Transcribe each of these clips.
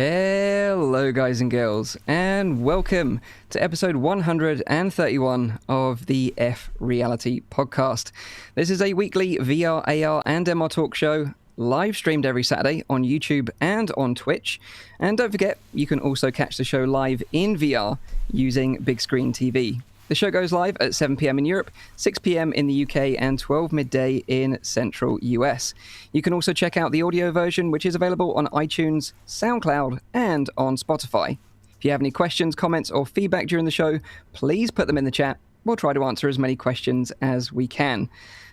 Hello, guys and girls, and welcome to episode 131 of the FReality Podcast. This is a weekly VR, AR, and MR talk show, live streamed every Saturday on YouTube and on Twitch. And don't forget, you can also catch the show live in VR using big screen TV. The show goes live at 7 p.m. in Europe, 6 p.m. in the UK, and 12 midday in central US. You can also check out the audio version, which is available on iTunes, SoundCloud, and on Spotify. If you have any questions, comments, or feedback during the show, please put them in the chat. We'll try to answer as many questions as we can.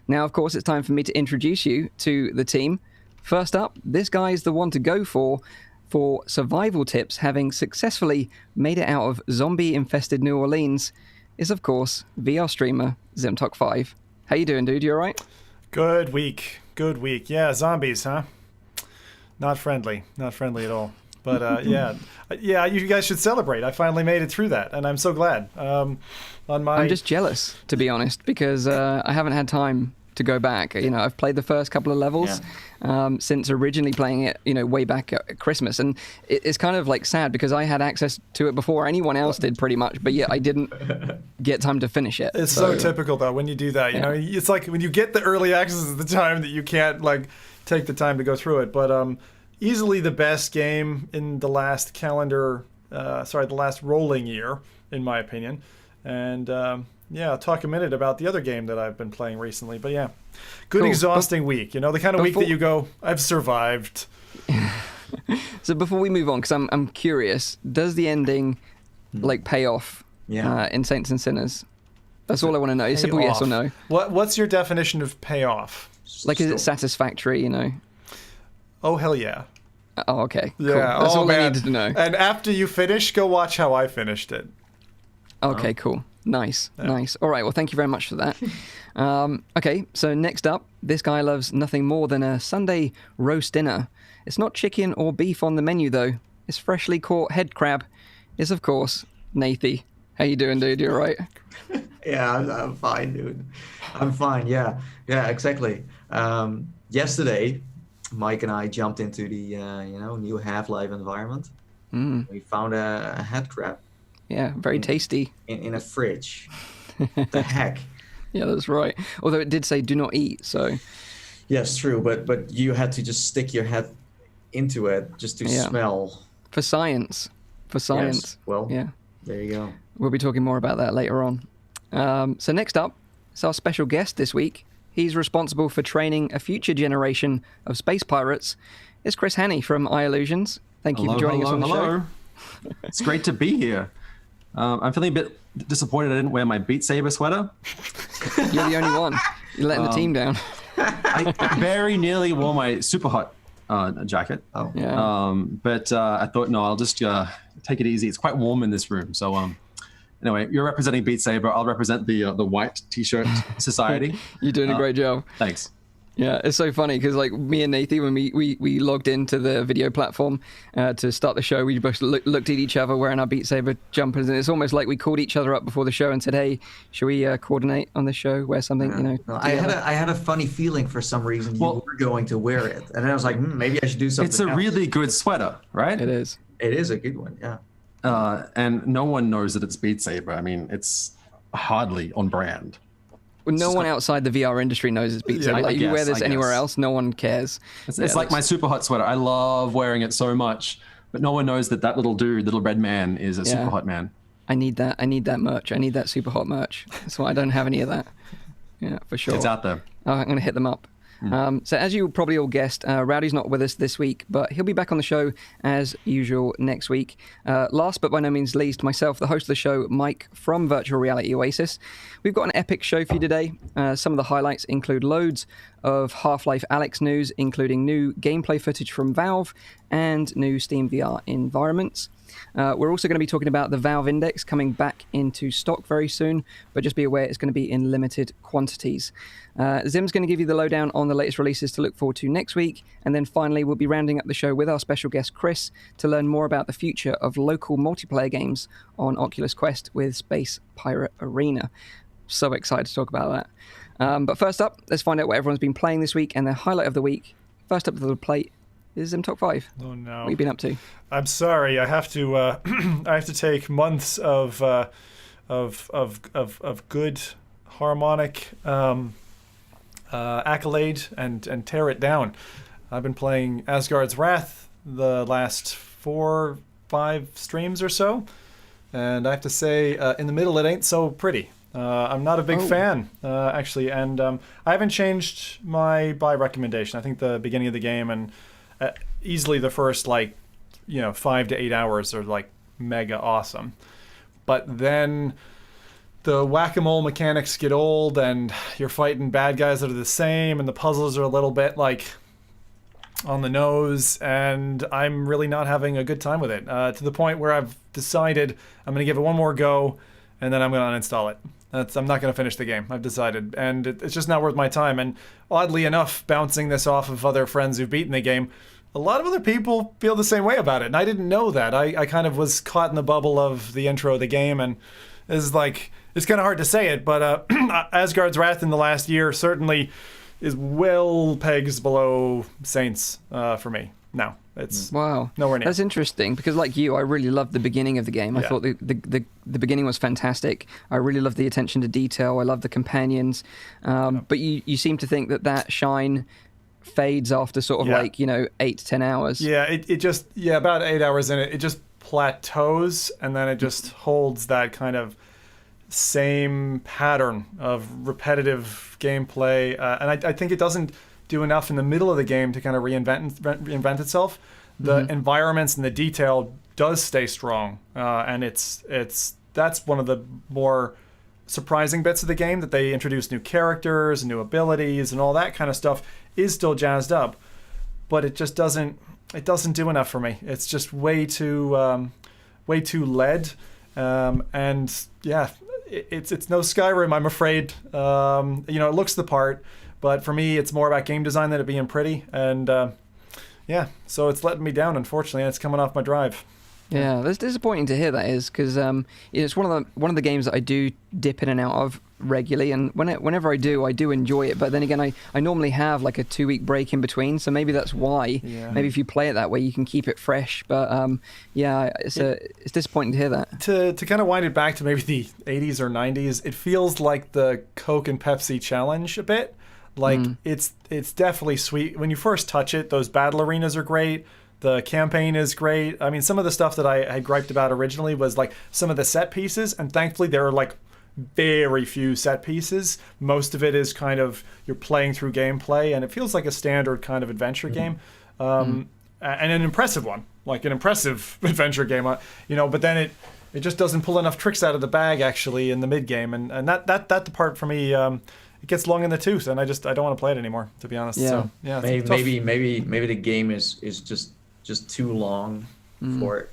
Now, of course, it's time for me to introduce you to the team. First up, this guy is the one to go for survival tips, having successfully made it out of zombie-infested New Orleans, is, of course, VR streamer Zimtok5. How you doing, dude? You all right? Good week. Yeah, zombies, huh? Not friendly at all. But yeah, you guys should celebrate. I finally made it through that, and I'm so glad. I'm just jealous, to be honest, because I haven't had time to go back. You know, I've played the first couple of levels since originally playing it, way back at Christmas, and it's kind of like sad because I had access to it before anyone else did, pretty much, but yet I didn't get time to finish it. It's so typical though when you do that. You know, it's like when you get the early access at the time that you can't take the time to go through it. But easily the best game in the last the last rolling year, in my opinion, and. I'll talk a minute about the other game that I've been playing recently. But yeah, good, cool. Exhausting week. You know, the kind of week that you go, I've survived. So before we move on, because I'm curious, does the ending pay off in Saints and Sinners? That's all I want to know. It's simple yes or no. What's your definition of payoff? Is it satisfactory, Oh, hell yeah. Oh, okay. Yeah. Cool. That's all I needed to know. And after you finish, go watch how I finished it. Okay, cool. Nice. All right, well, thank you very much for that. Okay, so next up, this guy loves nothing more than a Sunday roast dinner. It's not chicken or beef on the menu, though. It's freshly caught head crab. It's, of course, Nathy. How you doing, dude? You all right? Yeah, I'm fine, dude. I'm fine, yeah, exactly. Yesterday, Mike and I jumped into the new Half-Life environment. We found a head crab. Yeah, very tasty. In a fridge. The heck? Yeah, that's right. Although it did say do not eat, so... Yes, true, but you had to just stick your head into it just to smell. For science. Yes. Well, there you go. We'll be talking more about that later on. So next up, it's our special guest this week. He's responsible for training a future generation of space pirates. It's Chris Hannay from iLlusions. Thank you for joining us on the show. It's great to be here. I'm feeling a bit disappointed I didn't wear my Beat Saber sweater. You're the only one. You're letting the team down. I very nearly wore my super hot jacket. Oh. Yeah. But I thought, no, I'll just take it easy. It's quite warm in this room. So anyway, you're representing Beat Saber. I'll represent the white T-shirt society. You're doing a great job. Thanks. Yeah, it's so funny because me and Nathy, when we logged into the video platform to start the show, we both looked at each other wearing our Beat Saber jumpers, and it's almost like we called each other up before the show and said, "Hey, should we coordinate on this show? Wear something, I had a funny feeling for some reason you were going to wear it, and then I was like, maybe I should do something. It's a really good sweater, right? It is. It is a good one, yeah. And no one knows that it's Beat Saber. I mean, it's hardly on brand. No one outside the VR industry knows it's Beat Saber. You wear this anywhere else, no one cares. It's like my super hot sweater. I love wearing it so much, but no one knows that little dude, little red man, is a super hot man. I need that. I need that merch. I need that super hot merch. That's why I don't have any of that. Yeah, for sure. It's out there. I'm going to hit them up. So as you probably all guessed, Rowdy's not with us this week, but he'll be back on the show as usual next week. Last but by no means least, myself, the host of the show, Mike from Virtual Reality Oasis. We've got an epic show for you today. Some of the highlights include loads of Half-Life Alyx news, including new gameplay footage from Valve and new Steam VR environments. We're also going to be talking about the Valve Index coming back into stock very soon, but just be aware it's going to be in limited quantities. Zim's going to give you the lowdown on the latest releases to look forward to next week, and then finally we'll be rounding up the show with our special guest Chris to learn more about the future of local multiplayer games on Oculus Quest with Space Pirate Arena. So excited to talk about that. But first up, let's find out what everyone's been playing this week and their highlight of the week. First up to the plate is top 5. Oh no! What have you been up to? I'm sorry. I have to. I have to take months of good harmonic accolade and tear it down. I've been playing Asgard's Wrath the last 4-5 streams or so, and I have to say, in the middle, it ain't so pretty. I'm not a big fan, actually, and I haven't changed my buy recommendation. I think the beginning of the game and easily the first 5 to 8 hours are like mega awesome, but then the whack-a-mole mechanics get old, and you're fighting bad guys that are the same, and the puzzles are a little bit like on the nose, and I'm really not having a good time with it, to the point where I've decided I'm going to give it one more go, and then I'm going to uninstall it. I'm not going to finish the game, I've decided, and it's just not worth my time. And oddly enough, bouncing this off of other friends who've beaten the game, a lot of other people feel the same way about it, and I didn't know that. I kind of was caught in the bubble of the intro of the game, and it's kind of hard to say it, but Asgard's Wrath in the last year certainly is well pegs below Saints for me. Now it's nowhere near. That's interesting, because like you, I really loved the beginning of the game. I thought the beginning was fantastic. I really loved the attention to detail. I love the companions, but you seem to think that shine fades after sort of 8 to 10 hours. Yeah, it just about 8 hours in it just plateaus, and then it just holds that kind of same pattern of repetitive gameplay, and I think it doesn't do enough in the middle of the game to kind of reinvent itself. The environments and the detail does stay strong, and that's one of the more surprising bits of the game, that they introduce new characters and new abilities and all that kind of stuff is still jazzed up, but it just doesn't do enough for me. It's just way too lead, and yeah, it's no Skyrim, I'm afraid. It looks the part, but for me, it's more about game design than it being pretty, and so it's letting me down, unfortunately, and it's coming off my drive. Yeah, that's disappointing to hear, that is, because it's one of the games that I do dip in and out of regularly, and whenever I do enjoy it. But then again, I normally have like a 2-week break in between, so maybe that's why. Yeah. Maybe if you play it that way, you can keep it fresh. But it's disappointing to hear that. To kind of wind it back to maybe the 80s or 90s, it feels like the Coke and Pepsi challenge a bit. Like it's definitely sweet when you first touch it. Those battle arenas are great. The campaign is great. I mean, some of the stuff that I had griped about originally was like some of the set pieces, and thankfully there are like very few set pieces. Most of it is kind of you're playing through gameplay, and it feels like a standard kind of adventure game, and an impressive one, like an impressive adventure game. But then it just doesn't pull enough tricks out of the bag actually in the mid game, and that part for me. It gets long in the tooth, and I don't want to play it anymore, to be honest. Yeah. So yeah, maybe the game is just too long for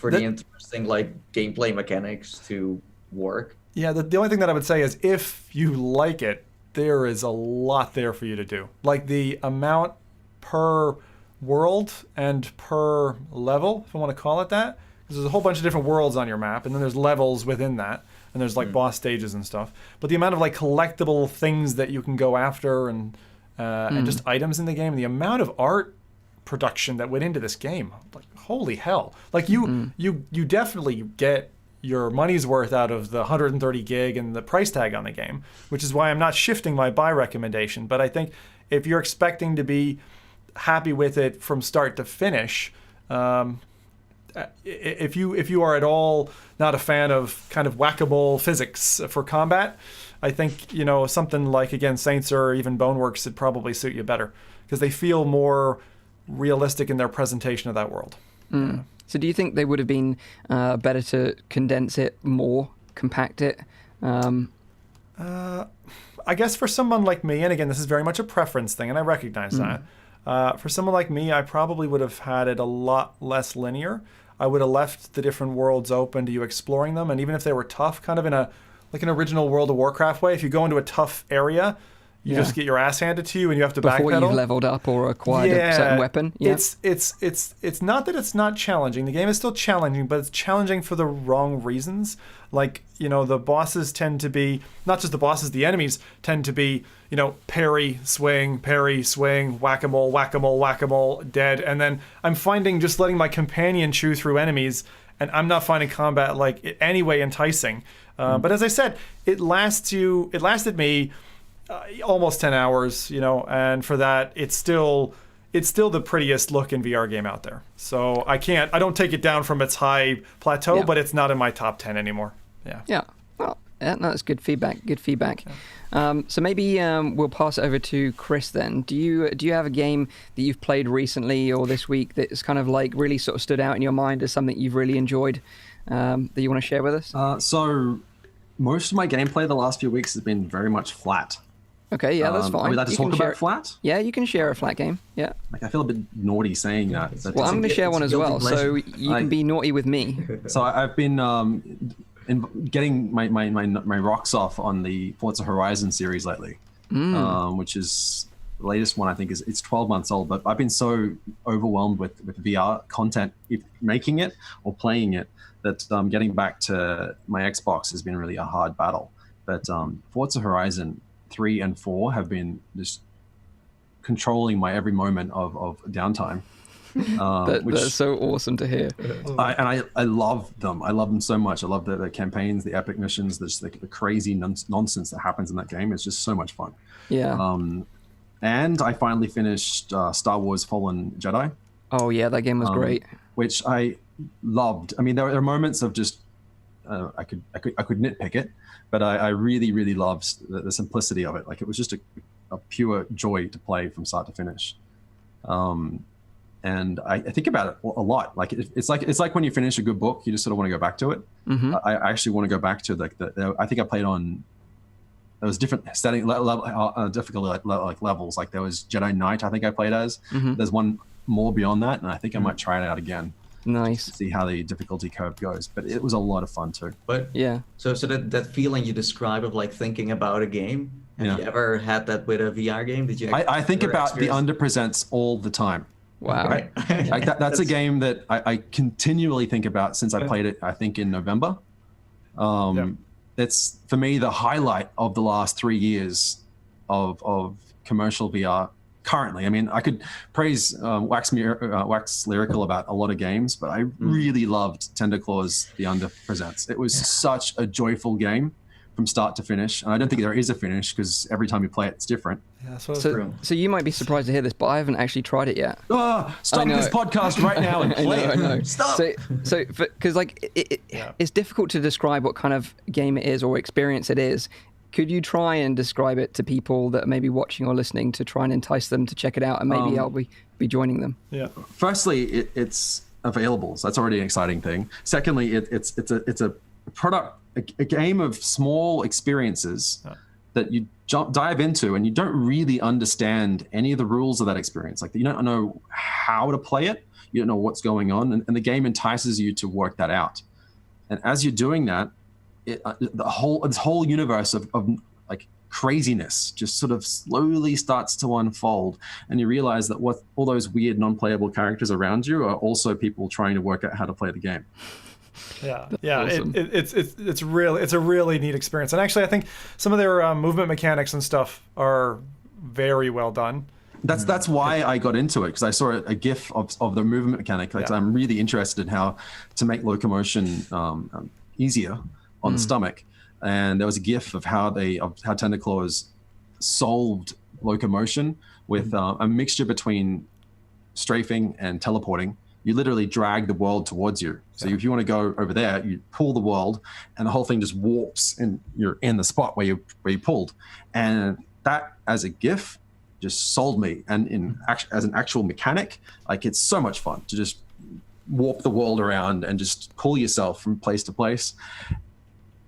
the interesting gameplay mechanics to work. Yeah, the only thing that I would say is if you like it, there is a lot there for you to do. Like the amount per world and per level, if I want to call it that, because there's a whole bunch of different worlds on your map, and then there's levels within that, and there's boss stages and stuff. But the amount of collectible things that you can go after and just items in the game, the amount of art production that went into this game, holy hell! You definitely get your money's worth out of the 130 gig and the price tag on the game, which is why I'm not shifting my buy recommendation. But I think if you're expecting to be happy with it from start to finish, if you are at all not a fan of kind of whack-a-mole physics for combat, I think something like again Saints or even Boneworks would probably suit you better, because they feel more realistic in their presentation of that world. Yeah. So do you think they would have been better to condense it more, compact it? I guess for someone like me, and again, this is very much a preference thing, and I recognize that. For someone like me, I probably would have had it a lot less linear. I would have left the different worlds open to you exploring them, and even if they were tough, kind of in an original World of Warcraft way, if you go into a tough area, You just get your ass handed to you, and you have to before backpedal. you've leveled up or acquired a certain weapon. Yeah. It's not that it's not challenging. The game is still challenging, but it's challenging for the wrong reasons. Like, the bosses tend to be, not just the bosses, the enemies tend to be, parry, swing, whack-a-mole, whack-a-mole, whack-a-mole, dead. And then I'm finding just letting my companion chew through enemies, and I'm not finding combat like anyway enticing. But as I said, it lasted me almost 10 hours, and for that, it's still the prettiest looking VR game out there. So I don't take it down from its high plateau, but it's not in my top 10 anymore. Yeah. Yeah. Well, no, that's good feedback. Yeah. So maybe we'll pass it over to Chris then. Do you have a game that you've played recently or this week that's kind of like really sort of stood out in your mind as something you've really enjoyed that you want to share with us? So most of my gameplay the last few weeks has been very much flat. Okay, yeah, that's fine. Are we allowed to talk about flat? Yeah, you can share a flat game. Yeah. Like, I feel a bit naughty saying that. Well, I'm going to share one as well, so you can be naughty with me. So I've been getting my rocks off on the Forza Horizon series lately, which is the latest one. I think it's 12 months old, but I've been so overwhelmed with VR content, making it or playing it, that getting back to my Xbox has been really a hard battle. But Forza Horizon 3 and 4 have been just controlling my every moment of downtime. That's so awesome to hear. I love them. I love them so much. I love the campaigns, the epic missions, the crazy nonsense that happens in that game. It's just so much fun. Yeah. And I finally finished Star Wars Fallen Jedi. Oh yeah, that game was great. Which I loved. I mean, there are moments of just I could nitpick it, but I really, really loved the simplicity of it. Like, it was just a pure joy to play from start to finish. And I think about it a lot. Like, it's like when you finish a good book, you just sort of want to go back to it. Mm-hmm. I actually want to go back to I think I played on. There was different difficult levels. Like, there was Jedi Knight, I think I played as. Mm-hmm. There's one more beyond that, and I think I might try it out again. Nice. See how the difficulty curve goes, but it was a lot of fun too. But yeah. So that feeling you describe of like thinking about a game. Have you ever had that with a VR game? Did you? I think about the underpresents all the time. Wow. Right. Like that's a game that I continually think about since I played it, I think in November. It's, for me, the highlight of the last 3 years of commercial VR currently. I mean, I could praise wax lyrical about a lot of games, but I really loved Tender Claws The Underpresents. It was such a joyful game from start to finish, and I don't think there is a finish because every time you play it, it's different. Yeah, so you might be surprised to hear this, but I haven't actually tried it yet. Stop this podcast right now and play it. I know. Stop. So because like it's difficult to describe what kind of game it is or experience it is. Could you try and describe it to people that are maybe watching or listening to try and entice them to check it out, and maybe I'll be joining them? Yeah. Firstly, it's available, so that's already an exciting thing. Secondly, it's a product, a game of small experiences that you dive into, and you don't really understand any of the rules of that experience. Like, you don't know how to play it, you don't know what's going on, and the game entices you to work that out. And as you're doing that, this whole universe of like craziness just sort of slowly starts to unfold, and you realize that what all those weird non-playable characters around you are also people trying to work out how to play the game. Yeah, Awesome. It's a really neat experience, and actually I think some of their movement mechanics and stuff are very well done. That's why I got into it, because I saw a GIF of the movement mechanic. Like, I'm really interested in how to make locomotion easier on the stomach, and there was a GIF of how Tender Claws solved locomotion with a mixture between strafing and teleporting. You literally drag the world towards you. So if you want to go over there, you pull the world, and the whole thing just warps, and you're in the spot where you pulled. And that, as a GIF, just sold me. And as an actual mechanic, like, it's so much fun to just warp the world around and just pull yourself from place to place.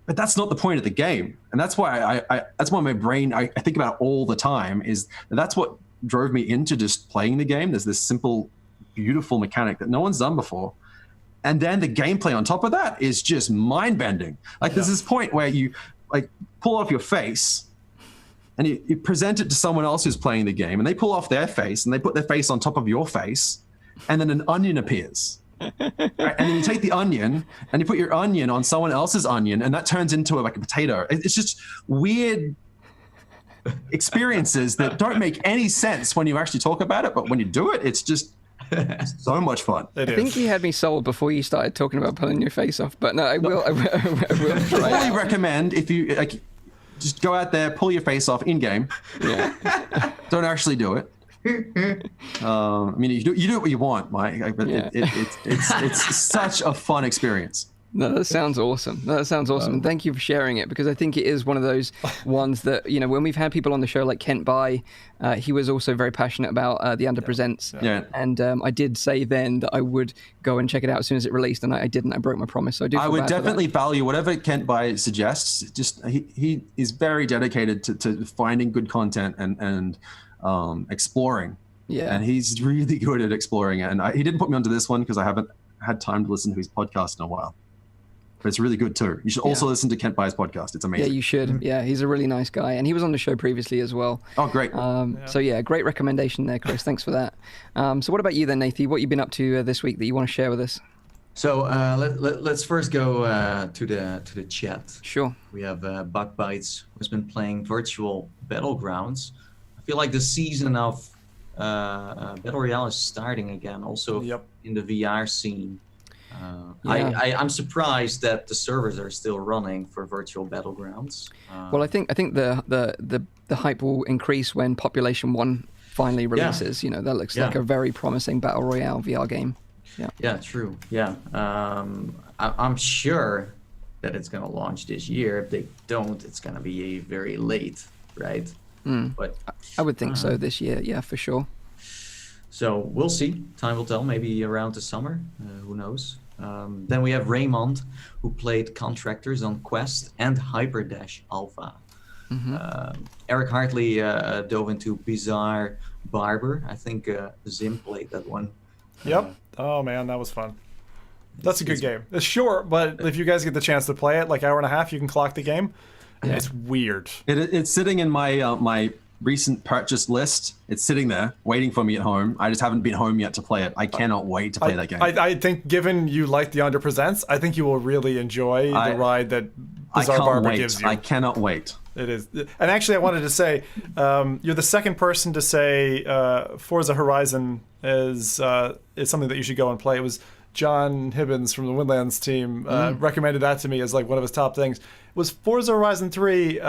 But that's not the point of the game, and that's why that's why my brain I think about it all the time. Is that's what drove me into just playing the game. There's this simple, beautiful mechanic that no one's done before, and then the gameplay on top of that is just mind bending. Like, there's this point where you like pull off your face, and you present it to someone else who's playing the game, and they pull off their face and they put their face on top of your face, and then an onion appears. Right? And then you take the onion and you put your onion on someone else's onion, and that turns into like a potato. It's just weird experiences that don't make any sense when you actually talk about it, but when you do it, it's just so much fun. I think you had me sold before you started talking about pulling your face off, but no, I will try. I only recommend if you like, just go out there, pull your face off in game. Yeah. Don't actually do it. I mean, you do what you want, Mike. But Yeah. it's such a fun experience. No, that sounds awesome. And thank you for sharing it, because I think it is one of those ones that, you know, when we've had people on the show like Kent Bai, he was also very passionate about the Underpresents. Yeah. And I did say then that I would go and check it out as soon as it released, and I didn't. I broke my promise. So I would definitely value whatever Kent Bai suggests. Just he is very dedicated to finding good content and exploring. Yeah. And he's really good at exploring it. And he didn't put me onto this one because I haven't had time to listen to his podcast in a while. But it's really good too. You should also listen to Kent Bai's podcast. It's amazing. Yeah, you should. Yeah, he's a really nice guy, and he was on the show previously as well. Oh, great. So yeah, great recommendation there, Chris. Thanks for that. So what about you then, Nathan? What have you been up to this week that you want to share with us? So let's first go to the chat. Sure. We have Bug Bites, who's been playing virtual battlegrounds. I feel like the season of Battle Royale is starting again, also in the VR scene. I'm surprised that the servers are still running for virtual battlegrounds. Well, I think the hype will increase when Population 1 finally releases. You know, that looks like a very promising Battle Royale VR game. Yeah, true. Yeah, I'm sure that it's going to launch this year. If they don't, it's going to be very late, right? But I would think so this year. Yeah, for sure. So we'll see. Time will tell. Maybe around the summer. Who knows? Then we have Raymond, who played Contractors on Quest and Hyperdash Alpha. Eric Hartley dove into Bizarre Barber. I think Zim played that one. Yep. Oh man, that was fun. That's a good game. It's short, but if you guys get the chance to play it, like hour and a half, you can clock the game. Yeah. It's weird. It's sitting in my my recent purchase list. It's sitting there waiting for me at home. I just haven't been home yet to play it. I cannot wait to play that game. I think given you like the Underpresents, I think you will really enjoy the ride that Bizarre Barber gives you. I cannot wait. It is. And actually, I wanted to say, you're the second person to say Forza Horizon is something that you should go and play. It was John Hibbins from the Windlands team recommended that to me as like one of his top things. Was Forza Horizon 3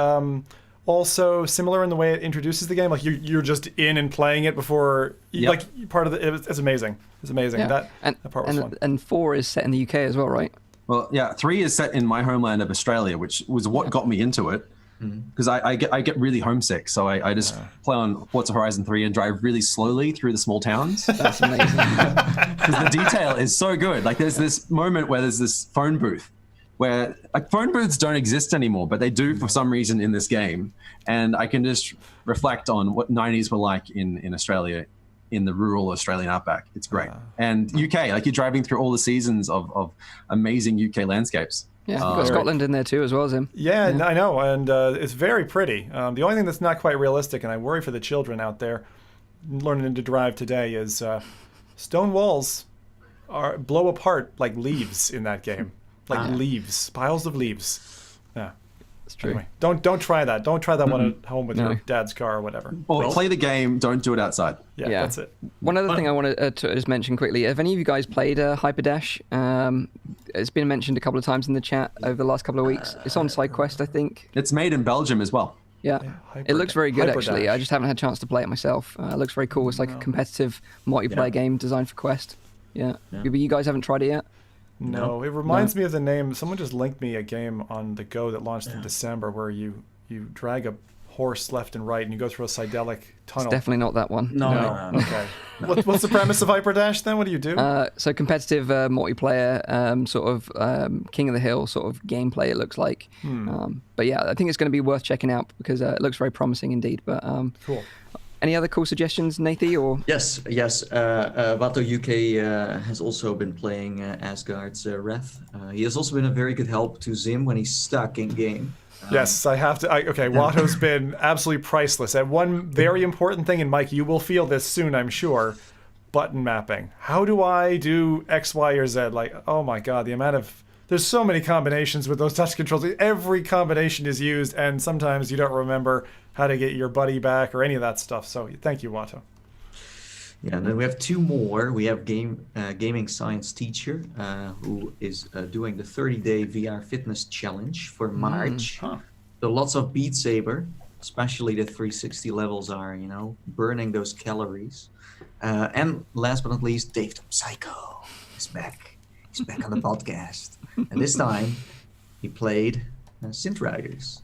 also similar in the way it introduces the game? Like you're just in and playing it before, like part of the. It's amazing. It's amazing. Yeah. That part was fun. And 4 is set in the UK as well, right? Well, yeah, 3 is set in my homeland of Australia, which was what got me into it. Because I get really homesick, so I just play on Forza Horizon 3 and drive really slowly through the small towns. That's amazing. Because the detail is so good. Like there's this moment where there's this phone booth where like phone booths don't exist anymore, but they do for some reason in this game. And I can just reflect on what 90s were like in Australia, in the rural Australian outback. It's great. And UK, like you're driving through all the seasons of amazing UK landscapes. Yeah, you've got Scotland in there too as well as him. Yeah, I know, and it's very pretty. The only thing that's not quite realistic, and I worry for the children out there learning to drive today, is stone walls blow apart like leaves in that game. Like leaves, piles of leaves. Yeah. It's true. Anyway, don't try that. Don't try that one at home with your dad's car or whatever. Or play the game, don't do it outside. Yeah, that's it. One other thing I want to just mention quickly. Have any of you guys played Hyperdash? It's been mentioned a couple of times in the chat over the last couple of weeks. It's on SideQuest, I think. It's made in Belgium as well. Yeah. It looks very good, actually. I just haven't had a chance to play it myself. It looks very cool. It's like a competitive multiplayer game designed for Quest. Yeah. But you guys haven't tried it yet? No, it reminds me of the name. Someone just linked me a game on the Go that launched in December where you drag a horse left and right and you go through a psychedelic tunnel. It's definitely not that one. No. Okay. What's the premise of Hyperdash then? What do you do? So competitive multiplayer, sort of King of the Hill sort of gameplay, it looks like. But yeah, I think it's going to be worth checking out because it looks very promising indeed. But cool. Any other cool suggestions, Nathy? Or Yes. Vato UK has also been playing Asgard's Wrath. He has also been a very good help to Zim when he's stuck in game. Yes, I have to. Okay, Watto's been absolutely priceless. And one very important thing, and Mike, you will feel this soon, I'm sure. Button mapping. How do I do X, Y, or Z? Like, oh my God, the amount of... There's so many combinations with those touch controls. Every combination is used, and sometimes you don't remember how to get your buddy back or any of that stuff. So thank you, Watto. Yeah, and then we have two more. We have gaming science teacher who is doing the 30-day VR fitness challenge for March. So lots of Beat Saber, especially the 360 levels are, burning those calories. And last but not least, Dave the Psycho is back. He's back on the podcast. And this time, he played Synth Riders.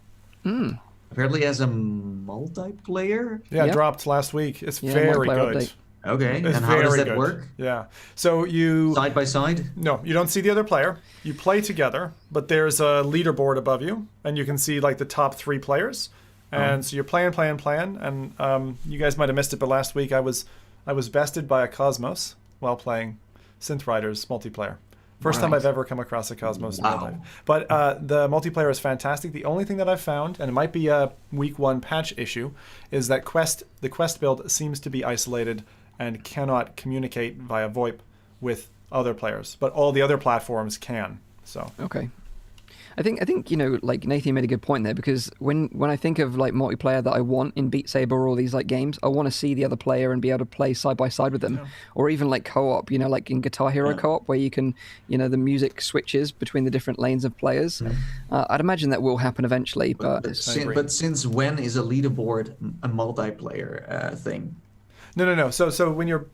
Apparently as a multiplayer. Yeah, dropped last week. It's very good. Update. Okay, It's and how does very that good. work? Yeah. So you... Side by side? No, you don't see the other player. You play together, but there's a leaderboard above you, and you can see like the top 3 players. And so you're playing, and you guys might have missed it, but last week I was bested by a Cosmos while playing Synth Riders multiplayer. First time I've ever come across a Cosmos in my life. But the multiplayer is fantastic. The only thing that I've found, and it might be a week 1 patch issue, is that the quest build seems to be isolated and cannot communicate via VoIP with other players, but all the other platforms can. So okay. I think like Nathan made a good point there, because when I think of like multiplayer that I want in Beat Saber or all these like games, I want to see the other player and be able to play side by side with them, or even like co-op. Like in Guitar Hero co-op, where you can, the music switches between the different lanes of players. I'd imagine that will happen eventually, but since when is a leaderboard a multiplayer thing? No. So when you're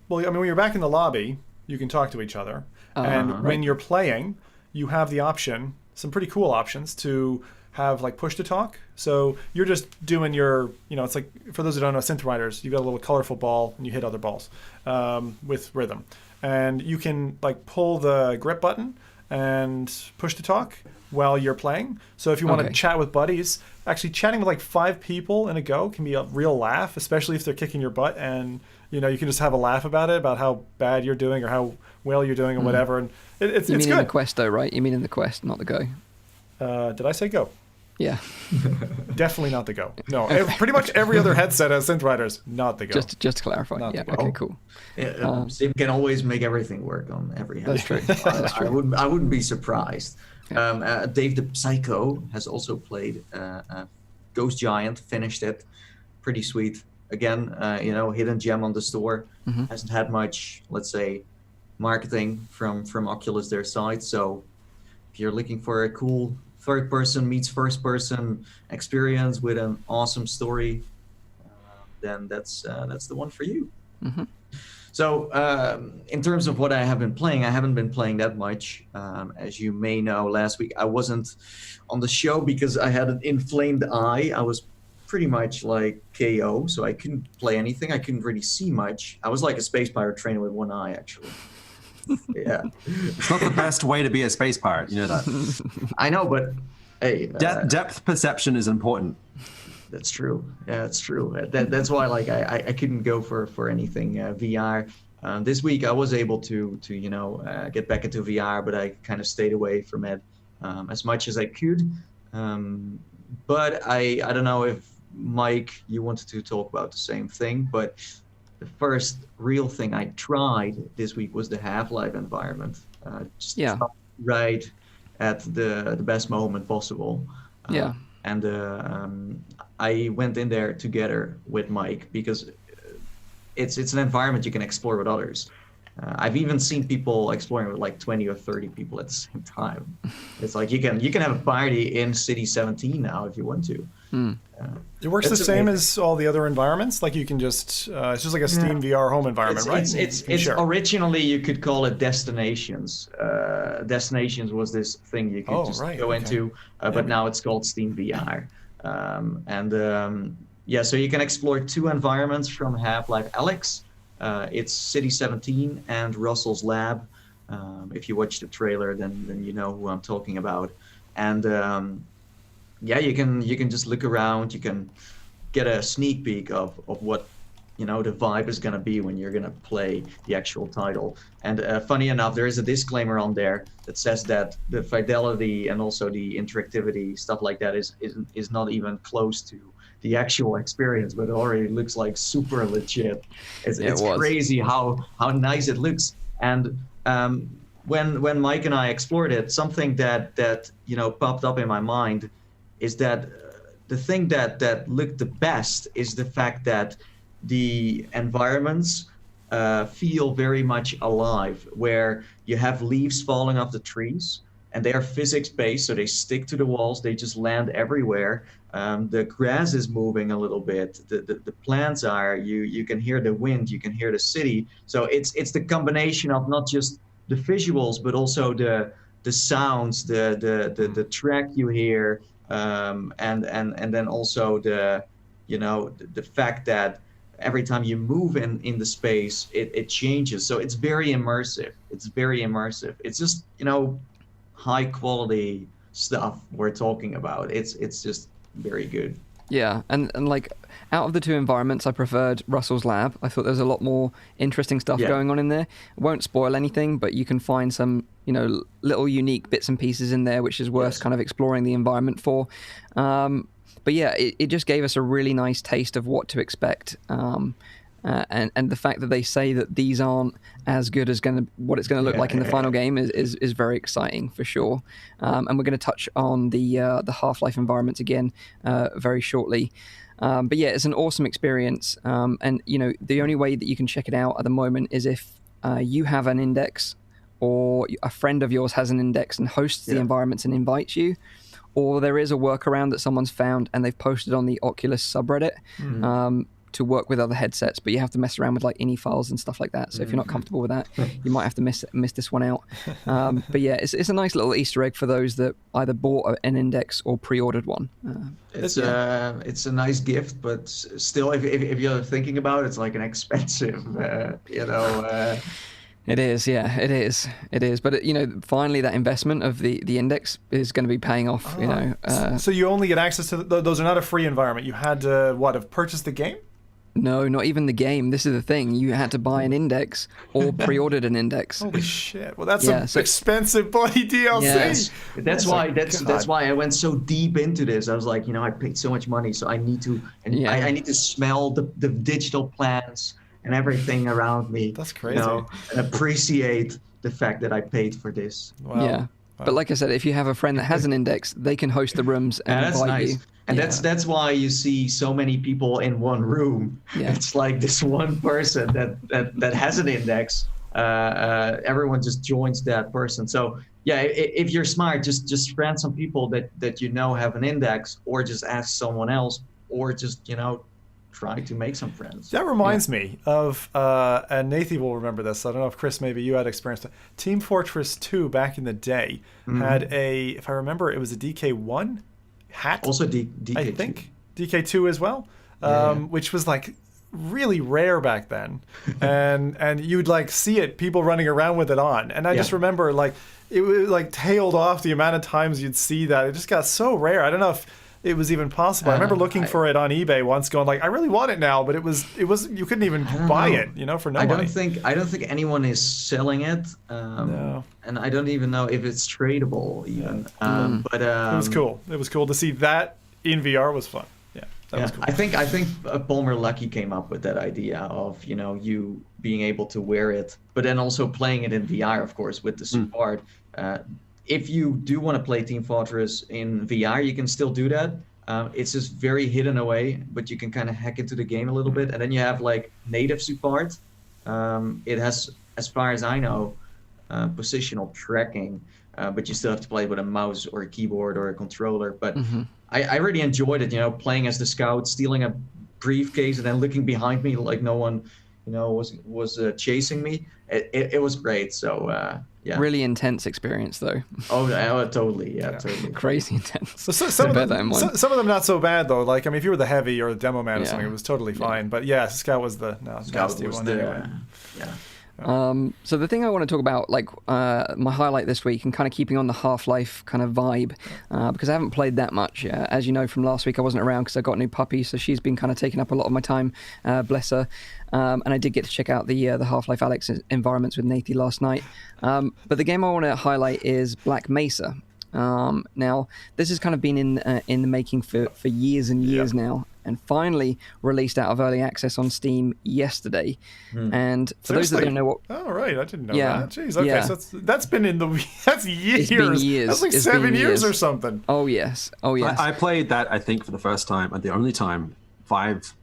back in the lobby, you can talk to each other, and when you're playing, you have the option. Some pretty cool options to have like push to talk. So you're just doing your, it's like, for those who don't know, Synth Riders, you got a little colorful ball and you hit other balls with rhythm. And you can like pull the grip button and push to talk while you're playing. So if you want to chat with buddies, actually chatting with like 5 people in a go can be a real laugh, especially if they're kicking your butt, and you can just have a laugh about it, about how bad you're doing or how well you're doing or whatever. And it's you mean good. In the quest though, right? You mean in the quest, not the go. Did I say go? Yeah. Definitely not the go. No, pretty much every other headset has Synth Riders, not the go. Just to clarify. Not Yeah. the go. Okay. Cool. Sim can always make everything work on every headset. That's true. That's true. I wouldn't be surprised. Dave the Psycho has also played Ghost Giant, finished it. Pretty sweet. Again, hidden gem on the store. Hasn't had much, let's say, marketing from Oculus their side. So if you're looking for a cool third person meets first person experience with an awesome story, then that's the one for you. So in terms of what I have been playing, I haven't been playing that much. As you may know, last week I wasn't on the show because I had an inflamed eye. I was pretty much like KO, so I couldn't play anything. I couldn't really see much. I was like a space pirate trainer with one eye, actually. Yeah. It's not the best way to be a space pirate, you know that. I know, but hey, depth perception is important. That's true. Yeah, it's true. That's why I couldn't go for anything VR. This week I was able to get back into VR, but I kind of stayed away from it as much as I could. But I don't know if Mike, you wanted to talk about the same thing, but the first real thing I tried this week was the Half-Life environment. Right at the best moment possible. And I went in there together with Mike because it's an environment you can explore with others. I've even seen people exploring with like 20 or 30 people at the same time. It's like you can have a party in City 17 now if you want to. It works the same as all the other environments. Like you can just it's just like a Steam VR home environment, right? It's originally you could call it Destinations. Destinations was this thing you could go into, but now it's called Steam VR. So you can explore 2 environments from Half-Life Alyx. It's City 17 and Russell's Lab. If you watch the trailer, then you know who I'm talking about. And you can just look around. You can get a sneak peek of what the vibe is going to be when you're going to play the actual title. And funny enough, there is a disclaimer on there that says that the fidelity and also the interactivity, stuff like that, is not even close to the actual experience, but it already looks like super legit. It's crazy how nice it looks. And when Mike and I explored it, something that popped up in my mind is that the thing that looked the best is the fact that the environments feel very much alive, where you have leaves falling off the trees, and they are physics-based, so they stick to the walls, they just land everywhere. The grass is moving a little bit, the plants are, you can hear the wind, you can hear the city. So it's the combination of not just the visuals, but also the sounds, the track you hear, and then also the fact that every time you move in the space, it changes. So it's very immersive. It's just, high quality stuff we're talking about. It's just very good. Yeah, and like out of the two environments, I preferred Russell's lab. I thought there's a lot more interesting stuff going on in there. Won't spoil anything, but you can find some, little unique bits and pieces in there, which is worth kind of exploring the environment for. But yeah, it just gave us a really nice taste of what to expect. And the fact that they say that these aren't as good as what it's going to look like in the final game is very exciting for sure. And we're going to touch on the Half-Life environments again very shortly. But yeah, it's an awesome experience. And the only way that you can check it out at the moment is if you have an index, or a friend of yours has an index and hosts the environments and invites you. Or there is a workaround that someone's found and they've posted on the Oculus subreddit to work with other headsets, but you have to mess around with like INI files and stuff like that. So if you're not comfortable with that, you might have to miss this one out. But yeah, it's a nice little Easter egg for those that either bought an index or pre-ordered one. It's a nice gift, but still, if you're thinking about it, it's like an expensive, It is, yeah, it is. But finally, that investment of the index is going to be paying off. So you only get access to those are not a free environment. You had to have purchased the game? No, not even the game. This is the thing. You had to buy an index or pre-ordered an index. Holy shit! Well, that's some expensive bloody DLC. Yes. That's why I went so deep into this. I was like, I paid so much money, so I need to, I need to smell the digital plans and everything around me. That's crazy. And appreciate the fact that I paid for this. Wow. Yeah. But like I said, if you have a friend that has an index, they can host the rooms and invite you. And that's why you see so many people in one room. Yeah. It's like this one person that has an index. Everyone just joins that person. So yeah, if you're smart, just friend some people that have an index, or just ask someone else, or just try to make some friends. That reminds me of, and Nathan will remember this. I don't know if Chris, maybe you had experience. Team Fortress 2 back in the day had if I remember, it was a DK1 hat. Also DK2. I think DK2 as well, which was like really rare back then, and you'd like see it, people running around with it on, and I just remember like it was like tailed off the amount of times you'd see that. It just got so rare. I don't know if it was even possible. I remember looking for it on eBay once, going like, I really want it now, but it was you couldn't even buy it, for no money. I don't think anyone is selling it. No. And I don't even know if it's tradable even. But it was cool. It was cool to see that in VR. Was fun. Yeah, that was cool. I think Palmer Luckey came up with that idea of you being able to wear it, but then also playing it in VR, of course, with the support. If you do want to play Team Fortress in VR, you can still do that. It's just very hidden away, but you can kind of hack into the game a little bit. And then you have like native support. It has, as far as I know, positional tracking, but you still have to play with a mouse or a keyboard or a controller. But I really enjoyed it, playing as the scout, stealing a briefcase and then looking behind me like no one was chasing me. It was great. So really intense experience though. Totally. Totally crazy intense. So some of them not so bad though. Like if you were the heavy or the demo man or something, it was totally fine. But Scout was the nasty one anyway. So the thing I want to talk about, like my highlight this week, and kind of keeping on the Half-Life kind of vibe, because I haven't played that much. As you know from last week, I wasn't around because I got a new puppy, so she's been kind of taking up a lot of my time, bless her. And I did get to check out the Half-Life Alyx environments with Nathy last night. But the game I want to highlight is Black Mesa. Now, this has kind of been in the making for years and years now, and finally released out of early access on Steam yesterday. And for those that don't know what... Oh, right. I didn't know that. Jeez, okay. Yeah. So that's been in the... That's years. It's been years. That's like 7 years or something. Oh, yes. Oh, yes. I played that, I think, for the first time, and the only time, 5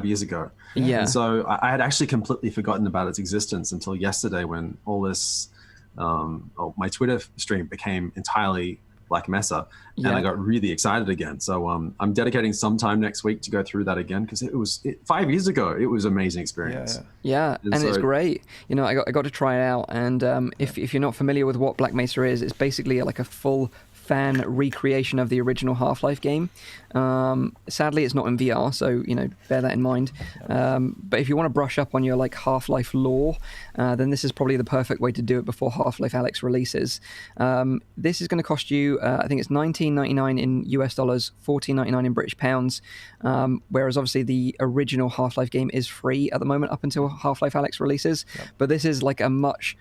years ago. Yeah. And so I had actually completely forgotten about its existence until yesterday when all this... my Twitter stream became entirely Black Mesa, and I got really excited again. So I'm dedicating some time next week to go through that again, because 5 years ago it was an amazing experience. Yeah, and it's great. You know, I got to try it out, and if you're not familiar with what Black Mesa is, it's basically like a full fan recreation of the original Half-Life game. Sadly, it's not in VR, so bear that in mind. But if you want to brush up on your like Half-Life lore, then this is probably the perfect way to do it before Half-Life Alyx releases. This is going to cost you, I think it's $19.99 in US dollars, $14.99 in British pounds. Whereas obviously the original Half-Life game is free at the moment up until Half-Life Alyx releases. But this is like a much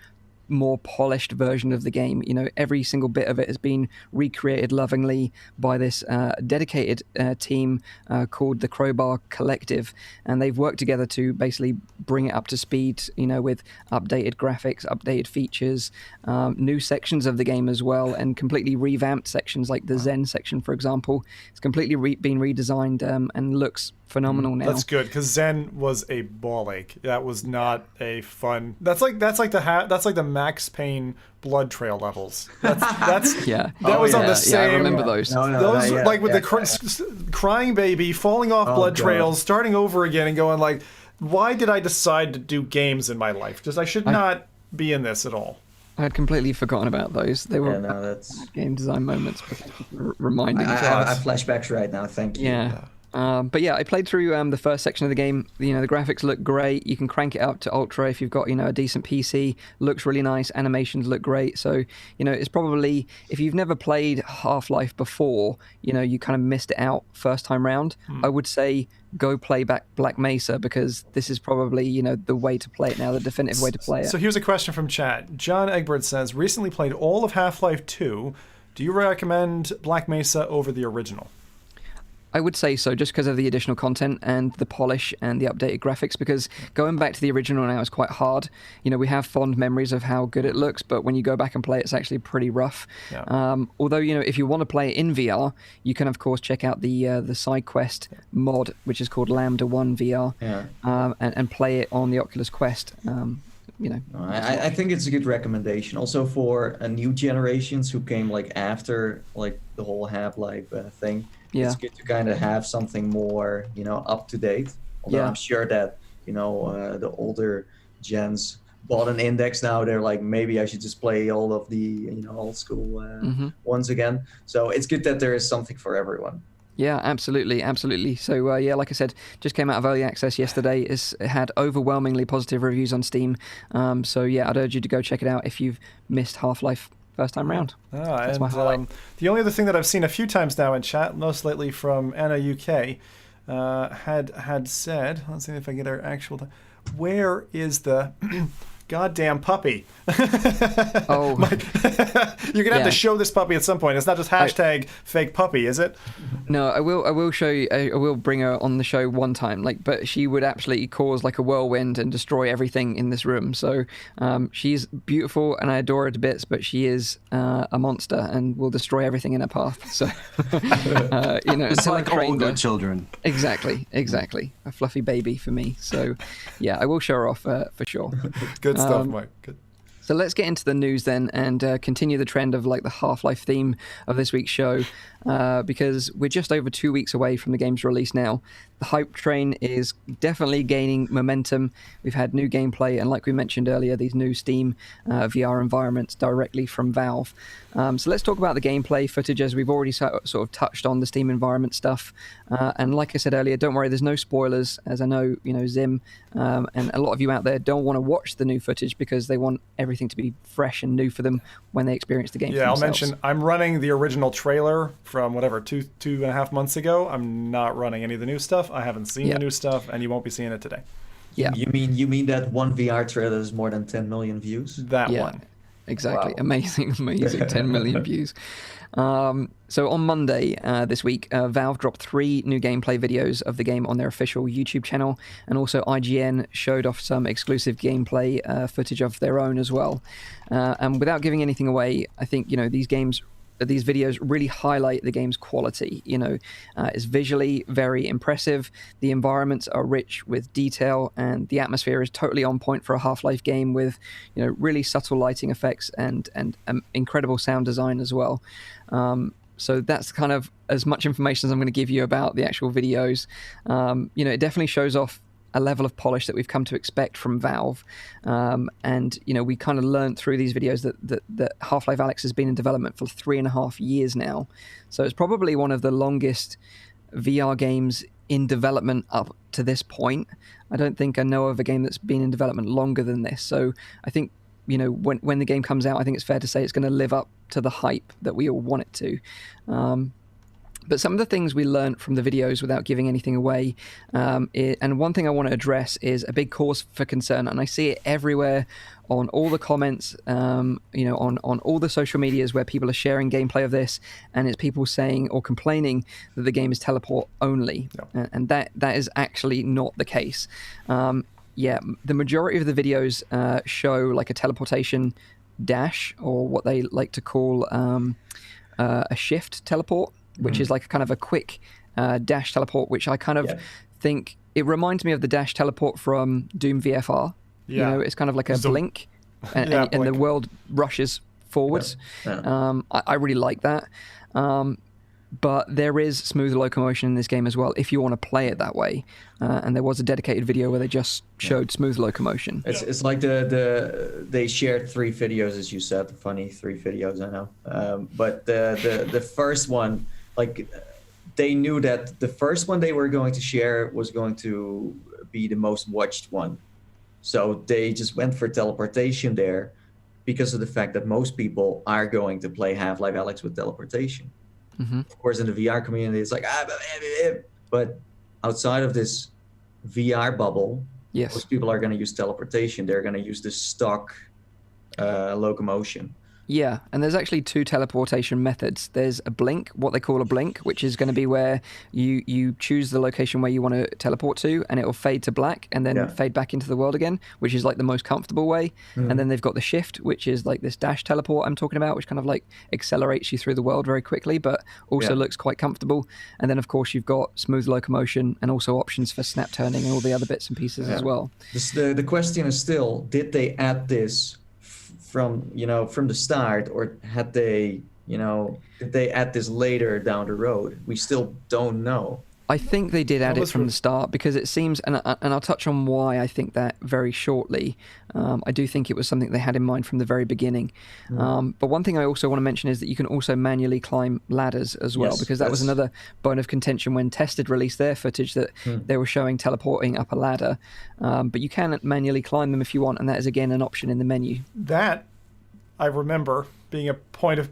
more polished version of the game. Every single bit of it has been recreated lovingly by this dedicated team called the Crowbar Collective, and they've worked together to basically bring it up to speed, with updated graphics, updated features, new sections of the game as well, and completely revamped sections like the Zen section, for example. It's completely been redesigned and looks phenomenal now. That's good, because Zen was a ball ache. That was not a fun. That's like the Max Payne blood trail levels. That's yeah. That was on the same. Yeah, I remember those. Those like with the crying baby falling off blood trails, starting over again, and going like, why did I decide to do games in my life? Just I should not be in this at all. I had completely forgotten about those. They were game design moments, reminding me. I have flashbacks right now. Thank you. Yeah. But yeah, I played through the first section of the game. The graphics look great. You can crank it up to ultra if you've got a decent PC. Looks really nice. Animations look great. So it's probably, if you've never played Half-Life before, you kind of missed it out first time round. I would say go play back Black Mesa, because this is probably the way to play it now, the definitive way to play it. So here's a question from chat. John Egbert says, recently played all of Half-Life 2. Do you recommend Black Mesa over the original? I would say so, just because of the additional content and the polish and the updated graphics, because going back to the original now is quite hard. We have fond memories of how good it looks, but when you go back and play it, it's actually pretty rough. Yeah. Although, if you want to play it in VR, you can, of course, check out the side quest mod, which is called Lambda 1 VR, and play it on the Oculus Quest. I think it's a good recommendation. Also for new generations who came after the whole Half-Life thing. Yeah. It's good to kind of have something more, up to date. Although I'm sure that, the older gens bought an index now. They're like, maybe I should just play all of the, old school ones again. So it's good that there is something for everyone. Yeah, absolutely. So, like I said, just came out of early access yesterday. It had overwhelmingly positive reviews on Steam. So, I'd urge you to go check it out if you've missed Half-Life first time round. That's my highlight. The only other thing that I've seen a few times now in chat, most lately from Anna UK, had said, let's see if I get her actual, where is the goddamn puppy? Oh, you're gonna have to show this puppy at some point. It's not just hashtag fake puppy, is it? No, I will show you. I will bring her on the show one time. But she would absolutely cause a whirlwind and destroy everything in this room. So she's beautiful and I adore her to bits, but she is a monster and will destroy everything in her path. So it's like all good children. Exactly, a fluffy baby for me. So I will show her off for sure. Good stuff, Mike. Good. So let's get into the news then and continue the trend of like the Half-Life theme of this week's show, because we're just over 2 weeks away from the game's release now. The hype train is definitely gaining momentum. We've had new gameplay and, like we mentioned earlier, these new Steam VR environments directly from Valve. So let's talk about the gameplay footage, as we've already sort of touched on the Steam environment stuff. And like I said earlier, don't worry, there's no spoilers, as I know, Zim and a lot of you out there don't want to watch the new footage because they want everything to be fresh and new for them when they experience the game for themselves. I'll mention, I'm running the original trailer from whatever, two and a half months ago. I'm not running any of the new stuff. I haven't seen the new stuff, and you won't be seeing it today. Yeah. You mean that one VR trailer is more than 10 million views? That one. Exactly. Wow. Amazing 10 million views. So on Monday this week, Valve dropped 3 new gameplay videos of the game on their official YouTube channel, and also IGN showed off some exclusive gameplay footage of their own as well. And without giving anything away, I think these videos really highlight the game's quality. It's visually very impressive. The environments are rich with detail, and the atmosphere is totally on point for a Half-Life game with, really subtle lighting effects and incredible sound design as well. So that's kind of as much information as I'm going to give you about the actual videos. It definitely shows off a level of polish that we've come to expect from Valve. And we kind of learned through these videos that Half-Life Alyx has been in development for 3.5 years now. So it's probably one of the longest VR games in development up to this point. I don't think I know of a game that's been in development longer than this. So I think, when the game comes out, I think it's fair to say it's going to live up to the hype that we all want it to. But some of the things we learned from the videos, without giving anything away, and one thing I want to address is a big cause for concern, and I see it everywhere on all the comments, on all the social medias where people are sharing gameplay of this, and it's people saying or complaining that the game is teleport only, and that is actually not the case. The majority of the videos show like a teleportation dash, or what they like to call a shift teleport, which is like a kind of a quick dash teleport, which I kind of think it reminds me of the dash teleport from Doom VFR. Yeah. It's kind of like a blink, and the world rushes forwards. I really like that. But there is smooth locomotion in this game as well, if you want to play it that way. And there was a dedicated video where they just showed smooth locomotion. It's like they shared 3 videos, as you said, funny 3 videos, I know. But the first one, like, they knew that the first one they were going to share was going to be the most watched one. So they just went for teleportation there because of the fact that most people are going to play Half-Life Alyx with teleportation. Mm-hmm. Of course, in the VR community, it's like, but outside of this VR bubble, most people are going to use teleportation. They're going to use the stock locomotion. Yeah, and there's actually 2 teleportation methods. There's a blink, what they call a blink, which is going to be where you choose the location where you want to teleport to, and it will fade to black and then fade back into the world again, which is like the most comfortable way. And then they've got the shift, which is like this dash teleport I'm talking about, which kind of like accelerates you through the world very quickly, but also looks quite comfortable. And then, of course, you've got smooth locomotion and also options for snap turning and all the other bits and pieces as well. The question is still, did they add this from the start, or had they, did they add this later down the road? We still don't know. I think they did add it from the start, because it seems, and I'll touch on why I think that very shortly. I do think it was something they had in mind from the very beginning. But one thing I also want to mention is that you can also manually climb ladders as well, because that was another bone of contention when Tested released their footage, that they were showing teleporting up a ladder. But you can manually climb them if you want, and that is again an option in the menu. That, I remember being a point of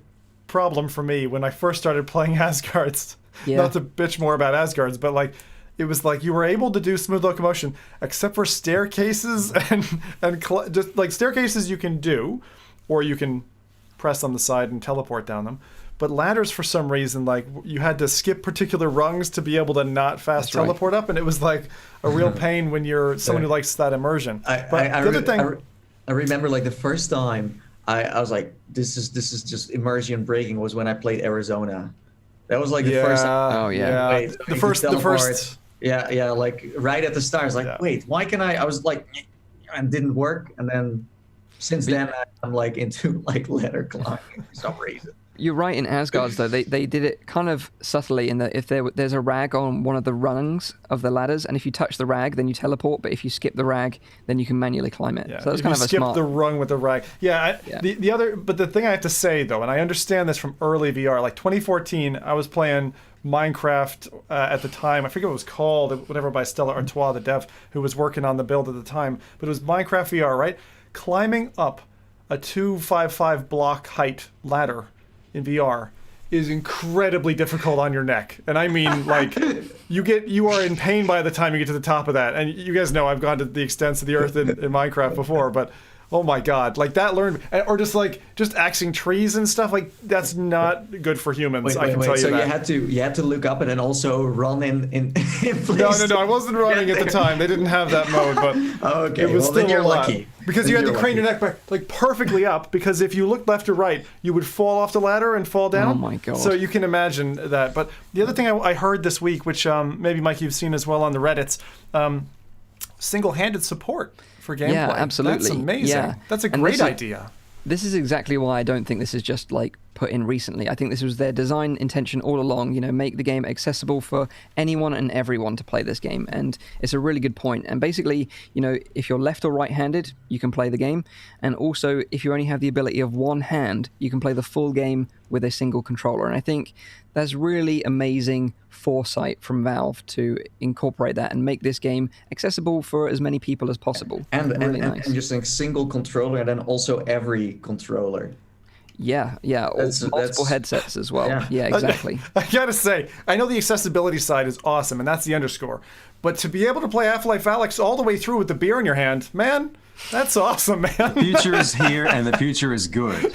problem for me when I first started playing Asgard's. Not to bitch more about Asgard's, but like, it was like you were able to do smooth locomotion except for staircases and just like staircases you can do, or you can press on the side and teleport down them. But ladders, for some reason, like, you had to skip particular rungs to be able to not fast teleport up, and it was like a real pain when you're someone who likes that immersion. I remember like the first time I was like, this is just immersion breaking, was when I played Arizona. That was like the first. Oh yeah. The first. Like right at the start, I was like, wait, why can I was like, and didn't work, and then Since then, I'm like into like ladder climbing for some reason. You're right in Asgard's though. They did it kind of subtly in that if there's a rag on one of the rungs of the ladders, and if you touch the rag, then you teleport. But if you skip the rag, then you can manually climb it. Yeah. So that's if kind you of a skip smart. the rung with the rag. Yeah. But the thing I have to say though, and I understand this from early VR, like 2014, I was playing Minecraft at the time. I forget what it was called, whatever, by Stella Artois, the dev who was working on the build at the time. But it was Minecraft VR, right? Climbing up a 255 block height ladder in VR is incredibly difficult on your neck. And I mean, like, you are in pain by the time you get to the top of that. And you guys know I've gone to the extents of the earth in Minecraft before, but oh my God, like that or just axing trees and stuff, like that's not good for humans. I can tell you so that. you had to look up and then also run in place. No, I wasn't running at the time. They didn't have that mode, but okay, it was still then you're a lot. lucky. Because you had to crane your neck back like perfectly up, because if you looked left or right, you would fall off the ladder and fall down. Oh my God. So you can imagine that. But the other thing I heard this week, which maybe Mike you've seen as well on the Reddits, single-handed support for gameplay. Yeah, absolutely. That's amazing. Yeah. That's a And great idea. This is exactly why I don't think this is just like put in recently. I think this was their design intention all along, make the game accessible for anyone and everyone to play this game. And it's a really good point. And basically, if you're left or right-handed, you can play the game. And also, if you only have the ability of one hand, you can play the full game with a single controller. And I think that's really amazing foresight from Valve to incorporate that and make this game accessible for as many people as possible. And really nice. and just a single controller, and then also every controller. Yeah, multiple headsets as well. Yeah, exactly. I gotta say, I know the accessibility side is awesome, and that's the underscore. But to be able to play Half-Life Alyx all the way through with the beer in your hand, man, that's awesome, man. The future is here, and the future is good.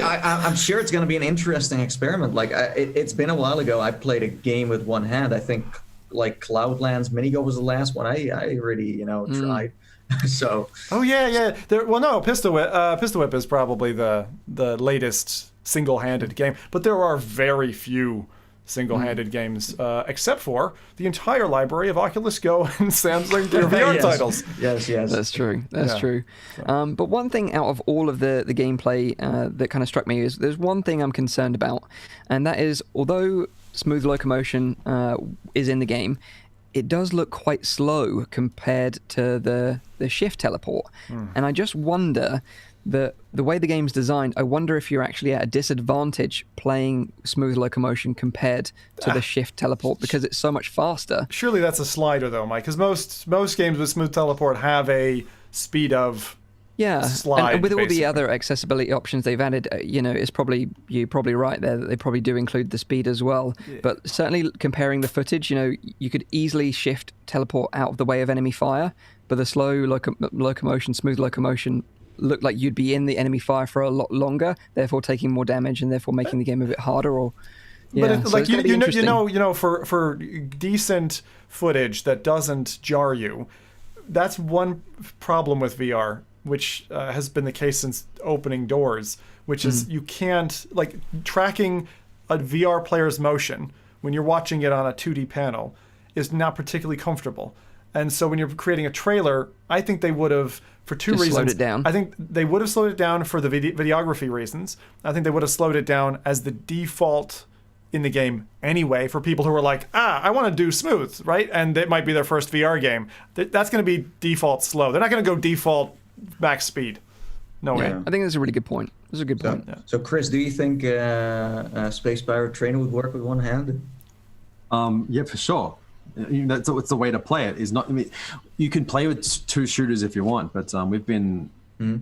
I'm sure it's going to be an interesting experiment. Like, it's been a while ago I played a game with one hand. I think, like, Cloudlands Minigo was the last one I really, tried. So. Oh yeah. Pistol Whip is probably the latest single-handed game, but there are very few single-handed games, except for the entire library of Oculus Go and Samsung Gear VR titles. Yes. That's true. That's true. But one thing out of all of the gameplay that kind of struck me is there's one thing I'm concerned about, and that is, although smooth locomotion is in the game, it does look quite slow compared to the shift teleport. And I just wonder, the way the game's designed, I wonder if you're actually at a disadvantage playing smooth locomotion compared to the shift teleport, because it's so much faster. Surely that's a slider though, Mike, because most games with smooth teleport have a speed of slide, and with all basically. the other accessibility options they've added, you're probably right there that they probably do include the speed as well. Yeah. But certainly comparing the footage, you could easily shift teleport out of the way of enemy fire, but the slow locomotion, smooth locomotion, looked like you'd be in the enemy fire for a lot longer, therefore taking more damage and therefore making the game a bit harder. But for decent footage that doesn't jar you, that's one problem with VR, which has been the case since opening doors, which is you can't, like, tracking a VR player's motion when you're watching it on a 2D panel is not particularly comfortable. And so when you're creating a trailer, I think they would have, for two reasons. Slowed it down. I think they would have slowed it down for the videography reasons. I think they would have slowed it down as the default in the game anyway for people who are like, I want to do smooth, right? And it might be their first VR game. That's going to be default slow. They're not going to go default max speed. No way. I think that's a really good point. That's a good point. So Chris, do you think Space Pirate Trainer would work with one hand? Yeah, for sure. That's the way to play it. You can play with two shooters if you want, but we've been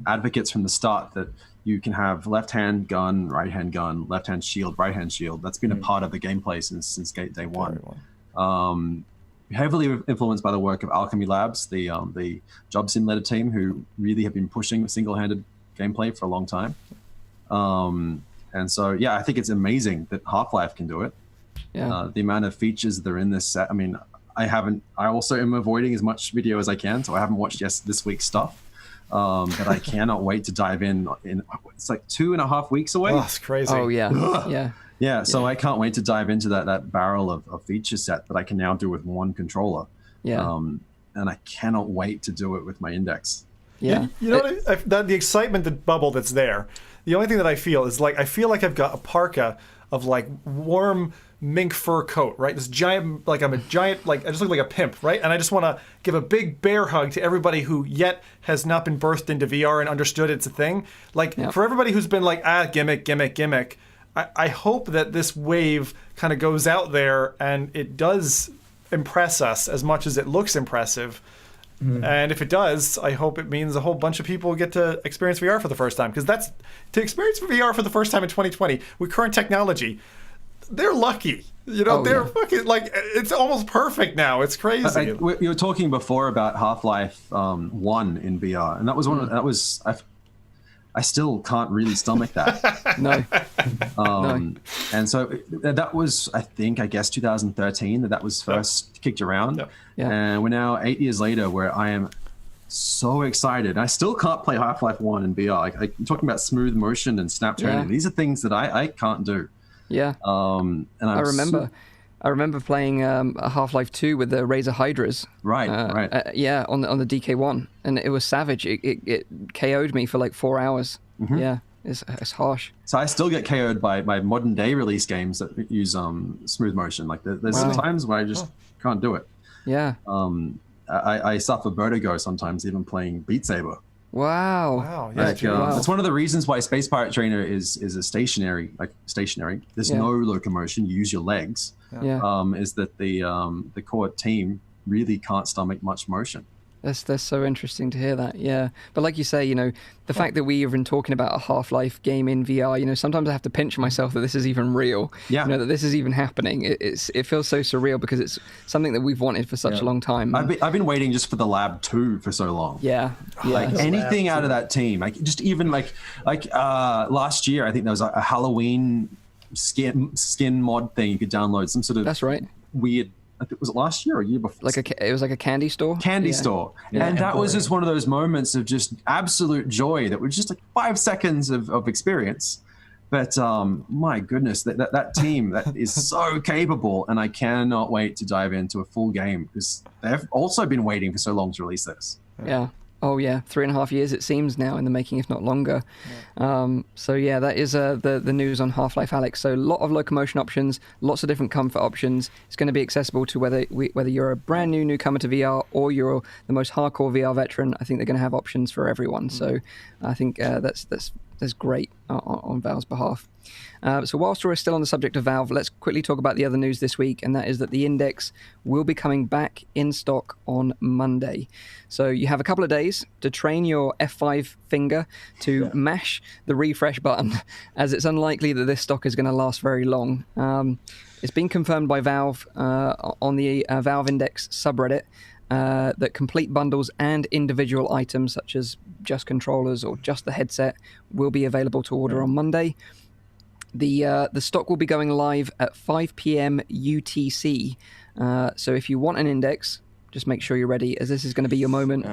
advocates from the start that you can have left-hand gun, right-hand gun, left-hand shield, right-hand shield. That's been a part of the gameplay since day one. Heavily influenced by the work of Alchemy Labs, the job simulator team, who really have been pushing single-handed gameplay for a long time. And so, I think it's amazing that Half-Life can do it. The amount of features that are in this set. I mean, I also am avoiding as much video as I can, so I haven't watched this week's stuff. But I cannot wait to dive in. It's like 2.5 weeks away. Oh, it's crazy. Oh, yeah. So I can't wait to dive into that barrel of feature set that I can now do with one controller. And I cannot wait to do it with my index. Yeah. You know what? The excitement, the bubble that's there. The only thing that I feel is like I've got a parka of like warm mink fur coat, right? This giant, like I'm a giant, like I just look like a pimp, right? And I just want to give a big bear hug to everybody who yet has not been birthed into VR and understood it's a thing. Like for everybody who's been like, gimmick. I hope that this wave kind of goes out there and it does impress us as much as it looks impressive. And if it does, I hope it means a whole bunch of people get to experience VR for the first time. Because that's to experience VR for the first time in 2020 with current technology. They're lucky. You know, they're fucking like it's almost perfect now. It's crazy. You were talking before about Half-Life 1 in VR, and that was I still can't really stomach that. No. And so that was, I guess 2013 that was first kicked around. Yep. Yeah. And we're now 8 years later where I am so excited. I still can't play Half-Life 1 in VR. Like you're talking about smooth motion and snap turning. These are things that I can't do. Yeah. And I remember playing a Half-Life 2 with the Razer Hydras. Right. On the DK1, and it was savage. It KO'd me for like 4 hours. Mm-hmm. Yeah, it's harsh. So I still get KO'd by modern day release games that use smooth motion. Like there's some times where I just can't do it. Yeah. I suffer vertigo sometimes even playing Beat Saber. Wow. Yeah. It's one of the reasons why Space Pirate Trainer is a stationary. There's no locomotion. You use your legs. Yeah. Is that the core team really can't stomach much motion. That's so interesting to hear that. Yeah. But like you say, you know, the fact that we have been talking about a Half-Life game in VR, you know, sometimes I have to pinch myself that this is even real. Yeah. You know, that this is even happening. It feels so surreal because it's something that we've wanted for such a long time. I've been waiting just for the Lab 2 for so long. Yeah. Like anything out of that team, like just even like last year, I think there was a Halloween skin mod thing you could download, some sort of That's right. weird. I think, was it last year or a year before? It was like a candy store. Store. Yeah. And that was just one of those moments of just absolute joy that was just like 5 seconds of experience. But my goodness, that team that is so capable, and I cannot wait to dive into a full game because they've also been waiting for so long to release this. Yeah. Oh yeah, 3.5 years it seems now in the making, if not longer. So yeah, that is the news on Half-Life Alyx. So a lot of locomotion options, lots of different comfort options. It's going to be accessible to whether you're a brand new newcomer to VR or you're the most hardcore VR veteran. I think they're going to have options for everyone. So I think that's great on Valve's behalf. So whilst we're still on the subject of Valve, let's quickly talk about the other news this week, and that is that the Index will be coming back in stock on Monday. So you have a couple of days to train your F5 finger to mash the refresh button, as it's unlikely that this stock is going to last very long. It's been confirmed by Valve on the Valve Index subreddit that complete bundles and individual items, such as just controllers or just the headset, will be available to order on Monday. The stock will be going live at 5 p.m. UTC. So if you want an Index, just make sure you're ready, as this is going to be your moment.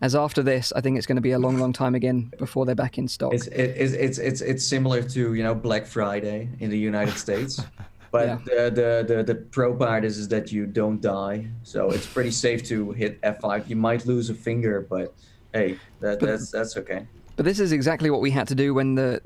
As after this, I think it's going to be a long, long time again before they're back in stock. It's similar to Black Friday in the United States, but the pro part is that you don't die, so it's pretty safe to hit F5. You might lose a finger, but hey, that's okay. But this is exactly what we had to do when the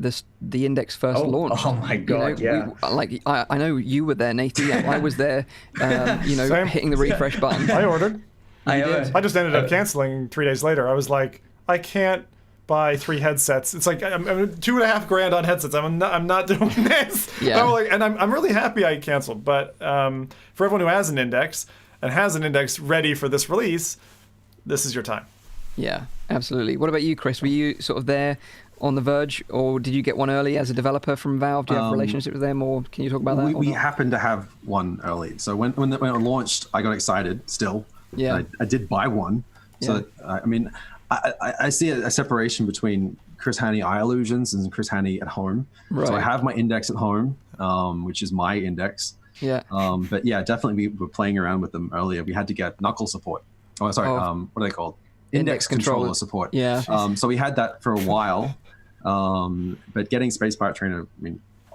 Index first launched. Oh my God! I know you were there, Nathan. Yeah, I was there. Hitting the refresh button. I ordered. I just ended up canceling 3 days later. I was like, I can't buy 3 headsets. It's like I'm $2,500 on headsets. I'm not doing this. Yeah. I'm really happy I canceled. But for everyone who has an Index and has an Index ready for this release, this is your time. Yeah, absolutely. What about you, Chris? Were you sort of there on the verge, or did you get one early as a developer from Valve? Do you have a relationship with them, or can you talk about that? We happened to have one early. So when it launched, I got excited still. Yeah. I did buy one. So, I see a separation between Chris Haney Eye Illusions and Chris Haney at home. Right. So I have my Index at home, which is my Index. Yeah. But yeah, definitely we were playing around with them earlier. We had to get knuckle support. Oh, sorry. What are they called? Index controller support. Yeah. So we had that for a while. But getting Space Pirate Trainer,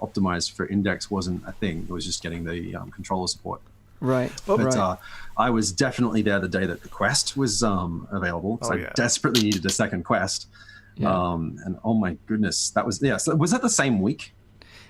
optimized for Index wasn't a thing. It was just getting the controller support. Right. But I was definitely there the day that the Quest was available, because I desperately needed a second Quest. Yeah. And oh my goodness, that was So was that the same week?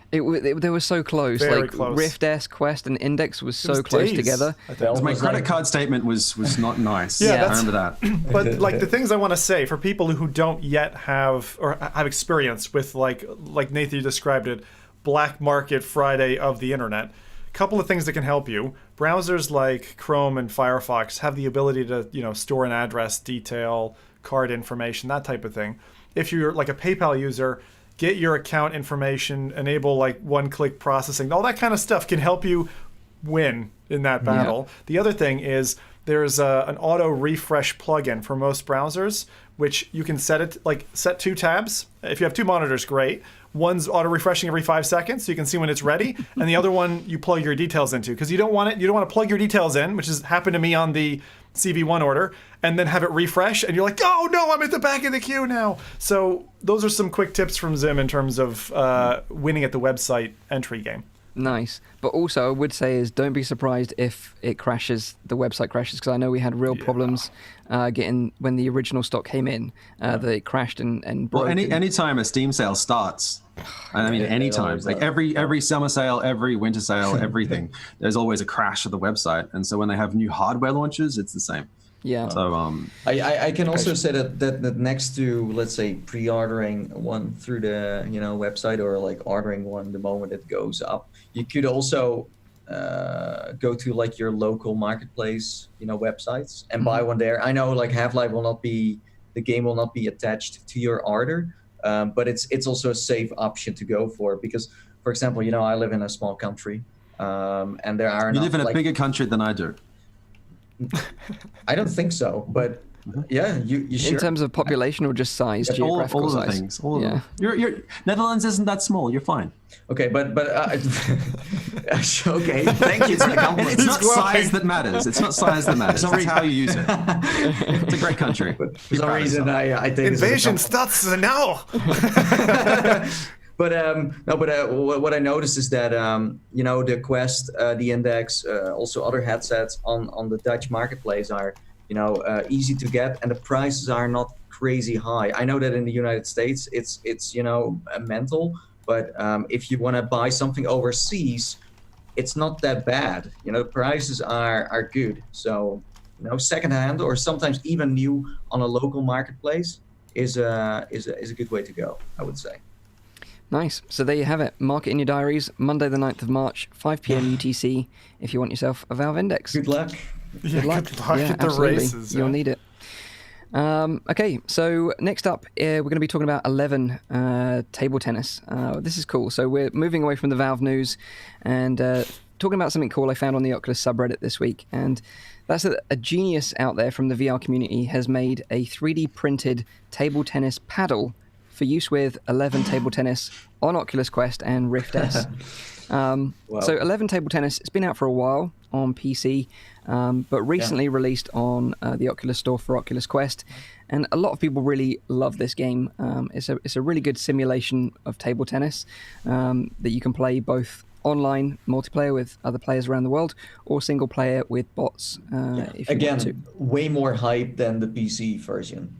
They were so close. Very like close. Rift S, Quest, and Index was so close days, together. My credit card statement was not nice. Yeah, I remember that. But like the things I want to say for people who don't yet have or have experience with like Nathan you described it, Black Market Friday of the internet. A couple of things that can help you. Browsers like Chrome and Firefox have the ability to store an address detail, card information, that type of thing. If you're like a PayPal user, get your account information, enable like one-click processing. All that kind of stuff can help you win in that battle. Yeah. The other thing is there's an auto refresh plugin for most browsers, which you can set 2 tabs. If you have 2 monitors, great. One's auto refreshing every 5 seconds, so you can see when it's ready, and the other one you plug your details into, because you don't want to plug your details in, which has happened to me on the CV1 order, and then have it refresh, and you're like, oh no, I'm at the back of the queue now. So those are some quick tips from Zim in terms of winning at the website entry game. Nice. But also, I would say is don't be surprised if it crashes, the website crashes, because I know we had real problems getting, when the original stock came in, that it crashed and broke. Well, any time a Steam sale starts, and I mean anytime, like every summer sale, every winter sale, everything, there's always a crash of the website. And so when they have new hardware launches, it's the same. Yeah. So I can also say that next to, let's say, pre-ordering one through the website, or like ordering one the moment it goes up, you could also go to like your local marketplace websites and buy one there. I know like Half-Life the game will not be attached to your order, but it's also a safe option to go for, because, for example, I live in a small country, and there are you live in a bigger country than I do. I don't think so, but yeah, you sure? In terms of population or just size, geographical all size? The things. All of them. Your Netherlands isn't that small. You're fine. Okay, but okay, thank you. It's not size that matters. It's not size that matters. It's how you use it. It's a great country. For some reason, I think invasion starts now. But what I noticed is that the Quest, the Index, also other headsets on the Dutch marketplace are easy to get, and the prices are not crazy high. I know that in the United States it's mental, but if you want to buy something overseas, it's not that bad. Prices are good. So secondhand or sometimes even new on a local marketplace is a good way to go, I would say. Nice. So there you have it. Mark it in your diaries. Monday the 9th of March, 5 p.m. UTC, if you want yourself a Valve Index. Good luck. Good luck at the absolutely. races. You'll need it. Okay, so next up, we're going to be talking about 11 table tennis. This is cool. So we're moving away from the Valve news and talking about something cool I found on the Oculus subreddit this week. And that's a genius out there from the VR community has made a 3D printed table tennis paddle for use with 11 table tennis on Oculus Quest and Rift S. Wow. So 11 table tennis, it's been out for a while on PC, but recently released on the Oculus Store for Oculus Quest. And a lot of people really love this game. It's a really good simulation of table tennis that you can play both online multiplayer with other players around the world, or single player with bots. If you want to. Way more hype than the PC version.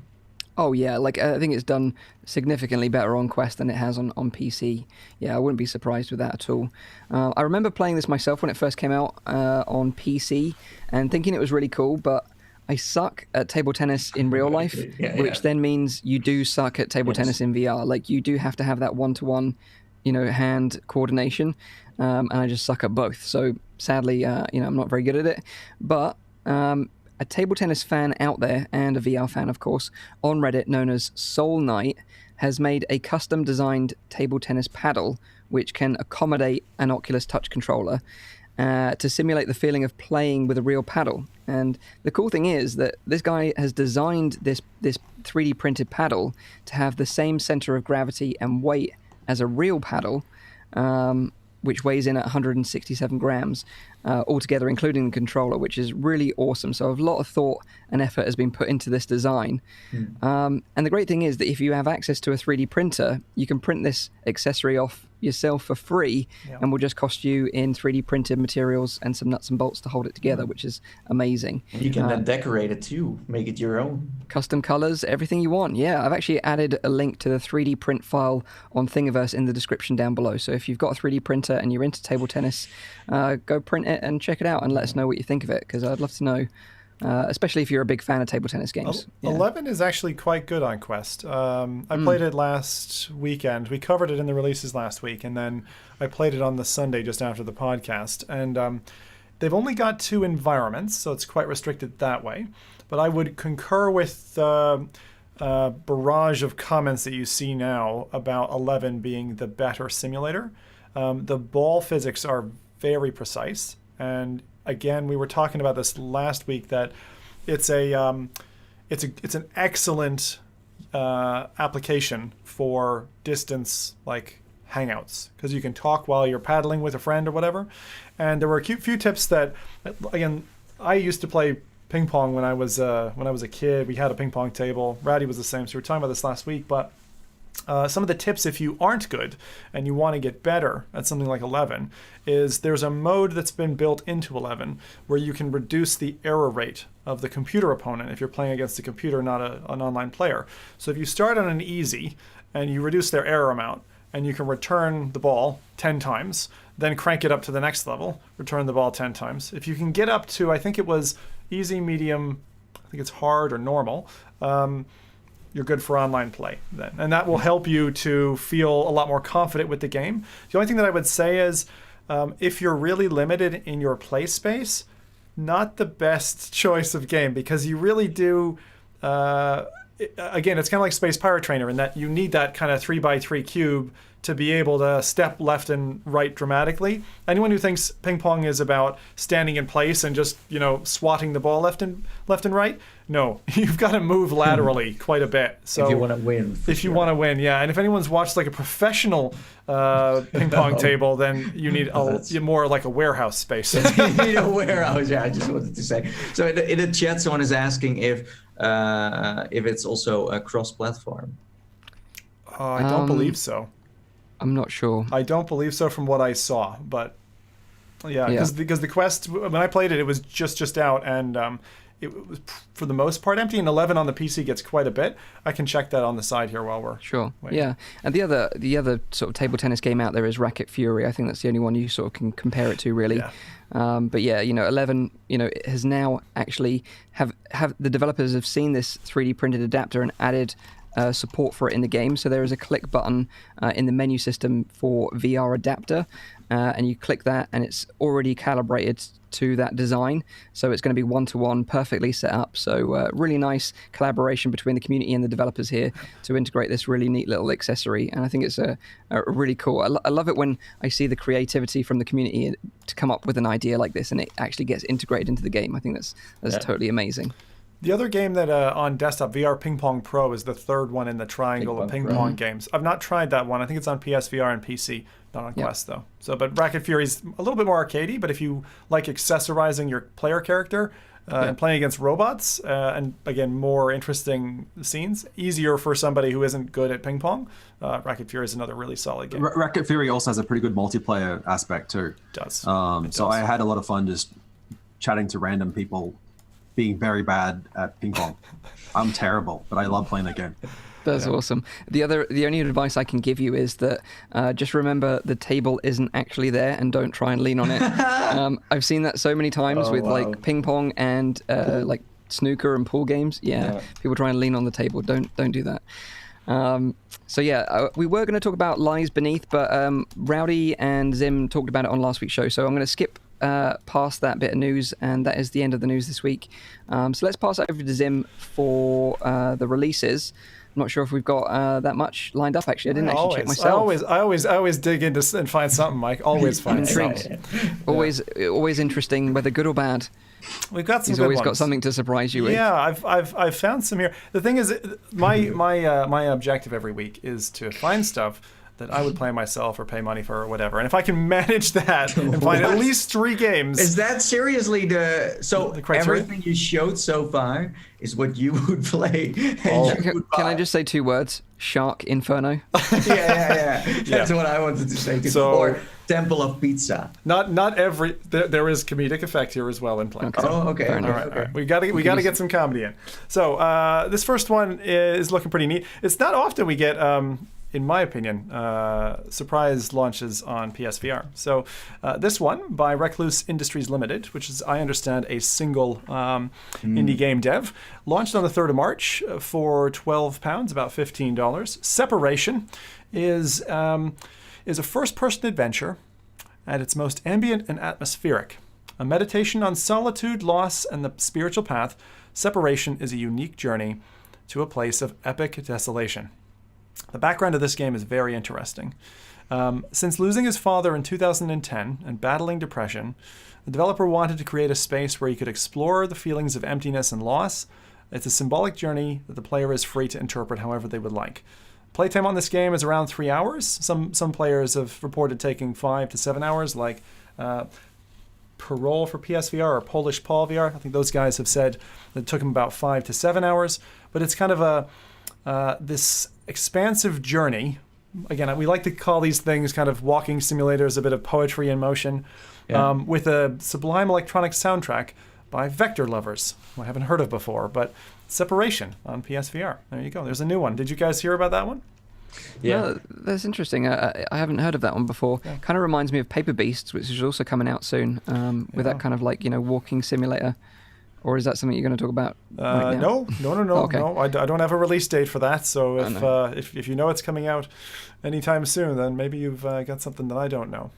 Oh yeah, like I think it's done significantly better on Quest than it has on PC. Yeah, I wouldn't be surprised with that at all. I remember playing this myself when it first came out on PC and thinking it was really cool, but I suck at table tennis in real life, which then means you do suck at table tennis in VR. Like you do have to have that one-to-one, hand coordination, and I just suck at both. So sadly, I'm not very good at it, but a table tennis fan out there, and a VR fan, of course, on Reddit known as Soul Knight, has made a custom-designed table tennis paddle which can accommodate an Oculus Touch controller to simulate the feeling of playing with a real paddle. And the cool thing is that this guy has designed this 3D printed paddle to have the same center of gravity and weight as a real paddle, which weighs in at 167 grams altogether, including the controller, which is really awesome. So a lot of thought and effort has been put into this design. And the great thing is that if you have access to a 3D printer, you can print this accessory off yourself for free, and will just cost you in 3D printed materials and some nuts and bolts to hold it together, which is amazing. And you can then decorate it too, make it your own. Custom colors, everything you want. Yeah, I've actually added a link to the 3D print file on Thingiverse in the description down below. So if you've got a 3D printer and you're into table tennis, go print it and check it out and let us know what you think of it, because I'd love to know. Especially if you're a big fan of table tennis games. 11 is actually quite good on Quest. I played it last weekend. We covered it in the releases last week, and then I played it on the Sunday just after the podcast. And they've only got 2 environments, so it's quite restricted that way. But I would concur with the barrage of comments that you see now about 11 being the better simulator. The ball physics are very precise, and again, we were talking about this last week, that it's an excellent application for distance like hangouts, because you can talk while you're paddling with a friend or whatever. And there were a few tips that, again, I used to play ping pong when I was a kid. We had a ping pong table. Rowdy was the same. So we were talking about this last week, but some of the tips, if you aren't good and you want to get better at something like 11, is there's a mode that's been built into 11 where you can reduce the error rate of the computer opponent if you're playing against a computer, not an online player. So if you start on an easy and you reduce their error amount, and you can return the ball 10 times, then crank it up to the next level, return the ball 10 times. If you can get up to, I think it was easy, medium, I think it's hard or normal, you're good for online play then. And that will help you to feel a lot more confident with the game. The only thing that I would say is, if you're really limited in your play space, not the best choice of game, because you really do, again, it's kind of like Space Pirate Trainer in that you need that kind of 3x3 cube to be able to step left and right dramatically. Anyone who thinks ping pong is about standing in place and just, swatting the ball left and right, no, you've got to move laterally quite a bit. So if you want to win. If you want to win, yeah. And if anyone's watched like a professional ping pong table, then you need more like a warehouse space. You need a warehouse, yeah, I just wanted to say. So in the chat, someone is asking if it's also a cross-platform. I don't believe so. I'm not sure. I don't believe so from what I saw, but because the Quest, when I played it, it was just out, and it was for the most part empty. And 11 on the PC gets quite a bit. I can check that on the side here while we're waiting. Yeah. And the other sort of table tennis game out there is Racket Fury. I think that's the only one you sort of can compare it to, really. Yeah. But yeah, 11, it has now actually have the developers have seen this 3D printed adapter and added support for it in the game. So there is a click button in the menu system for VR adapter, and you click that and it's already calibrated to that design. So it's going to be one-to-one, perfectly set up. So really nice collaboration between the community and the developers here to integrate this really neat little accessory. And I think it's a really cool. I love it when I see the creativity from the community to come up with an idea like this and it actually gets integrated into the game. I think that's totally amazing. The other game that on desktop, VR Ping Pong Pro, is the third one in the triangle of ping pong games. I've not tried that one. I think it's on PSVR and PC, not on Quest though. So, but Racket Fury is a little bit more arcadey. But if you like accessorizing your player character and playing against robots, and again more interesting scenes, easier for somebody who isn't good at ping pong, Racket Fury is another really solid game. Racket Fury also has a pretty good multiplayer aspect too. It does. So I had a lot of fun just chatting to random people, being very bad at ping pong. I'm terrible, but I love playing that game. That's awesome. The only advice I can give you is that just remember the table isn't actually there, and don't try and lean on it. I've seen that so many times with like ping pong and like snooker and pool games. Yeah, people try and lean on the table. Don't do that. We were going to talk about Lies Beneath, but Rowdy and Zim talked about it on last week's show, so I'm going to skip past that bit of news, and that is the end of the news this week. So let's pass it over to Zim for the releases. I'm not sure if we've got that much lined up, actually. I didn't actually check myself. I always dig into and find something, Mike. Always find something. Always interesting, whether good or bad. We've got some. He's always got something to surprise you with. Yeah, I've found some here. The thing is, my objective every week is to find stuff that I would play myself or pay money for or whatever. And if I can manage that and find at least 3 games. Is that seriously the criteria? Everything you showed so far is what you would play? Can I just say 2 words? Shark Inferno. Yeah. That's what I wanted to say too. Or Temple of Pizza. Not every. There is comedic effect here as well in play. Okay. Oh, okay. All right. We got to get some comedy in. So this first one is looking pretty neat. It's not often we get, in my opinion, surprise launches on PSVR. So this one by Recluse Industries Limited, which is, I understand, a single indie game dev, launched on the 3rd of March for £12, about $15. Separation is a first-person adventure at its most ambient and atmospheric. A meditation on solitude, loss, and the spiritual path, Separation is a unique journey to a place of epic desolation. The background of this game is very interesting. Since losing his father in 2010 and battling depression, the developer wanted to create a space where he could explore the feelings of emptiness and loss. It's a symbolic journey that the player is free to interpret however they would like. Playtime on this game is around 3 hours. Some players have reported taking 5 to 7 hours, like Parole for PSVR or Polish Paul VR. I think those guys have said that it took them about 5 to 7 hours. But it's kind of this expansive journey. Again, we like to call these things kind of walking simulators, a bit of poetry in motion, with a sublime electronic soundtrack by Vector Lovers, who I haven't heard of before, but Separation on PSVR. There you go. There's a new one. Did you guys hear about that one? Yeah. No, that's interesting. I haven't heard of that one before. Yeah. Kind of reminds me of Paper Beasts, which is also coming out soon, with that kind of like, walking simulator. Or is that something you're going to talk about right now? No. Okay. No, I don't have a release date for that. So if you know it's coming out anytime soon, then maybe you've got something that I don't know.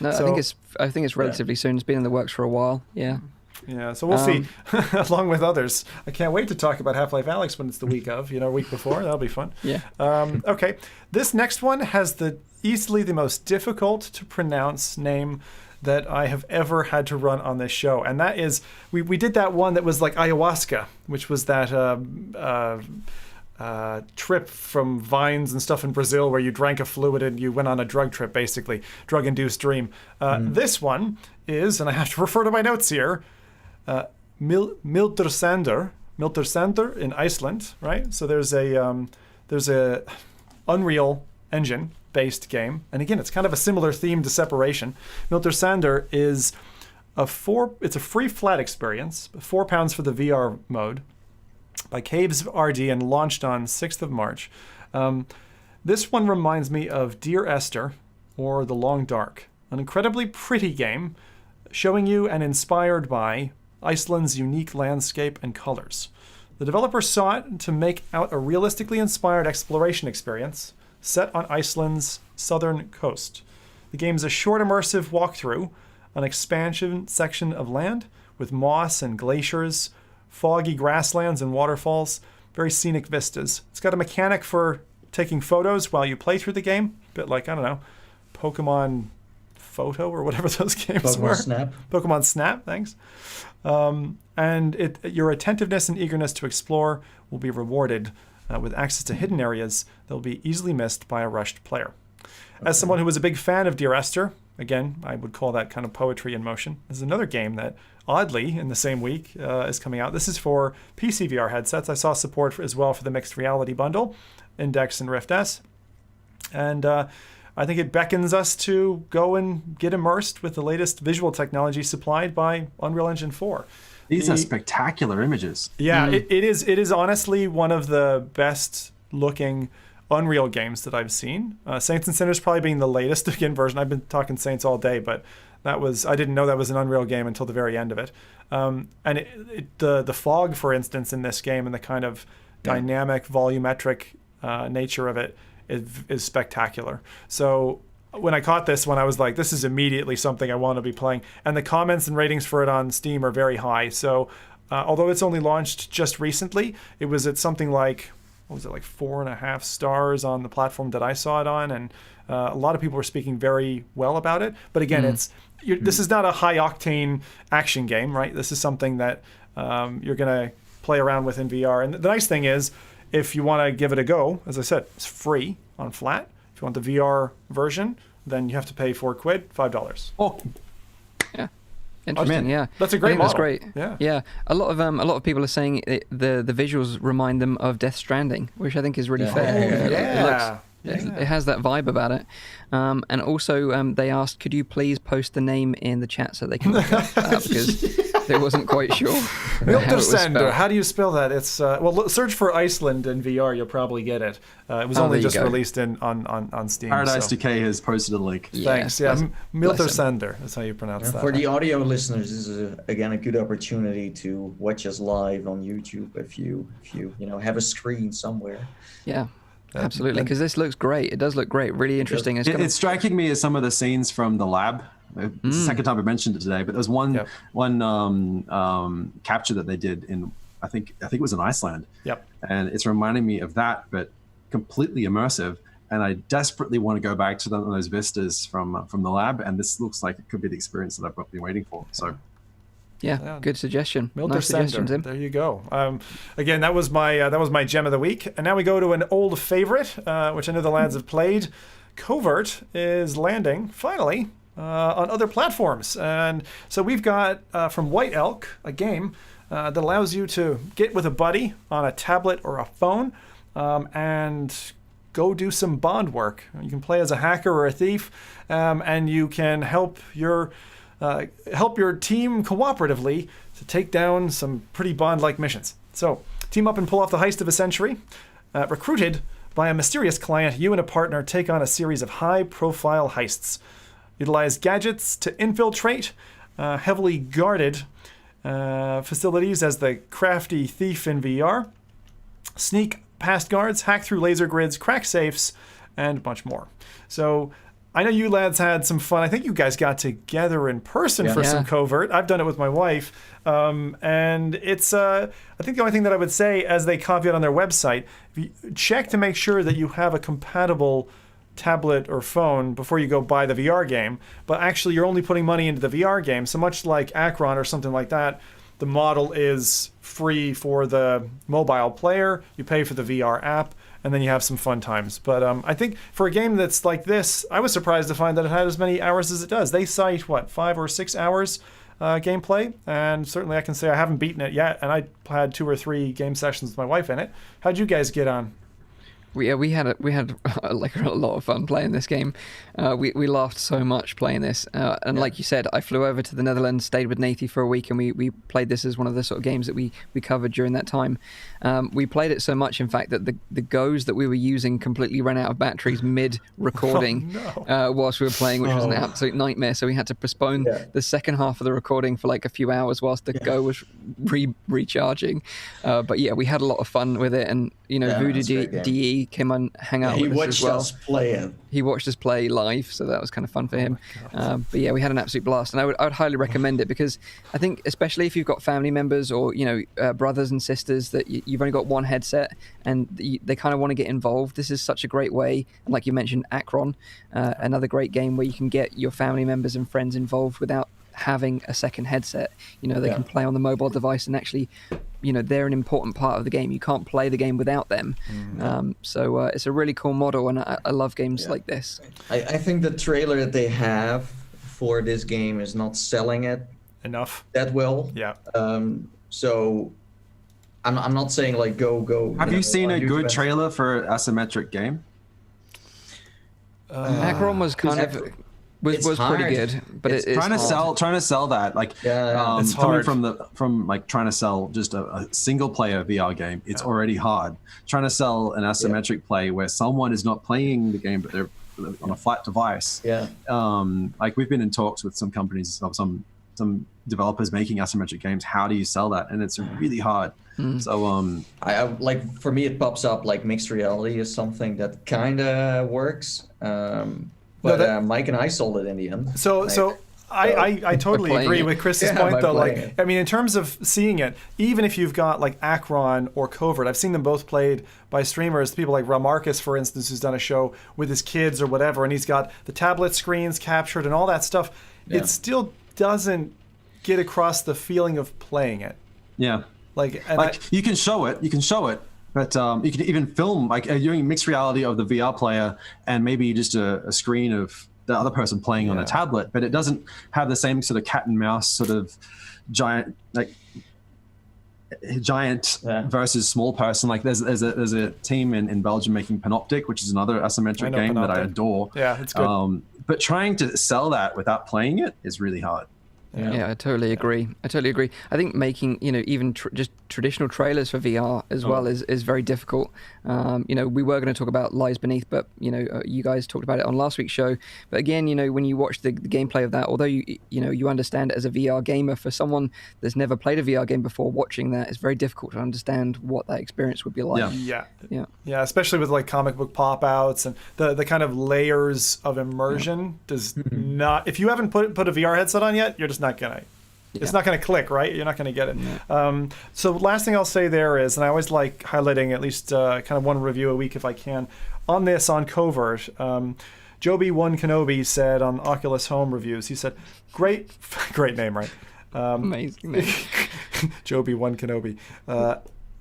No, I think it's relatively soon. It's been in the works for a while. Yeah. Yeah, so we'll see, along with others. I can't wait to talk about Half-Life Alyx when it's the week of, week before. That'll be fun. Yeah. Okay, this next one has easily the most difficult to pronounce name that I have ever had to run on this show. And that is, we did that one that was like ayahuasca, which was that trip from vines and stuff in Brazil where you drank a fluid and you went on a drug trip, basically, drug-induced dream. This one is, and I have to refer to my notes here, Miltersander in Iceland, right? So there's a Unreal Engine based game, and again, it's kind of a similar theme to Separation. Miltersander is it's a free flat experience, £4 for the VR mode, by Caves RD and launched on 6th of March. This one reminds me of Dear Esther or The Long Dark, an incredibly pretty game showing you and inspired by Iceland's unique landscape and colors. The developer sought to make out a realistically inspired exploration experience set on Iceland's southern coast. The game is a short immersive walkthrough, an expansion section of land with moss and glaciers, foggy grasslands and waterfalls, very scenic vistas. It's got a mechanic for taking photos while you play through the game, a bit like, I don't know, Pokemon Photo or whatever those games were. Pokemon Snap, thanks. And your attentiveness and eagerness to explore will be rewarded with access to hidden areas that will be easily missed by a rushed player. As someone who was a big fan of Dear Esther, again, I would call that kind of poetry in motion. This is another game that, oddly, in the same week is coming out. This is for PC VR headsets. I saw support as well for the mixed reality bundle, Index and Rift S. And I think it beckons us to go and get immersed with the latest visual technology supplied by Unreal Engine 4. These are spectacular images. Yeah, it is honestly one of the best looking Unreal games that I've seen. Saints and Sinners probably being the latest again version. I've been talking Saints all day, but I didn't know that was an Unreal game until the very end of it. And the fog, for instance, in this game and the kind of dynamic, volumetric nature of it is spectacular. So when I caught this one, I was like, this is immediately something I want to be playing. And the comments and ratings for it on Steam are very high. So although it's only launched just recently, it was at something like, what was it, like 4.5 stars on the platform that I saw it on. And a lot of people were speaking very well about it. But again, this is not a high octane action game, right? This is something that you're going to play around with in VR. And the nice thing is, if you want to give it a go, as I said, it's free on flat. If you want the VR version, then you have to pay £4, $5. Oh, Yeah. Interesting, yeah. That's a great model. That's great. Yeah. A lot of people are saying the visuals remind them of Death Stranding, which I think is really fair. It has that vibe about it. And also, they asked, could you please post the name in the chat so they can look up because they wasn't quite sure. Miltersender. How do you spell that? It's search for Iceland in VR. You'll probably get it. It was only just released on Steam. Paradise Decay has posted a link. Thanks. Yeah, Miltersender. That's how you pronounce that. For the audio listeners, this is again a good opportunity to watch us live on YouTube if you have a screen somewhere. Yeah. Absolutely, because this looks great. It does look great, really interesting. It's striking me as some of the scenes from the lab. It's the second time I mentioned it today, but there's one capture that they did in I think it was in Iceland. Yep. And it's reminding me of that, but completely immersive. And I desperately want to go back to those vistas from the lab. And this looks like it could be the experience that I've been waiting for. So. Yeah, good suggestion. Nice suggestion, Tim. There you go. Again, that was my gem of the week. And now we go to an old favorite, which I know the lads have played. Covert is landing, finally, on other platforms. And so we've got, from White Elk, a game that allows you to get with a buddy on a tablet or a phone and go do some bond work. You can play as a hacker or a thief, and you can help your team cooperatively to take down some pretty Bond-like missions. So, team up and pull off the heist of a century. Recruited by a mysterious client, you and a partner take on a series of high-profile heists. Utilize gadgets to infiltrate heavily guarded facilities as the crafty thief in VR. Sneak past guards, hack through laser grids, crack safes, and much more. So, I know you lads had some fun. I think you guys got together in person for some Covert. I've done it with my wife. And it's, I think the only thing that I would say, as they caveat on their website, check to make sure that you have a compatible tablet or phone before you go buy the VR game. But actually, you're only putting money into the VR game. So much like Akron or something like that, the model is free for the mobile player. You pay for the VR app. And then you have some fun times. But I think for a game that's like this, I was surprised to find that it had as many hours as it does. They cite, 5 or 6 hours gameplay? And certainly I can say I haven't beaten it yet. And I had 2 or 3 game sessions with my wife in it. How'd you guys get on? We had like a lot of fun playing this game. We laughed so much playing this, and like you said, I flew over to the Netherlands, stayed with Nathy for a week, and we played this as one of the sort of games that we covered during that time. We played it so much, in fact, that the Goes that we were using completely ran out of batteries mid-recording whilst we were playing, which was an absolute nightmare. So we had to postpone the second half of the recording for like a few hours whilst the Go was recharging. But yeah, we had a lot of fun with it, and Voodoo DE came and hang out with us as well. He watched us play live, so that was kind of fun for him. But yeah, we had an absolute blast, and I would highly recommend it, because I think especially if you've got family members or brothers and sisters that you've only got one headset and they kind of want to get involved, this is such a great way. And like you mentioned, Akron, another great game where you can get your family members and friends involved without having a second headset. They can play on the mobile device, and actually they're an important part of the game. You can't play the game without them. So it's a really cool model, and I love games like this. I think the trailer that they have for this game is not selling it enough that well. So I'm not saying like go. Have you seen a good trailer for an asymmetric game? Akron was kind of was pretty good, but it's trying to sell that, like it's coming hard. from like trying to sell just a single player VR game. It's already hard. Trying to sell an asymmetric play where someone is not playing the game but they're on a flat device. Like we've been in talks with some companies of some developers making asymmetric games. How do you sell that? And it's really hard. So I like, for me it pops up like mixed reality is something that kind of works. But Mike and I sold it in the end. I totally agree with Chris's point, though. I mean, in terms of seeing it, even if you've got like Akron or Covert, I've seen them both played by streamers. People like Ramarcus, for instance, who's done a show with his kids or whatever, and he's got the tablet screens captured and all that stuff. It still doesn't get across the feeling of playing it. You can show it, But you can even film, like doing mixed reality of the VR player and maybe just a screen of the other person playing on a tablet, but it doesn't have the same sort of cat and mouse sort of giant versus small person. Like there's a team in Belgium making Panoptic, which is another asymmetric game that I adore. Yeah, it's good. But trying to sell that without playing it is really hard. Yeah, I totally agree. I think making, even just traditional trailers for VR as well is very difficult. We were going to talk about Lies Beneath, but, you guys talked about it on last week's show. But again, when you watch the gameplay of that, although you understand it as a VR gamer, for someone that's never played a VR game before, watching that, it's very difficult to understand what that experience would be like. Yeah, especially with like comic book pop-outs and the kind of layers of immersion does not. If you haven't put a VR headset on yet, you're just not gonna. It's not going to click, right? You're not going to get it. So last thing I'll say there is, and I always like highlighting at least kind of one review a week if I can, on this, on Covert. Joby1 Kenobi said on Oculus Home Reviews, he said, great name, right? Amazing name. Joby1 Kenobi.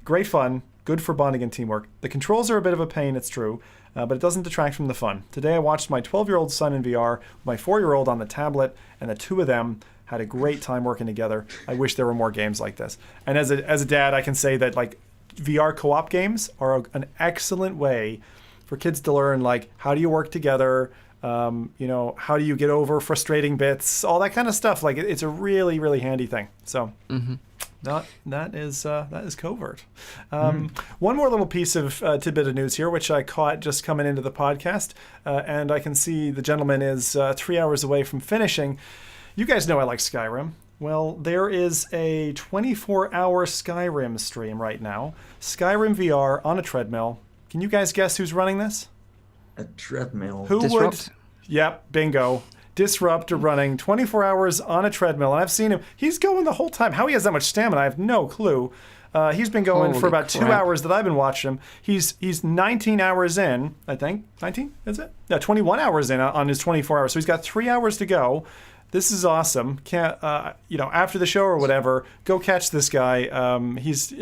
Great fun, good for bonding and teamwork. The controls are a bit of a pain, it's true, but it doesn't detract from the fun. Today I watched my 12-year-old son in VR, my 4-year-old on the tablet, and the two of them had a great time working together. I wish there were more games like this. And as a dad, I can say that like VR co-op games are an excellent way for kids to learn like how do you work together, how do you get over frustrating bits, all that kind of stuff. Like it's a really, really handy thing. So that is Covert. One more little piece of tidbit of news here, which I caught just coming into the podcast, and I can see the gentleman is 3 hours away from finishing. You guys know I like Skyrim. Well, there is a 24-hour Skyrim stream right now. Skyrim VR on a treadmill. Can you guys guess who's running this? A treadmill. Who Disrupt? would? Yep, bingo. Disrupt running 24 hours on a treadmill. And I've seen him. He's going the whole time. How he has that much stamina, I have no clue. He's been going for about 2 hours that I've been watching him. He's 19 hours in, I think. 19, is it? Yeah, 21 hours in on his 24 hours. So he's got 3 hours to go. This is awesome. Can't after the show or whatever, go catch this guy. He's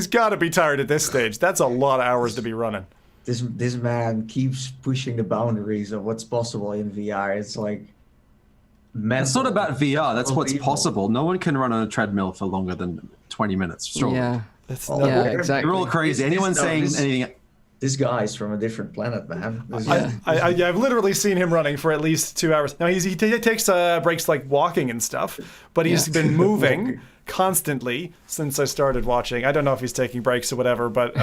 got to be tired at this stage. That's a lot of hours to be running. This man keeps pushing the boundaries of what's possible in VR. It's like mental. It's not about VR. That's what's possible. No one can run on a treadmill for longer than 20 minutes. Sure. Yeah. Exactly. You're all crazy. Anyone saying anything? This guy's from a different planet, man. I've literally seen him running for at least 2 hours. Now he takes breaks like walking and stuff, but he's been moving constantly since I started watching. I don't know if he's taking breaks or whatever, but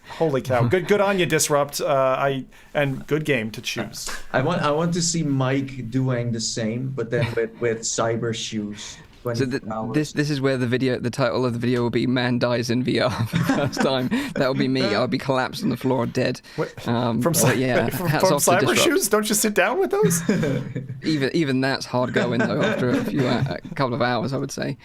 holy cow, good on you, Disrupt. And good game to choose. I want to see Mike doing the same, but then with cyber shoes. So this is where the title of the video will be "Man Dies in VR" for the first time. That will be me. I'll be collapsed on the floor, dead. From cyber shoes? Don't you sit down with those? even that's hard going though. After a couple of hours, I would say.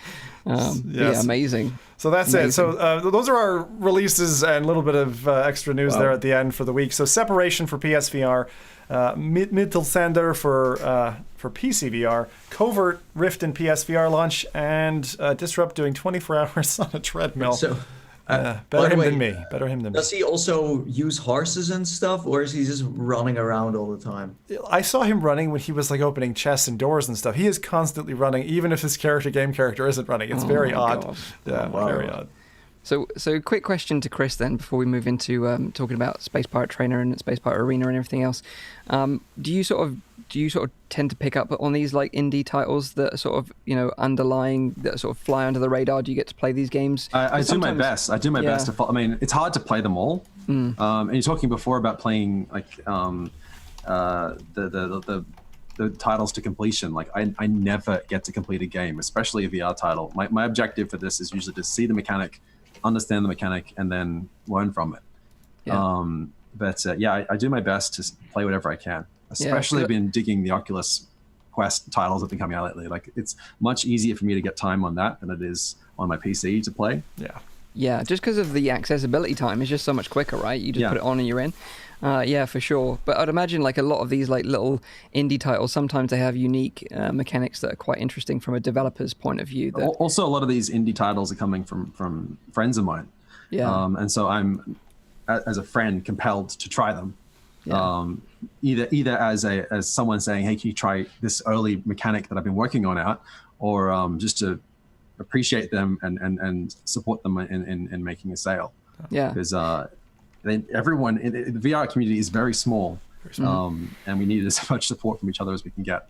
Yeah, amazing. So that's it. So those are our releases and a little bit of extra news there at the end for the week. So Separation for PSVR, Mittelsander for PC VR, Covert Rift and PSVR launch, and Disrupt doing 24 hours on a treadmill. So, better him than me. Does he also use horses and stuff, or is he just running around all the time? I saw him running when he was like opening chests and doors and stuff. He is constantly running, even if his game character isn't running. It's very odd. God. Yeah, very odd. So quick question to Chris then, before we move into talking about Space Pirate Trainer and Space Pirate Arena and everything else. Do you sort of tend to pick up on these like indie titles that are sort of underlying, that sort of fly under the radar? Do you get to play these games? I do my best. I do my best to follow. I mean, it's hard to play them all. And you're talking before about playing like the titles to completion. Like I never get to complete a game, especially a VR title. My objective for this is usually to see the mechanic, understand the mechanic, and then learn from it. I do my best to play whatever I can. Especially been digging the Oculus Quest titles that have been coming out lately. Like it's much easier for me to get time on that than it is on my PC to play. Yeah, just because of the accessibility time, it's just so much quicker, right? You just put it on and you're in. Yeah, for sure. But I'd imagine like a lot of these like little indie titles, sometimes they have unique mechanics that are quite interesting from a developer's point of view. Also, a lot of these indie titles are coming from friends of mine. Yeah. And so I'm, as a friend, compelled to try them. Yeah. Either as someone saying, hey, can you try this early mechanic that I've been working on out, or just to appreciate them and support them in making a sale. Yeah. Because everyone in the VR community is very small, and we need as much support from each other as we can get.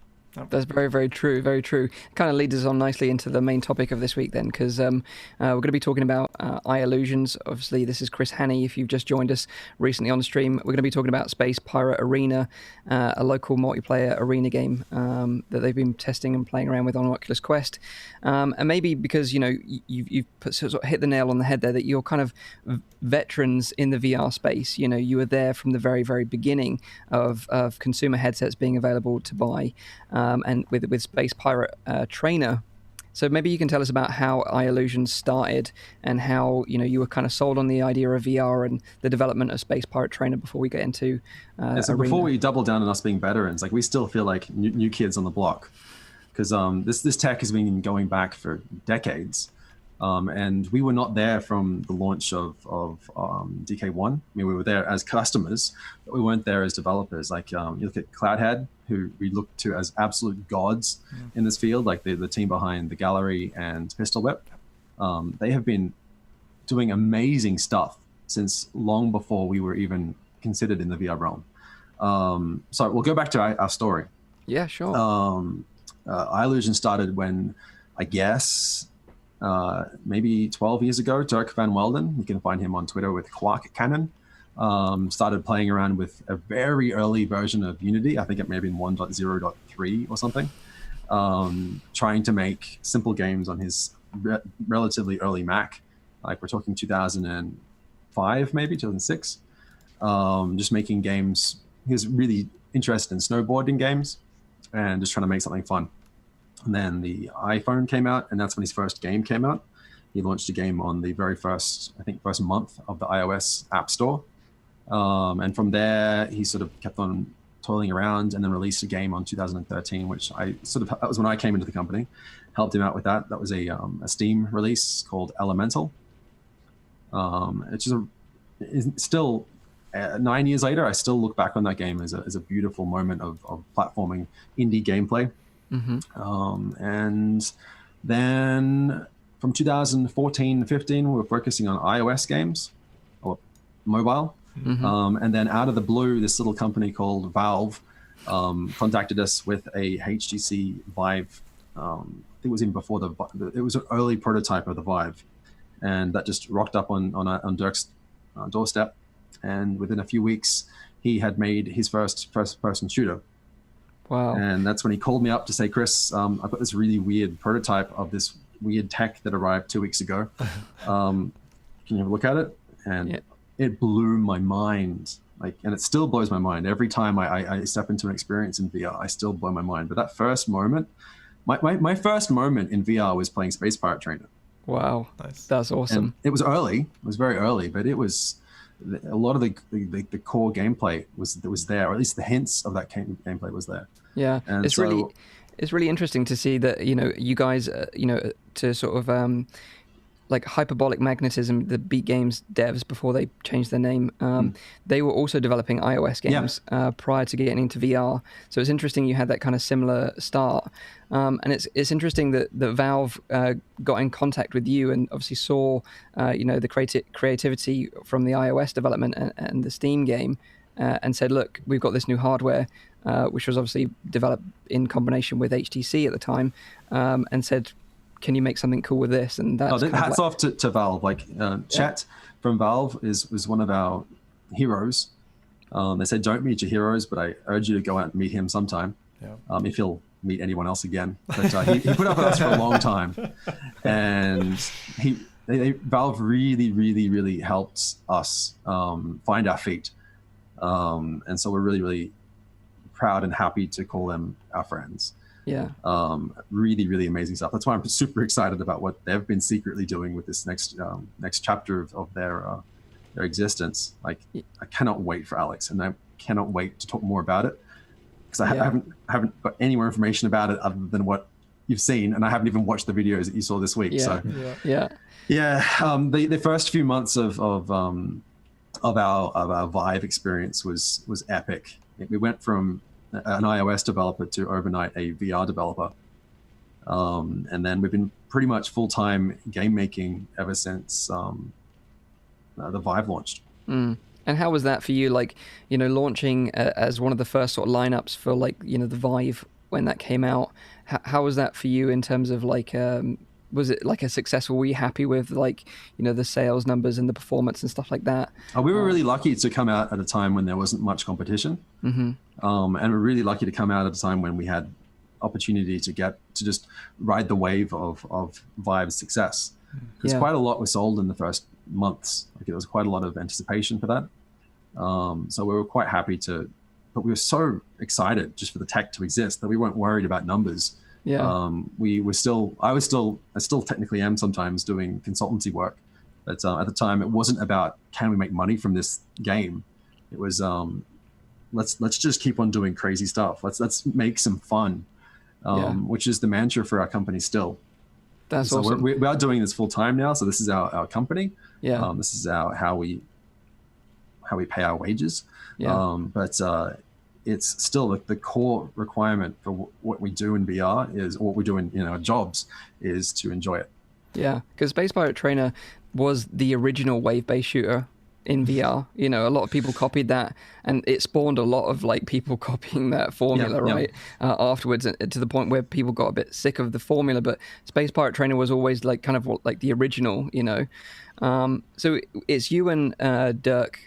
That's very, very true. Very true. Kind of leads us on nicely into the main topic of this week then, because we're going to be talking about Eye Illusions. Obviously, this is Chris Hannay. If you've just joined us recently on the stream, we're going to be talking about Space Pirate Arena, a local multiplayer arena game that they've been testing and playing around with on Oculus Quest. And maybe because, you've sort of hit the nail on the head there, that you're kind of veterans in the VR space. You were there from the very, very beginning of consumer headsets being available to buy. And with Space Pirate Trainer. So maybe you can tell us about how Eye Illusions started and how you were kind of sold on the idea of VR and the development of Space Pirate Trainer before we get into so Arena. Before we double down on us being veterans, we still feel like new kids on the block, because this tech has been going back for decades. And we were not there from the launch of DK1. I mean, we were there as customers, but we weren't there as developers. You look at Cloudhead, who we look to as absolute gods in this field, like the team behind The Gallery and Pistol Whip. They have been doing amazing stuff since long before we were even considered in the VR realm. So we'll go back to our story. Yeah, sure. Eye Illusion started when, I guess, maybe 12 years ago, Dirk Van Welden, you can find him on Twitter with Quark Cannon, started playing around with a very early version of Unity. I think it may have been 1.0.3 or something, trying to make simple games on his relatively early Mac. We're talking 2005, maybe 2006, just making games. He was really interested in snowboarding games and just trying to make something fun. And then the iPhone came out, and that's when his first game came out. He launched a game on the very first month of the iOS App Store. And from there, he sort of kept on toiling around and then released a game on 2013, which that was when I came into the company, helped him out with that. That was a Steam release called Elemental. It's still 9 years later, I still look back on that game as a beautiful moment of platforming indie gameplay. And then from 2014-15, we were focusing on iOS games or mobile. And then out of the blue, this little company called Valve contacted us with a HTC Vive. I think it was even before it was an early prototype of the Vive, and that just rocked up on Dirk's doorstep. And within a few weeks, he had made his first-person shooter. Wow. And that's when he called me up to say, Chris, I've got this really weird prototype of this weird tech that arrived 2 weeks ago. Can you have a look at it? And it blew my mind. And it still blows my mind. Every time I step into an experience in VR, I still blow my mind. But that first moment, my first moment in VR was playing Space Pirate Trainer. Wow. Nice. That's awesome. And it was early. It was very early, but it was a lot of the core gameplay was there, or at least the hints of that gameplay was there. Yeah, and it's really interesting to see that you guys to sort of like Hyperbolic Magnetism, the Beat Games devs before they changed their name, they were also developing iOS games prior to getting into VR. So it's interesting you had that kind of similar start. And it's interesting that Valve got in contact with you and obviously saw the creativity from the iOS development and the Steam game and said, look, we've got this new hardware, which was obviously developed in combination with HTC at the time, and said, can you make something cool with this? And that's hats off to Valve. Chet from Valve is one of our heroes. They said, don't meet your heroes, but I urge you to go out and meet him sometime. If he'll meet anyone else again. But he put up with us for a long time. And Valve really, really, really helped us find our feet. And so we're really, really proud and happy to call them our friends. Yeah. Really, really amazing stuff. That's why I'm super excited about what they've been secretly doing with this next chapter of their existence. I cannot wait for Alyx, and I cannot wait to talk more about it, because I haven't got any more information about it other than what you've seen, and I haven't even watched the videos that you saw this week. Yeah. So Yeah. The first few months of our Vive experience was epic. We went from an iOS developer to overnight a VR developer, and then we've been pretty much full-time game making ever since the Vive launched. And how was that for you? Like, launching as one of the first sort of lineups for like, the Vive when that came out. How was that for you in terms of like, was it like a successful? Were you happy with like, the sales numbers and the performance and stuff like that? We were really lucky to come out at a time when there wasn't much competition. And we're really lucky to come out at a time when we had opportunity to just ride the wave of Vive's success. Because quite a lot was sold in the first months. Like there was quite a lot of anticipation for that. So we were quite happy but we were so excited just for the tech to exist that we weren't worried about numbers. I still technically am sometimes doing consultancy work, but at the time it wasn't about can we make money from this game. It was let's just keep on doing crazy stuff. Let's make some fun, which is the mantra for our company still. That's awesome. We are doing this full time now, so this is our company. This is how we pay our wages. But it's still the core requirement for what we do in VR is, or what we do in our jobs is to enjoy it. Yeah, because Space Pirate Trainer was the original wave-based shooter in VR. A lot of people copied that, and it spawned a lot of like people copying that formula, right? Afterwards, to the point where people got a bit sick of the formula. But Space Pirate Trainer was always like kind of like the original, So it's you and Dirk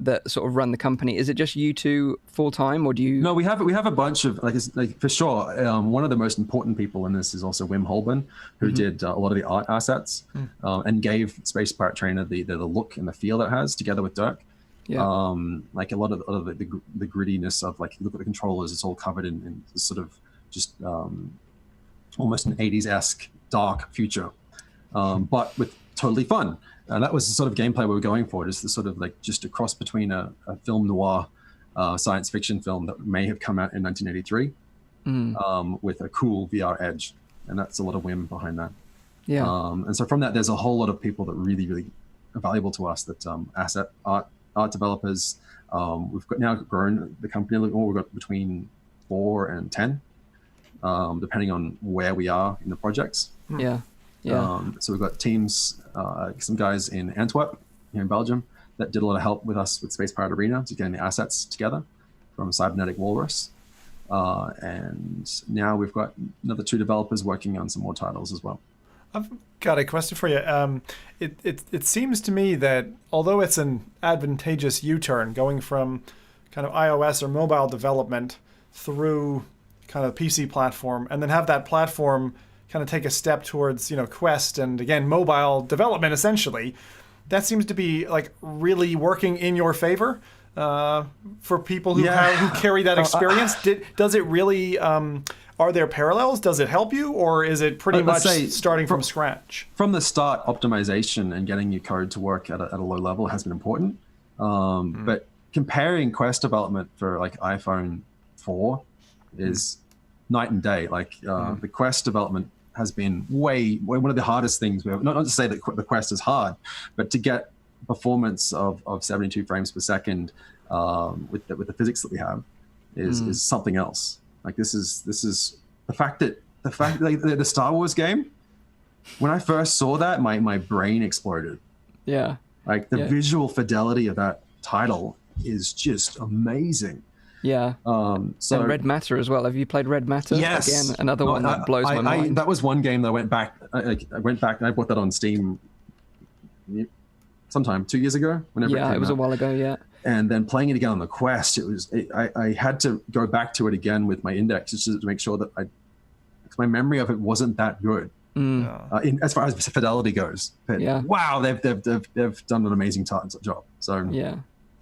that sort of run the company. Is it just you two full time, or do you? No, we have a bunch of like for sure. One of the most important people in this is also Wim Holben, who did a lot of the art assets and gave Space Pirate Trainer the look and the feel it has, together with Dirk. Like a lot of the grittiness of like, look at the controllers. It's all covered in sort of just almost an 80s-esque dark future, but with totally fun. And that was the sort of gameplay we were going for, just the sort of like just a cross between a film noir science fiction film that may have come out in 1983 with a cool VR edge. And that's a lot of Wim behind that. And so from that, there's a whole lot of people that really, really are valuable to us, that asset art developers. We've now grown the company a little more. We've got between 4 and 10, depending on where we are in the projects. So we've got teams, some guys in Antwerp, here in Belgium, that did a lot of help with us with Space Pirate Arena to getting the assets together from Cybernetic Walrus. And now we've got another 2 developers working on some more titles as well. I've got a question for you. It seems to me that although it's an advantageous U-turn going from kind of iOS or mobile development through kind of PC platform, and then have that platform kind of take a step towards, Quest and again, mobile development essentially, that seems to be like really working in your favor for people who carry that experience. Does it really, are there parallels? Does it help you, or is it pretty much starting from scratch? From the start, optimization and getting your code to work at a low level has been important. But comparing Quest development for like iPhone 4 is night and day. Like the Quest development has been way one of the hardest things. Not to say that the Quest is hard, but to get performance of 72 frames per second with the physics that we have is something else. Like this is the fact that the Star Wars game, when I first saw that, my brain exploded. Like the visual fidelity of that title is just amazing. So and Red Matter as well. Have you played Red Matter? Yes. Again, another one that blows my mind. That was one game that I went back and I bought that on Steam sometime 2 years ago. Whenever it was a while ago. And then playing it again on the Quest, I had to go back to it again with my index just to make sure that because my memory of it wasn't that good. As far as fidelity goes. But wow, they've done an amazing job. So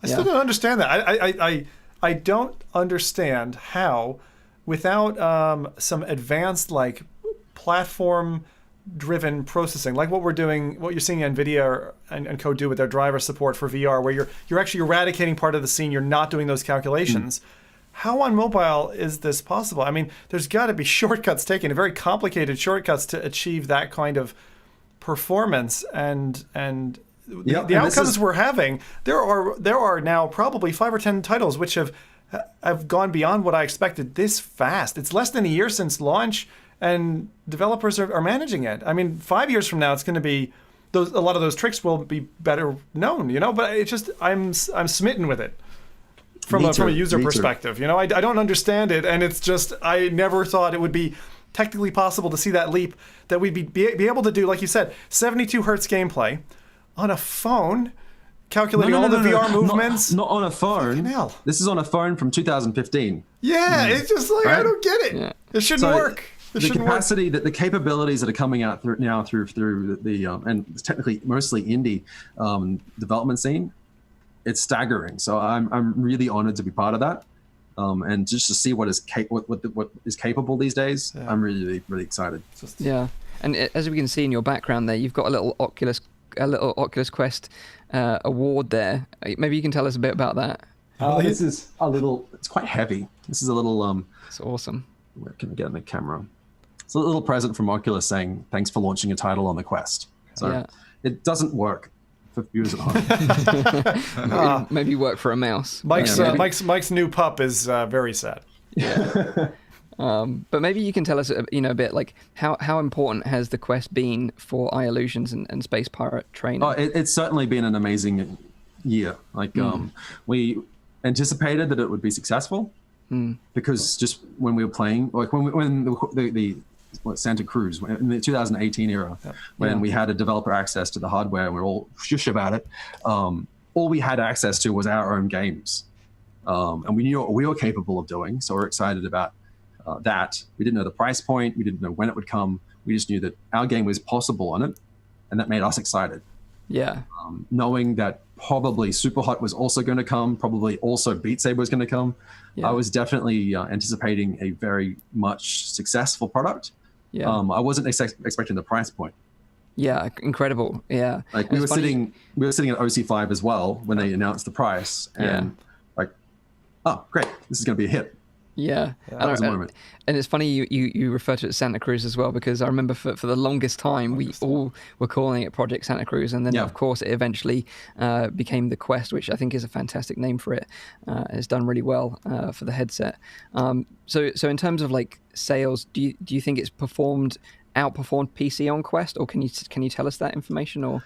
I still don't understand that. I don't understand how, without some advanced like platform-driven processing, like what you're seeing NVIDIA and Code do with their driver support for VR, where you're actually eradicating part of the scene, you're not doing those calculations. how on mobile is this possible? I mean, there's got to be shortcuts taken, very complicated shortcuts to achieve that kind of performance and the outcomes we're having. There are now probably 5 or 10 titles which have gone beyond what I expected this fast. It's less than a year since launch, and developers are managing it. I mean, 5 years from now, it's going to be a lot of those tricks will be better known, But it's just I'm smitten with it from a user perspective. I don't understand it, and it's just I never thought it would be technically possible to see that leap, that we'd be able to do, like you said, 72 hertz gameplay on a phone, calculating all the VR movements. Not on a phone. Hell. This is on a phone from 2015. Yeah, it's just like, right? I don't get it. Yeah. It shouldn't work. The capacity, the capabilities that are coming out through the and it's technically mostly indie development scene, it's staggering. So I'm really honored to be part of that, and just to see what is capable these days. Yeah. I'm really excited. Yeah, and as we can see in your background there, you've got a little Oculus Quest award there. Maybe you can tell us a bit about that. This is it's quite heavy. This is a little it's awesome. Where can I get in the camera? It's a little present from Oculus saying thanks for launching a title on the Quest. So it doesn't work for viewers at home. Maybe work for a mouse. Mike's new pup is very sad. Yeah. But maybe you can tell us, a bit like how important has the Quest been for iLlusions and Space Pirate training? Oh, it's certainly been an amazing year. We anticipated that it would be successful because just when we were playing, like when the Santa Cruz in the 2018 era, when we had a developer access to the hardware and we were all shush about it, all we had access to was our own games, and we knew what we were capable of doing. So we're excited about that. We didn't know the price point. We didn't know when it would come. We just knew that our game was possible on it, and that made us excited. Yeah. Knowing that probably Superhot was also going to come, probably also Beat Saber was going to come. Yeah. I was definitely anticipating a very much successful product. Yeah. I wasn't expecting the price point. Yeah, incredible. Yeah. Like we were sitting at OC5 as well when they announced the price, and like, oh great, this is going to be a hit. Yeah, that was a moment. And it's funny you refer to it as Santa Cruz as well, because I remember for the longest time we all were calling it Project Santa Cruz, and then of course it eventually became the Quest, which I think is a fantastic name for it. It's done really well for the headset. So in terms of like sales, do you think it's outperformed PC on Quest, or can you tell us that information? Or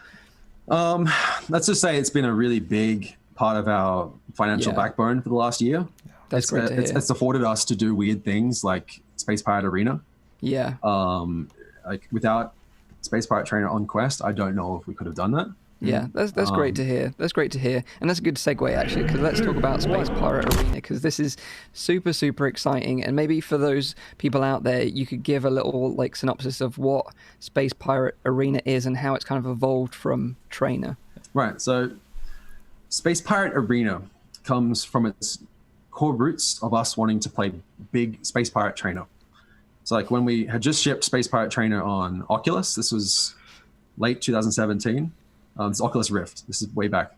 let's just say it's been a really big part of our financial backbone for the last year. That's great to hear. It's afforded us to do weird things like Space Pirate Arena. Yeah. Like without Space Pirate Trainer on Quest, I don't know if we could have done that. Yeah, that's great to hear. That's great to hear, and that's a good segue actually, because let's talk about Space Pirate Arena, because this is super, super exciting. And maybe for those people out there, you could give a little like synopsis of what Space Pirate Arena is and how it's kind of evolved from Trainer. Right. So Space Pirate Arena comes from its core roots of us wanting to play big Space Pirate Trainer. So like when we had just shipped Space Pirate Trainer on Oculus, this was late 2017. It's Oculus Rift. This is way back.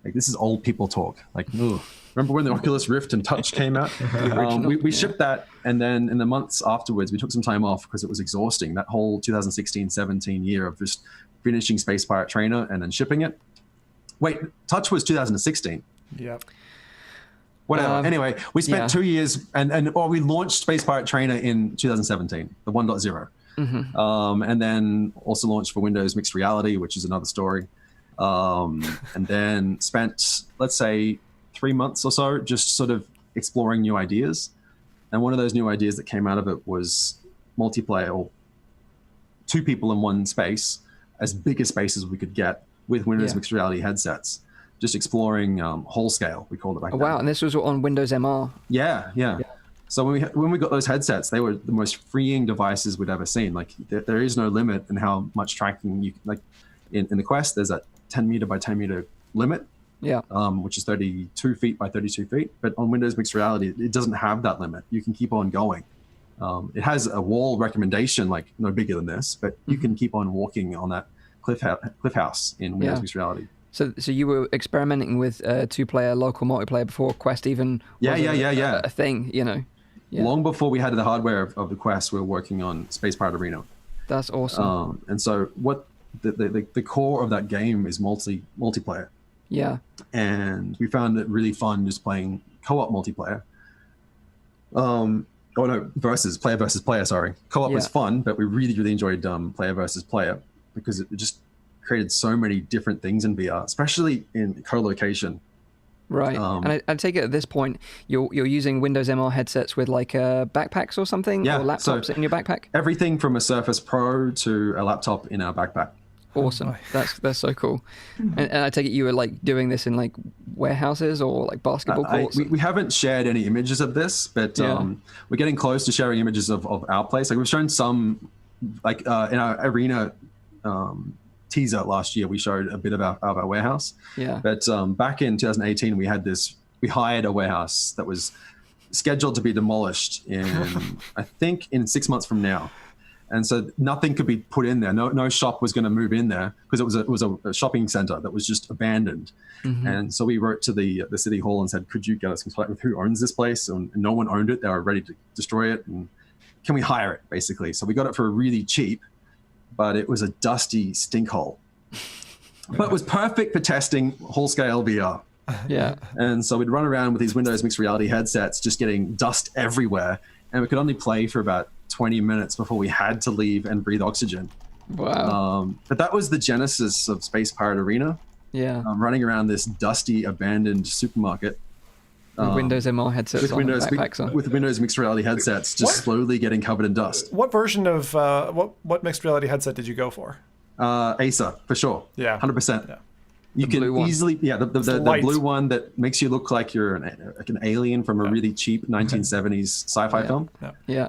This is old people talk. Like, remember when the Oculus Rift and Touch came out? We shipped that, and then in the months afterwards, we took some time off because it was exhausting. That whole 2016-17 year of just finishing Space Pirate Trainer and then shipping it. Wait, Touch was 2016. Yep. Whatever. Anyway, we spent 2 years, and we launched Space Pirate Trainer in 2017, the 1.0. Mm-hmm. And then also launched for Windows Mixed Reality, which is another story. And then spent, let's say, 3 months or so just sort of exploring new ideas. And one of those new ideas that came out of it was multiplayer, or 2 people in one space, as big a space as we could get with Windows Mixed Reality headsets. Just exploring whole scale, we called it back then. Wow, and this was on Windows MR. Yeah. So when we got those headsets, they were the most freeing devices we'd ever seen. Like there is no limit in how much tracking you like. In the Quest, there's a 10 meter by 10 meter limit, which is 32 feet by 32 feet. But on Windows Mixed Reality, it doesn't have that limit. You can keep on going. It has a wall recommendation, like no bigger than this, but you can keep on walking on that cliff house in Windows Mixed Reality. So you were experimenting with 2-player local multiplayer before Quest even was a thing, you know? Yeah. Long before we had the hardware of the Quest, we were working on Space Pirate Arena. That's awesome. And so what the core of that game is multiplayer. Yeah. And we found it really fun just playing co-op multiplayer. Player versus player, sorry. Co-op was fun, but we really, really enjoyed player versus player because it just created so many different things in VR, especially in co-location. Right. And I take it at this point, you're using Windows MR headsets with like backpacks or something, or laptops in your backpack? Everything from a Surface Pro to a laptop in our backpack. Awesome. That's so cool. And I take it you were like doing this in like warehouses or like basketball courts? We haven't shared any images of this, but we're getting close to sharing images of our place. Like we've shown some, like in our arena teaser last year, we showed a bit of our warehouse. Yeah. But back in 2018, we hired a warehouse that was scheduled to be demolished in, I think, in 6 months from now. And so nothing could be put in there. No shop was going to move in there because it was a shopping center that was just abandoned. Mm-hmm. And so we wrote to the city hall and said, could you get us in contact with who owns this place? And no one owned it. They were ready to destroy it. And can we hire it, basically? So we got it for really cheap, but it was a dusty stink hole. But it was perfect for testing whole-scale VR. Yeah. And so we'd run around with these Windows mixed reality headsets, just getting dust everywhere. And we could only play for about 20 minutes before we had to leave and breathe oxygen. Wow. But that was the genesis of Space Pirate Arena. Yeah. Running around this dusty, abandoned supermarket. With Windows MR headsets with Windows mixed reality headsets, just slowly getting covered in dust. What version of what mixed reality headset did you go for? Acer, for sure. Yeah. 100%. Yeah. You can easily, the blue one that makes you look like you're an alien from a really cheap 1970s sci-fi film. Yeah.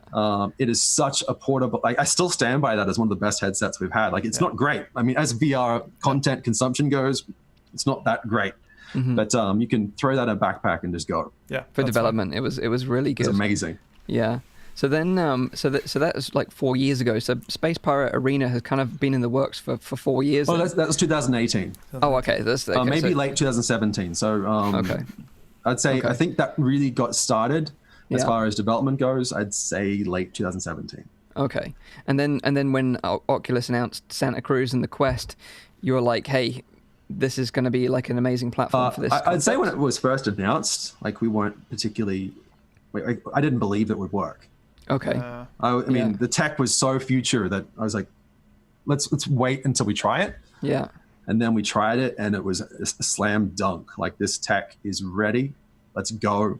It is such a portable, I still stand by that as one of the best headsets we've had. Like, it's not great. I mean, as VR content consumption goes, it's not that great. Mm-hmm. But you can throw that in a backpack and just go. Yeah. For development, it was really good. It's amazing. Yeah. So then, so that was like 4 years ago. So Space Pirate Arena has kind of been in the works for 4 years. Oh, that was 2018. Oh, okay. Maybe late 2017. So okay. I'd say I think that really got started as far as development goes. I'd say late 2017. Okay. And then when Oculus announced Santa Cruz and the Quest, you were like, hey, this is going to be like an amazing platform for this. I'd say when it was first announced, like we weren't particularly. I didn't believe it would work. Okay. I mean, the tech was so future that I was like, let's wait until we try it. Yeah. And then we tried it, and it was a slam dunk. Like, this tech is ready. Let's go.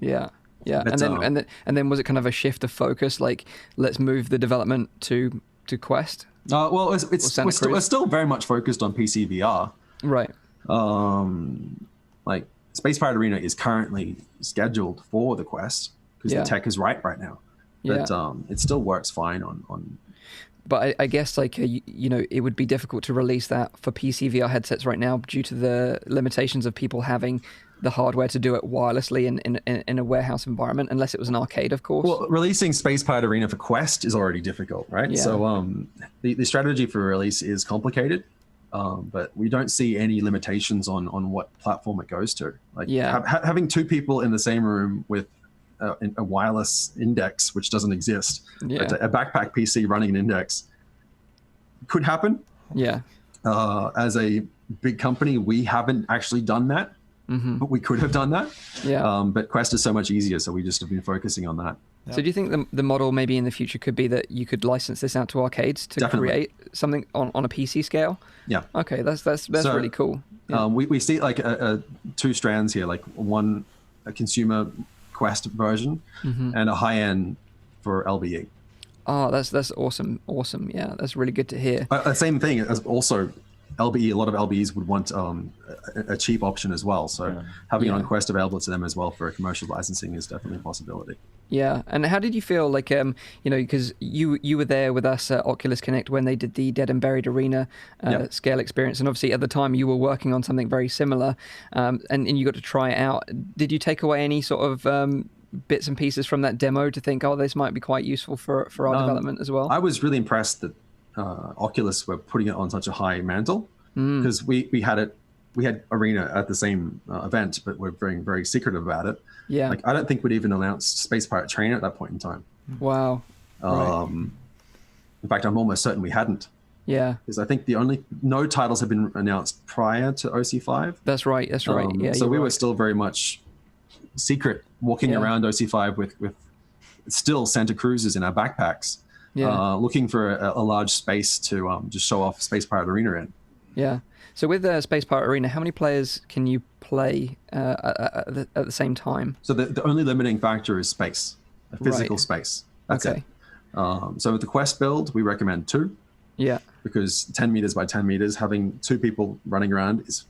Yeah. Yeah. But, and then was it kind of a shift of focus? Like, let's move the development to Quest. Well, we're still very much focused on PC VR. Right. Like, Space Pirate Arena is currently scheduled for the Quest. Because the tech is right now, but it still works fine on. But I guess like it would be difficult to release that for PC VR headsets right now due to the limitations of people having the hardware to do it wirelessly in a warehouse environment, unless it was an arcade, of course. Well, releasing Space Pirate Arena for Quest is already difficult, right? Yeah. So the strategy for release is complicated, but we don't see any limitations on what platform it goes to. Like having two people in the same room with a wireless index, which doesn't exist. Yeah. A backpack PC running an index could happen. Yeah. As a big company, we haven't actually done that, but we could have done that. Yeah. But Quest is so much easier, so we just have been focusing on that. Yeah. So do you think the model maybe in the future could be that you could license this out to arcades to create something on a PC scale? Yeah. Okay, that's really cool. Yeah. We see like two strands here, like one a consumer Quest version and a high-end for LBE. Oh, that's awesome. Yeah, that's really good to hear. Same thing as also LBE. A lot of LBEs would want a cheap option as well. So having it on Quest available to them as well for commercial licensing is definitely a possibility. Yeah, and how did you feel like because you were there with us at Oculus Connect when they did the Dead and Buried Arena scale experience, and obviously at the time you were working on something very similar, and you got to try it out. Did you take away any sort of bits and pieces from that demo to think, oh, this might be quite useful for our development as well? I was really impressed that Oculus were putting it on such a high mantle. because we had Arena at the same event, but we're very, very secretive about it. Yeah. Like, I don't think we'd even announced Space Pirate Trainer at that point in time. Wow. Right. In fact, I'm almost certain we hadn't. Yeah. Because I think no titles had been announced prior to OC5. That's right. Yeah. So we were still very much secret, walking around OC5 with still Santa Cruzes in our backpacks, looking for a large space to just show off Space Pirate Arena in. Yeah. So with Space Pirate Arena, how many players can you play at the same time? So the only limiting factor is space, a physical space. That's it. So with the Quest build, we recommend 2. Yeah. Because 10 meters by 10 meters, having 2 people running around is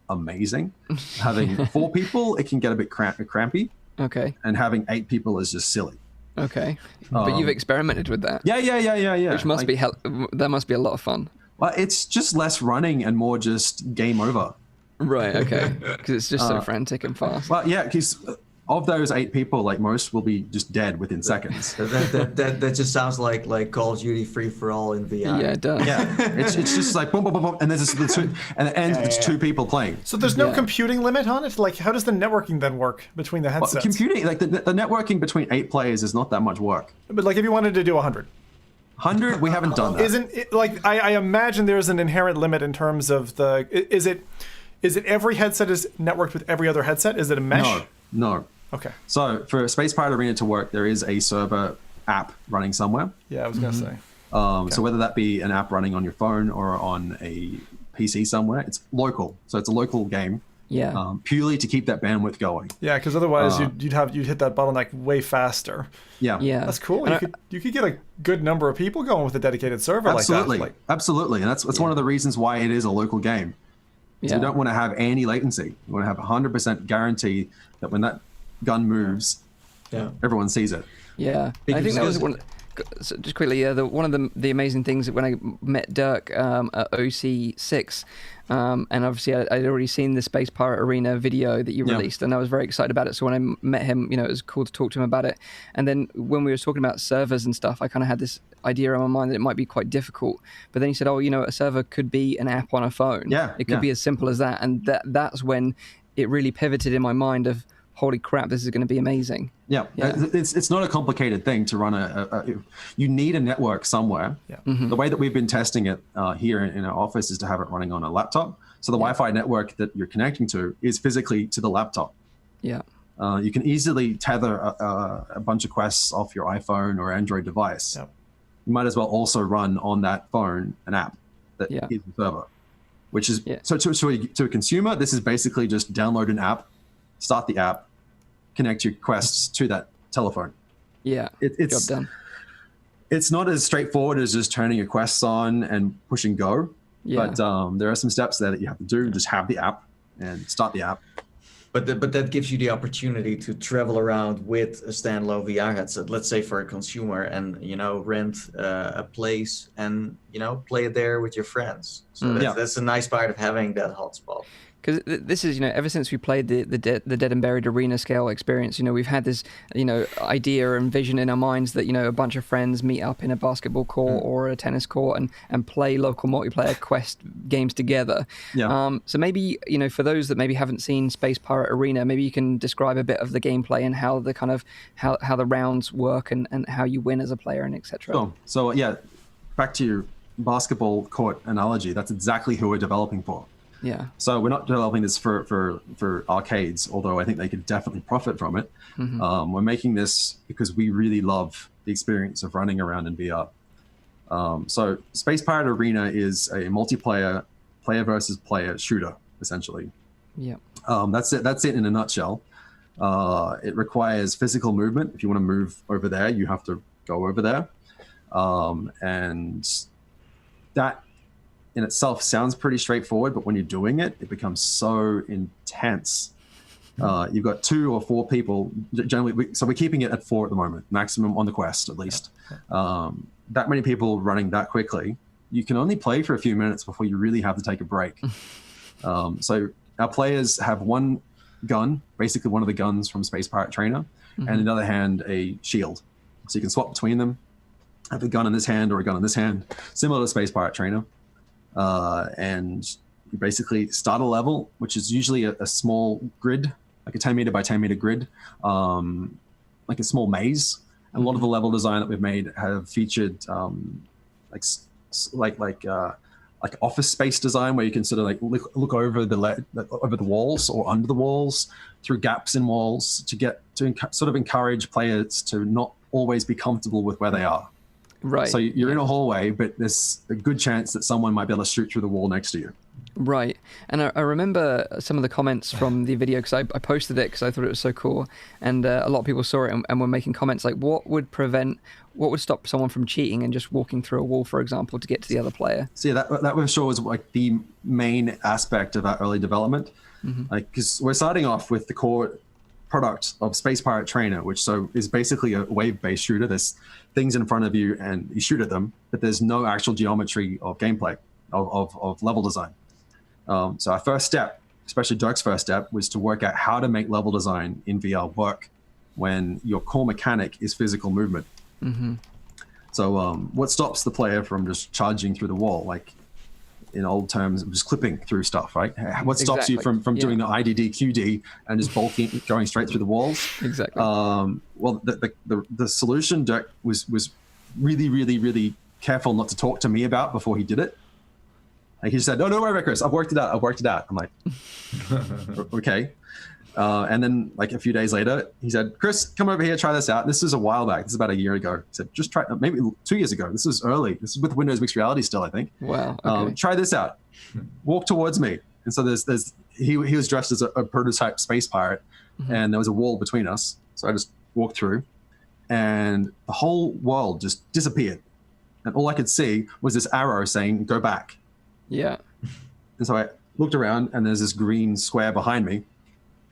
amazing. Having 4 people, it can get a bit crampy. Okay. And having 8 people is just silly. Okay. But you've experimented with that. Yeah. Which must be that must be a lot of fun. Well, it's just less running and more just game over. Right, okay. Because it's just so frantic and fast. Well, yeah, because of those 8 people, like, most will be just dead within seconds. That just sounds like Call of Duty Free for All in VR. Yeah, it does. Yeah, it's just like boom, boom, boom, boom, and there's this, and it ends with 2 people playing. So there's no computing limit on it? Like, how does the networking then work between the headsets? Well, computing, like the networking between 8 players is not that much work. But like, if you wanted to do 100. 100, we haven't done that. Isn't it, like, I imagine there's an inherent limit in terms of is it every headset is networked with every other headset? Is it a mesh? No. Okay. So for Space Pirate Arena to work, there is a server app running somewhere. Yeah, I was going to say. So whether that be an app running on your phone or on a PC somewhere, it's local. So it's a local game. Yeah. Purely to keep that bandwidth going. Yeah, because otherwise you'd hit that bottleneck way faster. Yeah. That's cool. You could get a good number of people going with a dedicated server like that. Absolutely. And that's one of the reasons why it is a local game. Yeah. You don't want to have any latency. You want to have 100% guarantee that when that gun moves, everyone sees it. Yeah. I think that was one. So just quickly, one of the amazing things when I met Dirk at OC6, and obviously I'd already seen the Space Pirate Arena video that you released, and I was very excited about it. So when I met him, it was cool to talk to him about it. And then when we were talking about servers and stuff, I kind of had this idea in my mind that it might be quite difficult. But then he said, a server could be an app on a phone. Yeah, it could be as simple as that. And that's when it really pivoted in my mind of, holy crap, this is going to be amazing. Yeah. It's not a complicated thing to run you need a network somewhere. Yeah. Mm-hmm. The way that we've been testing it here in our office is to have it running on a laptop. So the Wi-Fi network that you're connecting to is physically to the laptop. Yeah. You can easily tether a bunch of quests off your iPhone or Android device. Yep. You might as well also run on that phone an app that is the server, which is so to a consumer, this is basically just download an app, start the app, connect your quests to that telephone. Yeah, it's job done. It's not as straightforward as just turning your quests on and pushing go. Yeah. But there are some steps there that you have to do. Just have the app and start the app. But that gives you the opportunity to travel around with a standalone VR headset. Let's say for a consumer, and rent a place and play it there with your friends. So that's a nice part of having that hotspot. Because this is, ever since we played the Dead and Buried Arena scale experience, we've had this, idea and vision in our minds that, a bunch of friends meet up in a basketball court or a tennis court and play local multiplayer Quest games together. Yeah. So maybe, for those that maybe haven't seen Space Pirate Arena, maybe you can describe a bit of the gameplay and how the kind of how the rounds work and how you win as a player and etc. Sure. So back to your basketball court analogy. That's exactly who we're developing for. Yeah. So we're not developing this for arcades, although I think they could definitely profit from it. Mm-hmm. We're making this because we really love the experience of running around in VR. So Space Pirate Arena is a multiplayer, player versus player shooter, essentially. Yeah. That's it. That's it in a nutshell. It requires physical movement. If you want to move over there, you have to go over there. And that in itself sounds pretty straightforward, but when you're doing it, it becomes so intense. You've got 2 or 4 people generally. So we're keeping it at 4 at the moment, maximum on the Quest at least. That many people running that quickly, you can only play for a few minutes before you really have to take a break. So our players have one gun, basically one of the guns from Space Pirate Trainer, and on the other hand, a shield. So you can swap between them, have a gun in this hand or a gun in this hand, similar to Space Pirate Trainer. And you basically start a level, which is usually a small grid, like a 10 meter by 10 meter grid, like a small maze. And a lot of the level design that we've made have featured like office space design, where you can sort of like look over over the walls or under the walls through gaps in walls to sort of encourage players to not always be comfortable with where they are. Right. So you're in a hallway, but there's a good chance that someone might be able to shoot through the wall next to you. Right. And I remember some of the comments from the video, because I posted it because I thought it was so cool. And a lot of people saw it and were making comments like, what would stop someone from cheating and just walking through a wall, for example, to get to the other player? So yeah, that I'm sure was like the main aspect of our early development. Like, because we're starting off with the core product of Space Pirate Trainer, which is basically a wave-based shooter. There's things in front of you and you shoot at them, but there's no actual geometry of gameplay, of level design. So our first step, especially Dirk's first step, was to work out how to make level design in VR work when your core mechanic is physical movement. So what stops the player from just charging through the wall, like in old terms, just clipping through stuff, right? What stops you from doing the IDD, QD and just bulking, going straight through the walls? Exactly. Well, the solution Dirk was really, really, really careful not to talk to me about before he did it. Like he just said, "No, don't worry about Chris. I've worked it out." I'm like, okay. And then like a few days later, he said, "Chris, come over here, try this out." This is a while back. This is about a year ago. He said, "Just try." Maybe 2 years ago. This is early. This is with Windows Mixed Reality still, I think. Wow. Okay. Try this out. Walk towards me. And so he was dressed as a prototype space pirate, and there was a wall between us. So I just walked through, and the whole world just disappeared, and all I could see was this arrow saying, "Go back." Yeah. And so I looked around, and there's this green square behind me.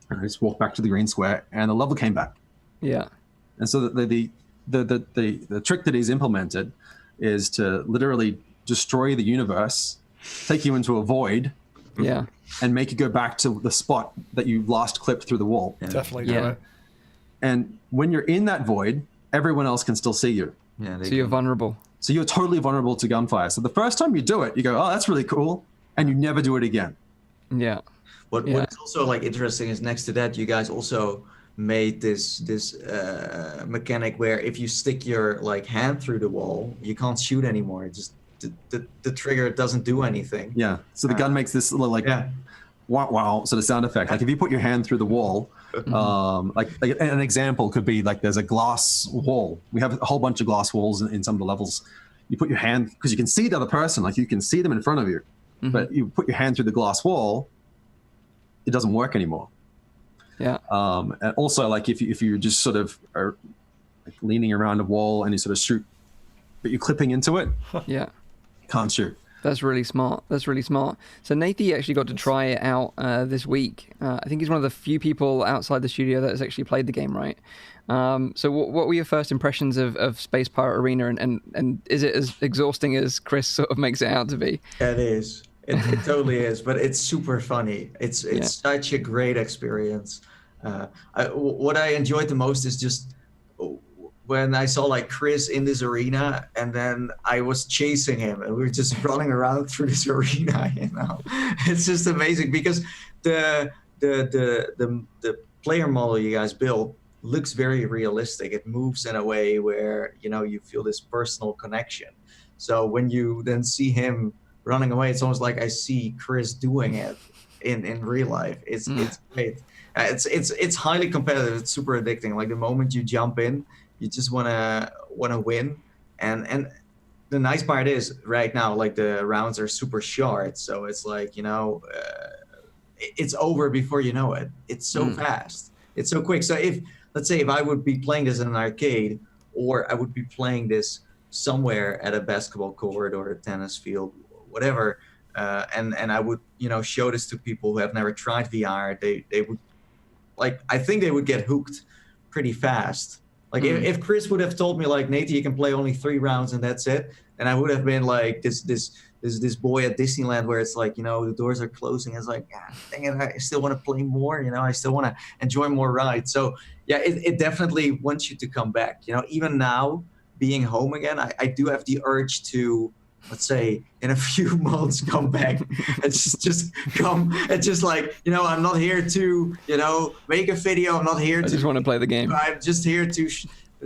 And I just walked back to the green square, and the level came back. Yeah. And so the trick that he's implemented is to literally destroy the universe, take you into a void, yeah, and make you go back to the spot that you last clipped through the wall. Yeah. Definitely do it. And when you're in that void, everyone else can still see you. Yeah, so you're vulnerable. So you're totally vulnerable to gunfire. So the first time you do it, you go, "Oh, that's really cool," and you never do it again. Yeah. What's also like interesting is next to that, you guys also made this mechanic where if you stick your like hand through the wall, you can't shoot anymore. It just the trigger doesn't do anything. Yeah. So the gun makes this little like wow wow sort of sound effect. Like if you put your hand through the wall, like an example could be like there's a glass wall. We have a whole bunch of glass walls in some of the levels. You put your hand, because you can see the other person, like you can see them in front of you, but you put your hand through the glass wall, it doesn't work anymore. Yeah. And also, like if you just sort of are like leaning around a wall and you sort of shoot, but you're clipping into it, can't shoot. That's really smart. So Nathan actually got to try it out this week. I think he's one of the few people outside the studio that has actually played the game, right? So what were your first impressions of Space Pirate Arena, and is it as exhausting as Chris sort of makes it out to be? It is. It totally is, but it's super funny. It's such a great experience. What I enjoyed the most is just when I saw like Chris in this arena, and then I was chasing him, and we were just running around through this arena. You know, it's just amazing because the player model you guys built looks very realistic. It moves in a way where you feel this personal connection. So when you then see him running away, it's almost like I see Chris doing it in real life. It's great. It's highly competitive. It's super addicting. Like the moment you jump in, you just wanna win. And the nice part is right now, like the rounds are super short, so it's like it's over before you know it. It's so fast. It's so quick. So let's say if I would be playing this in an arcade, or I would be playing this somewhere at a basketball court or a tennis field, whatever, and I would show this to people who have never tried VR, they would I think they would get hooked pretty fast. Like if Chris would have told me like, "Nathan, you can play only 3 rounds and that's it," and I would have been like this boy at Disneyland where it's like the doors are closing. It's like, dang it, I still want to play more. I still want to enjoy more rides. So yeah, it definitely wants you to come back. Even now being home again, I do have the urge to let's say in a few months, come back and just come and just like, I'm not here to, make a video. I'm not here I to just want to play the game. I'm just here to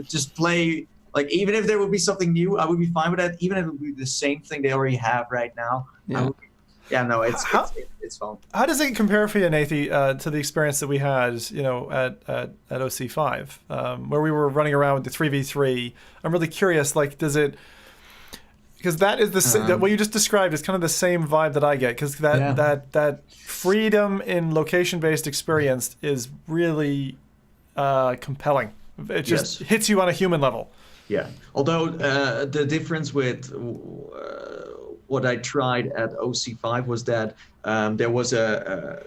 just play. Like, even if there would be something new, I would be fine with that. Even if it would be the same thing they already have right now. It's fun. How does it compare for you, Nathie, to the experience that we had, at OC5, where we were running around with the 3v3? I'm really curious, like, does it... Because that is what you just described is kind of the same vibe that I get, because that freedom in location-based experience is really compelling. It just hits you on a human level. Yeah. Although the difference with what I tried at OC5 was that there was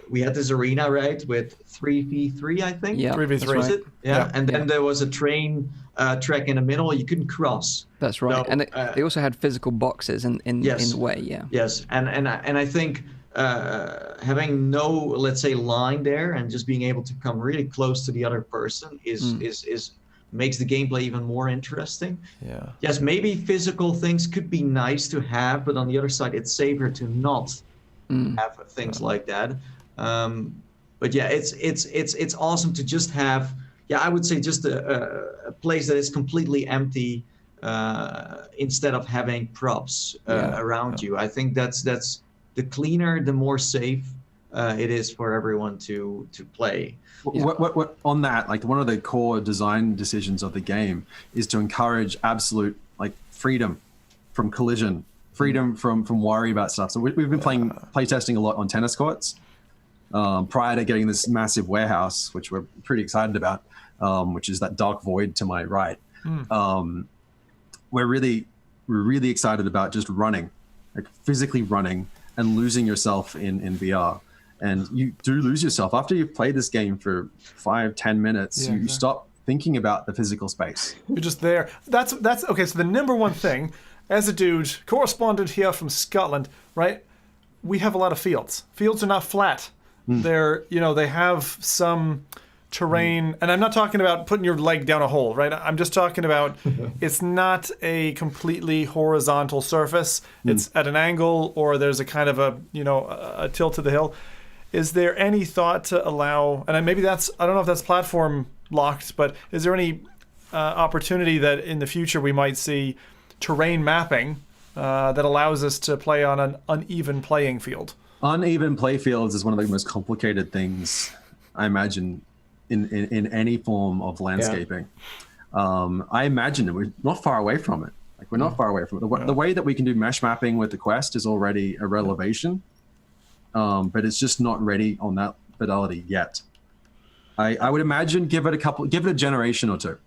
we had this arena, right, with 3v3, I think. Yeah, 3v3. Right. It? Yeah. And then there was a train track in the middle. You couldn't cross. That's right. So, and they also had physical boxes in a way. Yeah. Yes. And I think having no, let's say, line there and just being able to come really close to the other person is makes the gameplay even more interesting. Yeah. Yes, maybe physical things could be nice to have, but on the other side, it's safer to not have things like that. But yeah, it's awesome to just have. Yeah, I would say just a place that is completely empty instead of having props around you. I think that's the cleaner, the more safe it is for everyone to play. What on that, like, one of the core design decisions of the game is to encourage absolute, like, freedom from collision, freedom from worry about stuff. So we've been playtesting a lot on tennis courts prior to getting this massive warehouse, which we're pretty excited about, which is that dark void to my right. We're really excited about just running, like physically running and losing yourself in VR. And you do lose yourself after you've played this game for 5-10 minutes. You stop thinking about the physical space. You're just there. That's okay. So the number one thing, as a dude, correspondent here from Scotland, right? We have a lot of fields. Fields are not flat. They're, they have some terrain, and I'm not talking about putting your leg down a hole, right? I'm just talking about it's not a completely horizontal surface. It's at an angle, or there's a kind of a tilt to the hill. Is there any thought to allow, and maybe I don't know if that's platform locked, but is there any opportunity that in the future we might see terrain mapping that allows us to play on an uneven playing field? Uneven play fields is one of the most complicated things, I imagine, in any form of landscaping. I imagine that we're not far away from it. Like, we're not far away from it. The way that we can do mesh mapping with the Quest is already a revelation. But it's just not ready on that fidelity yet. I would imagine give it a generation or two,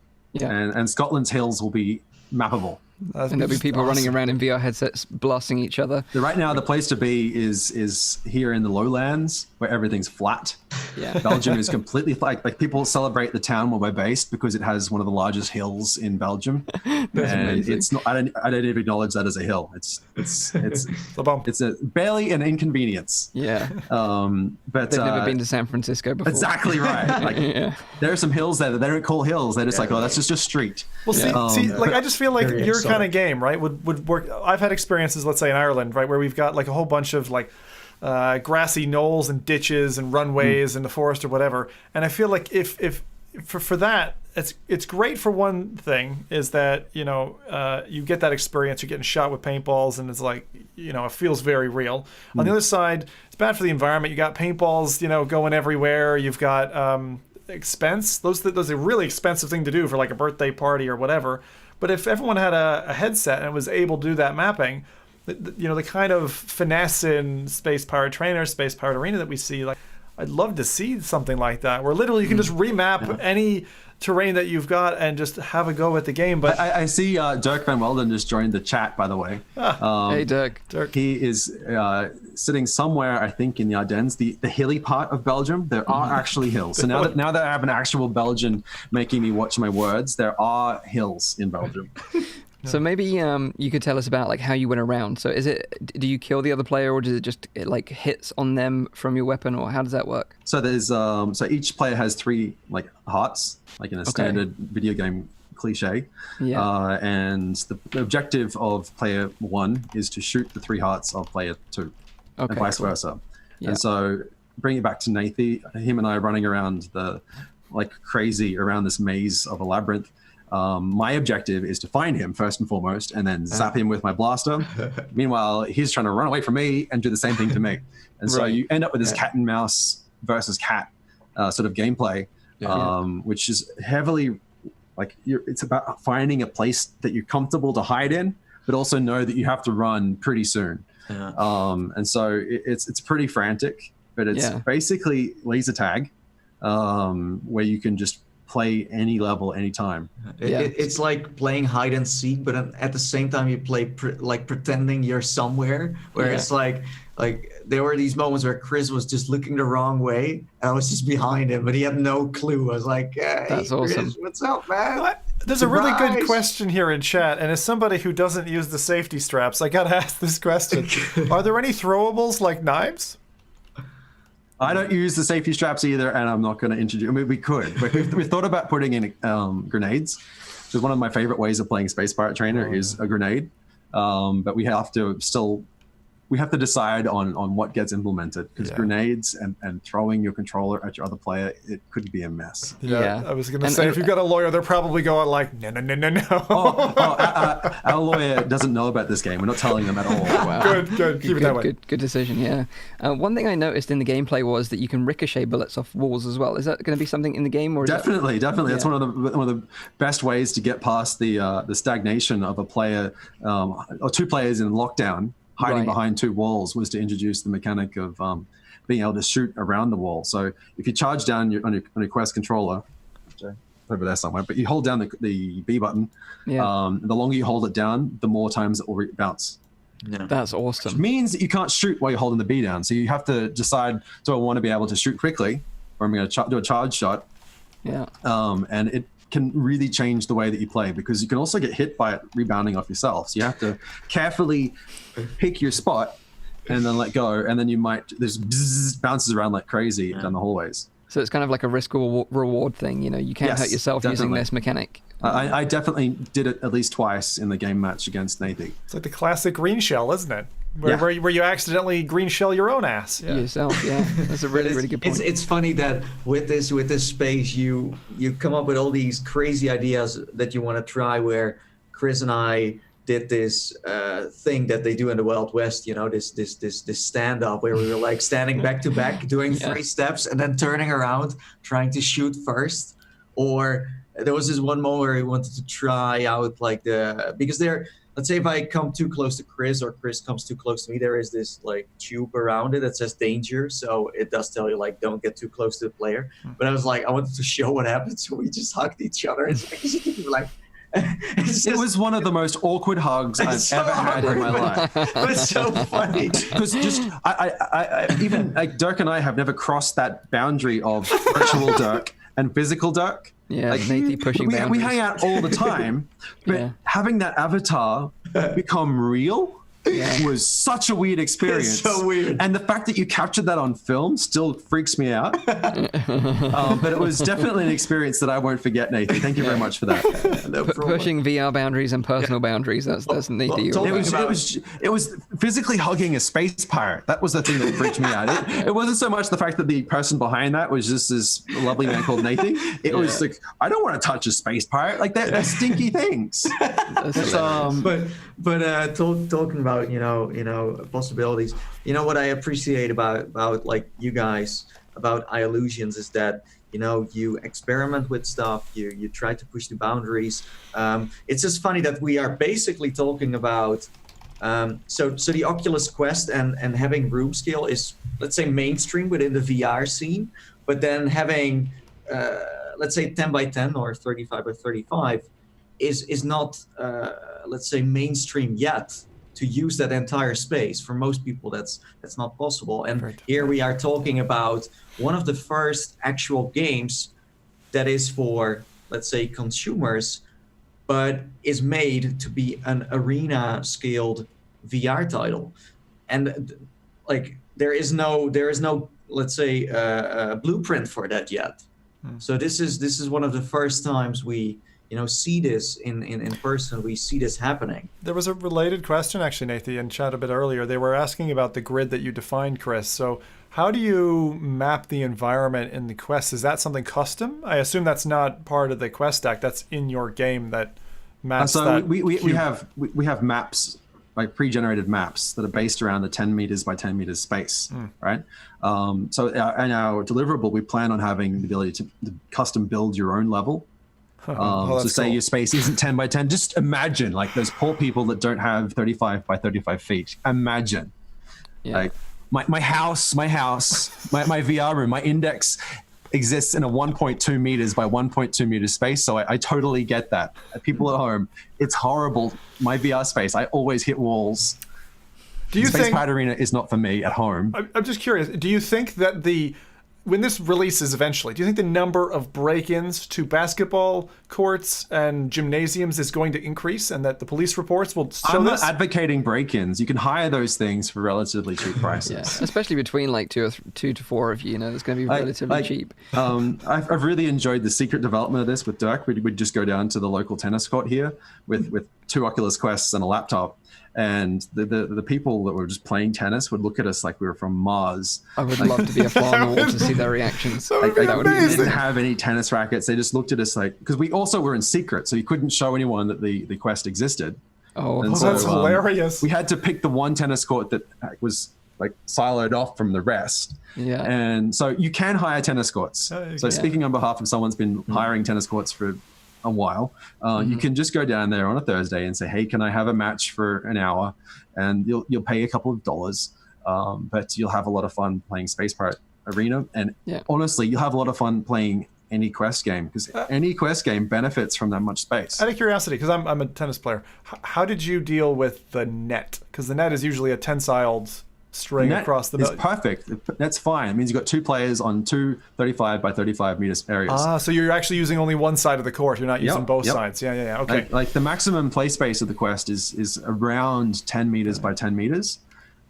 and Scotland's hills will be mappable. And there'll be people running around in VR headsets blasting each other. So right now, the place to be is here in the lowlands, where everything's flat. Yeah. Belgium is completely flat. Like, people celebrate the town where we're based because it has one of the largest hills in Belgium. That's amazing. It's not. I don't even acknowledge that as a hill. It's a bump. It's barely an inconvenience. Yeah. But they've never been to San Francisco before. Exactly right. Like, there are some hills there that they don't call hills. They're just like, oh, that's just a street. Well, see, like, I just feel like your kind of game, right, would work. I've had experiences, let's say in Ireland, right, where we've got like a whole bunch of like grassy knolls and ditches and runways in the forest or whatever. And I feel like if for that, it's great for one thing, is that you get that experience. You're getting shot with paintballs, and it's like, it feels very real. On the other side, it's bad for the environment. You got paintballs, going everywhere. You've got expense. Those are a really expensive thing to do for like a birthday party or whatever. But if everyone had a headset and was able to do that mapping, the kind of finesse in space-powered trainer, space-powered arena that we see, like, I'd love to see something like that, where literally you can just remap any terrain that you've got and just have a go at the game. But I see Dirk Van Welden just joined the chat, by the way. Hey, Dirk. He is sitting somewhere, I think, in the Ardennes, the hilly part of Belgium. There are actually hills. So now that I have an actual Belgian making me watch my words, there are hills in Belgium. So maybe you could tell us about like how you went around. So do you kill the other player, or does it just like hits on them from your weapon, or how does that work? So there's so each player has 3 like hearts, like in a standard video game cliche. Yeah. And the objective of player 1 is to shoot the 3 hearts of player 2, and vice versa. Yeah. And so bring it back to Nathy, him and I are running around like crazy around this maze of a labyrinth. My objective is to find him first and foremost, and then zap him with my blaster. Meanwhile, he's trying to run away from me and do the same thing to me. And so you end up with this cat and mouse versus cat sort of gameplay, which is heavily like it's about finding a place that you're comfortable to hide in, but also know that you have to run pretty soon. And so it's pretty frantic, but it's basically laser tag, where you can just play any level, anytime. It's like playing hide and seek, but at the same time you play like pretending you're somewhere. Where it's like there were these moments where Chris was just looking the wrong way, and I was just behind him, but he had no clue. I was like, "Hey, that's awesome. Chris, what's up, man?" There's a really good question here in chat, and as somebody who doesn't use the safety straps, I gotta ask this question: are there any throwables like knives? I don't use the safety straps either, and I'm not going to introduce. I mean, we could, but we've thought about putting in grenades. Because one of my favorite ways of playing Space Pirate Trainer is a grenade, but we have to decide on what gets implemented, because grenades and throwing your controller at your other player, it could be a mess. I was going to say, if you've got a lawyer, they're probably going like, no. Our lawyer doesn't know about this game. We're not telling them at all. Wow. Good. Keep it that way. Good decision, yeah. One thing I noticed in the gameplay was that you can ricochet bullets off walls as well. Is that going to be something in the game? Or Definitely. That's one of the best ways to get past the stagnation of a player or 2 players in lockdown. Hiding behind 2 walls was to introduce the mechanic of being able to shoot around the wall. So if you charge down on your Quest controller, over there somewhere, but you hold down the B button, the longer you hold it down, the more times it will bounce. Yeah. That's awesome. Which means that you can't shoot while you're holding the B down. So you have to decide, do I want to be able to shoot quickly, or I'm going to do a charge shot? Yeah. And it can really change the way that you play, because you can also get hit by it rebounding off yourself. So you have to carefully pick your spot and then let go, and then there's bounces around like crazy down the hallways. So it's kind of like a risk or reward thing, you can't hurt yourself using this mechanic. I definitely did it at least twice in the game match against Nathy. It's like the classic green shell, isn't it? Where you accidentally green shell your own ass. Yourself, that's a really good point. It's funny that with this space, you come up with all these crazy ideas that you want to try. Where Chris and I did this thing that they do in the Wild West, this stand up where we were like standing back to back, doing 3 steps, and then turning around, trying to shoot first. Or there was this one moment where we wanted to try out because let's say if I come too close to Chris or Chris comes too close to me, there is this like tube around it that says danger. So it does tell you like, don't get too close to the player. But I was like, I wanted to show what happens when we just hugged each other. It's like, it was one of the most awkward hugs I've ever had in my life. But it's so funny. Because I even like Dirk and I have never crossed that boundary of virtual Dirk and physical Dirk. Yeah, like Nathy pushing boundaries. We hang out all the time, but having that avatar become real was such a weird experience. It's so weird. And the fact that you captured that on film still freaks me out. But it was definitely an experience that I won't forget, Nathan. Thank you very much for that. Pushing VR boundaries and personal boundaries. That's Nathan. It was physically hugging a space pirate. That was the thing that freaked me out. It wasn't so much the fact that the person behind that was just this lovely man called Nathan. It was like, I don't want to touch a space pirate. Like they're stinky things. But talking about possibilities. What I appreciate about like you guys about iLusions is that you experiment with stuff, you try to push the boundaries. It's just funny that we are basically talking about so the Oculus Quest and having room scale is, let's say, mainstream within the VR scene, but then having let's say 10 by 10 or 35 by 35 is not let's say mainstream yet. To use that entire space, for most people that's not possible. And here we are talking about one of the first actual games that is for, let's say, consumers, but is made to be an arena scaled VR title. And like there is no let's say blueprint for that yet. So this is one of the first times we see this in person. We see this happening. There was a related question, actually, Nathan, in chat a bit earlier. They were asking about the grid that you defined, Chris. So how do you map the environment in the quest? Is that something custom? I assume that's not part of the quest stack. That's in your game that maps that. We have maps, like pre-generated maps that are based around the 10 meters by 10 meters space, right? So in our deliverable, we plan on having the ability to custom build your own level. So say your space isn't 10 by 10. Just imagine like those poor people that don't have 35 by 35 feet. Imagine like my house, my VR room, my index exists in a 1.2 meters by 1.2 meters space. So I totally get that. People at home, it's horrible. My VR space, I always hit walls. Do you Space think Pirate Arena is not for me at home? I'm just curious. Do you think that when this releases eventually, do you think the number of break-ins to basketball courts and gymnasiums is going to increase, and that the police reports will show I'm this? not advocating break-ins. You can hire those things for relatively cheap prices. Yeah, especially between like two to four of you. It's going to be relatively cheap. I've really enjoyed the secret development of this with Dirk. We'd just go down to the local tennis court here with 2 Oculus Quests and a laptop. And the people that were just playing tennis would look at us like we were from Mars. I would love to be a fly on the wall to see their reactions. That would be amazing. They didn't have any tennis rackets. They just looked at us like, because we also were in secret, so you couldn't show anyone that the quest existed. And that's hilarious. We had to pick the one tennis court that was like siloed off from the rest. Yeah. And so you can hire tennis courts. Speaking on behalf of someone's been hiring tennis courts for a while, you can just go down there on a Thursday and say, hey, can I have a match for an hour? And you'll pay a couple of dollars, but you'll have a lot of fun playing Space Pirate Arena. And honestly, you'll have a lot of fun playing any quest game, because any quest game benefits from that much space. Out of curiosity, because I'm a tennis player, how did you deal with the net? Because the net is usually a tensiled string across the middle. It's perfect. That's fine. It means you've got 2 players on 2 35 by 35 meters areas. So you're actually using only one side of the court. You're not using both sides. Yeah. Okay. Like the maximum play space of the quest is around 10 meters by 10 meters.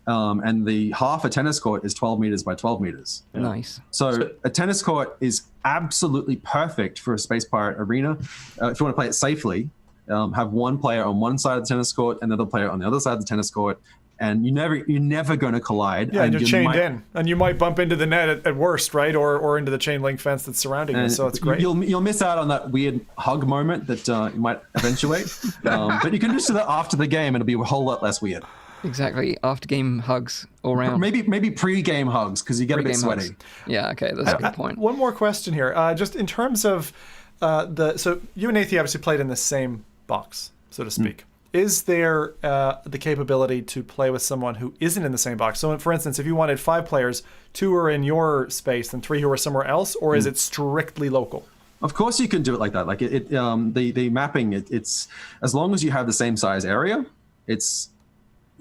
And the half a tennis court is 12 meters by 12 meters. Nice. So a tennis court is absolutely perfect for a Space Pirate Arena. If you want to play it safely, have one player on one side of the tennis court, another player on the other side of the tennis court, and you're never going to collide. Yeah, and you're chained in, and you might bump into the net at worst, right, or into the chain link fence that's surrounding you. So it's great. You'll miss out on that weird hug moment that might eventuate, but you can just do that after the game, and it'll be a whole lot less weird. Exactly. After game hugs all around. Maybe pre-game hugs, because you get a bit sweaty. Hugs. Yeah. Okay, that's a good point. One more question here, just in terms of so you and Nathan obviously played in the same box, so to speak. Is there the capability to play with someone who isn't in the same box? So, for instance, if you wanted 5 players, 2 are in your space and 3 who are somewhere else, or is it strictly local? Of course, you can do it like that. Like the mapping, it's as long as you have the same size area, it's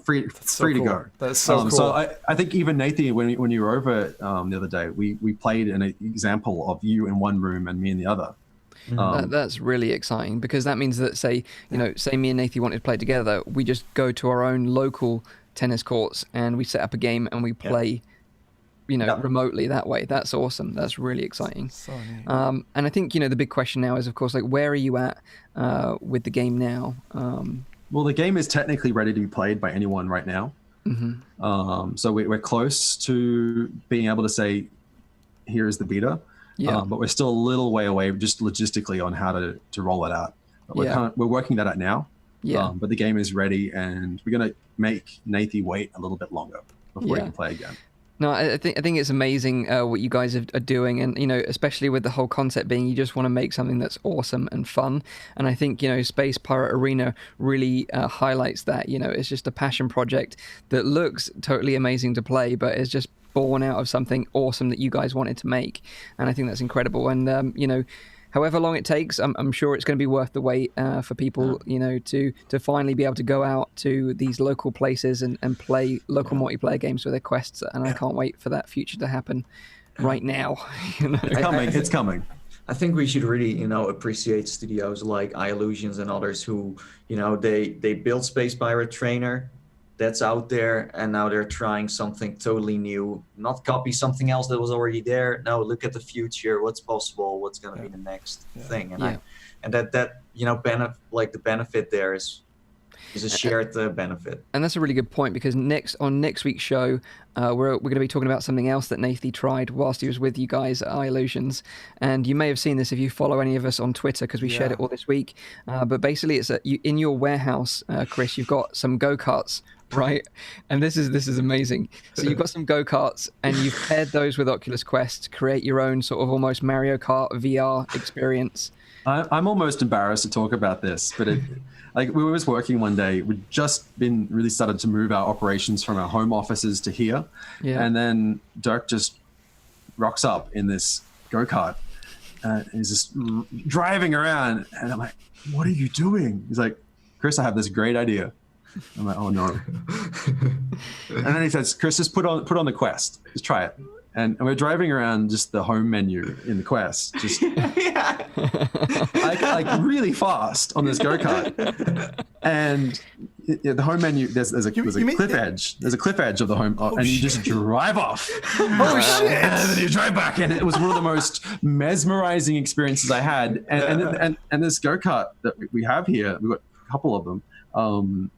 free to go. That's so cool. So I think even Nathan, when you were over the other day, we played an example of you in one room and me in the other. That's really exciting, because that means that say me and Nathan wanted to play together, we just go to our own local tennis courts and we set up a game and we play remotely that way. That's awesome. That's really exciting. So neat. And I think the big question now is, of course, like, where are you at with the game now? Well, the game is technically ready to be played by anyone right now. So we're close to being able to say, here's the beta. But we're still a little way away, just logistically, on how to roll it out. But we're working that out now. But the game is ready, and we're going to make Nathan wait a little bit longer before he can play again. No, I think it's amazing what you guys are doing, and especially with the whole concept being you just want to make something that's awesome and fun. And I think Space Pirate Arena really highlights that. It's just a passion project that looks totally amazing to play, but is just born out of something awesome that you guys wanted to make. And I think that's incredible. And however long it takes, I'm sure it's going to be worth the wait for people, to finally be able to go out to these local places and play local multiplayer games with their quests. And I can't wait for that future to happen right now. It's coming. I think we should really, appreciate studios like iLusions and others who, they built Space Pirate Trainer. That's out there, and now they're trying something totally new, not copy something else that was already there. No, look at the future, what's possible, what's going to be the next thing. And and that like the benefit there is a shared benefit. And that's a really good point, because on next week's show, we're going to be talking about something else that Nathy tried whilst he was with you guys at iLusions. And you may have seen this if you follow any of us on Twitter, because we shared it all this week. But basically, it's in your warehouse, Chris, you've got some go-karts, right? And this is amazing. So you've got some go-karts, and you've paired those with Oculus Quest to create your own sort of almost Mario Kart VR experience. I'm almost embarrassed to talk about this, but like we were just working one day, we'd just been really started to move our operations from our home offices to here. Yeah. And then Dirk just rocks up in this go-kart. He's just driving around. And I'm like, what are you doing? He's like, Chris, I have this great idea. I'm like, oh no. And then he says, Chris, just put on the Quest. Just try it. And we're driving around just the home menu in the Quest, just like really fast on this go-kart. And the home menu, there's a cliff edge. There's a cliff edge of the home, and you just drive off. Oh shit! And then you drive back, and it was one of the most mesmerizing experiences I had. And this go-kart that we have here, we've got a couple of them,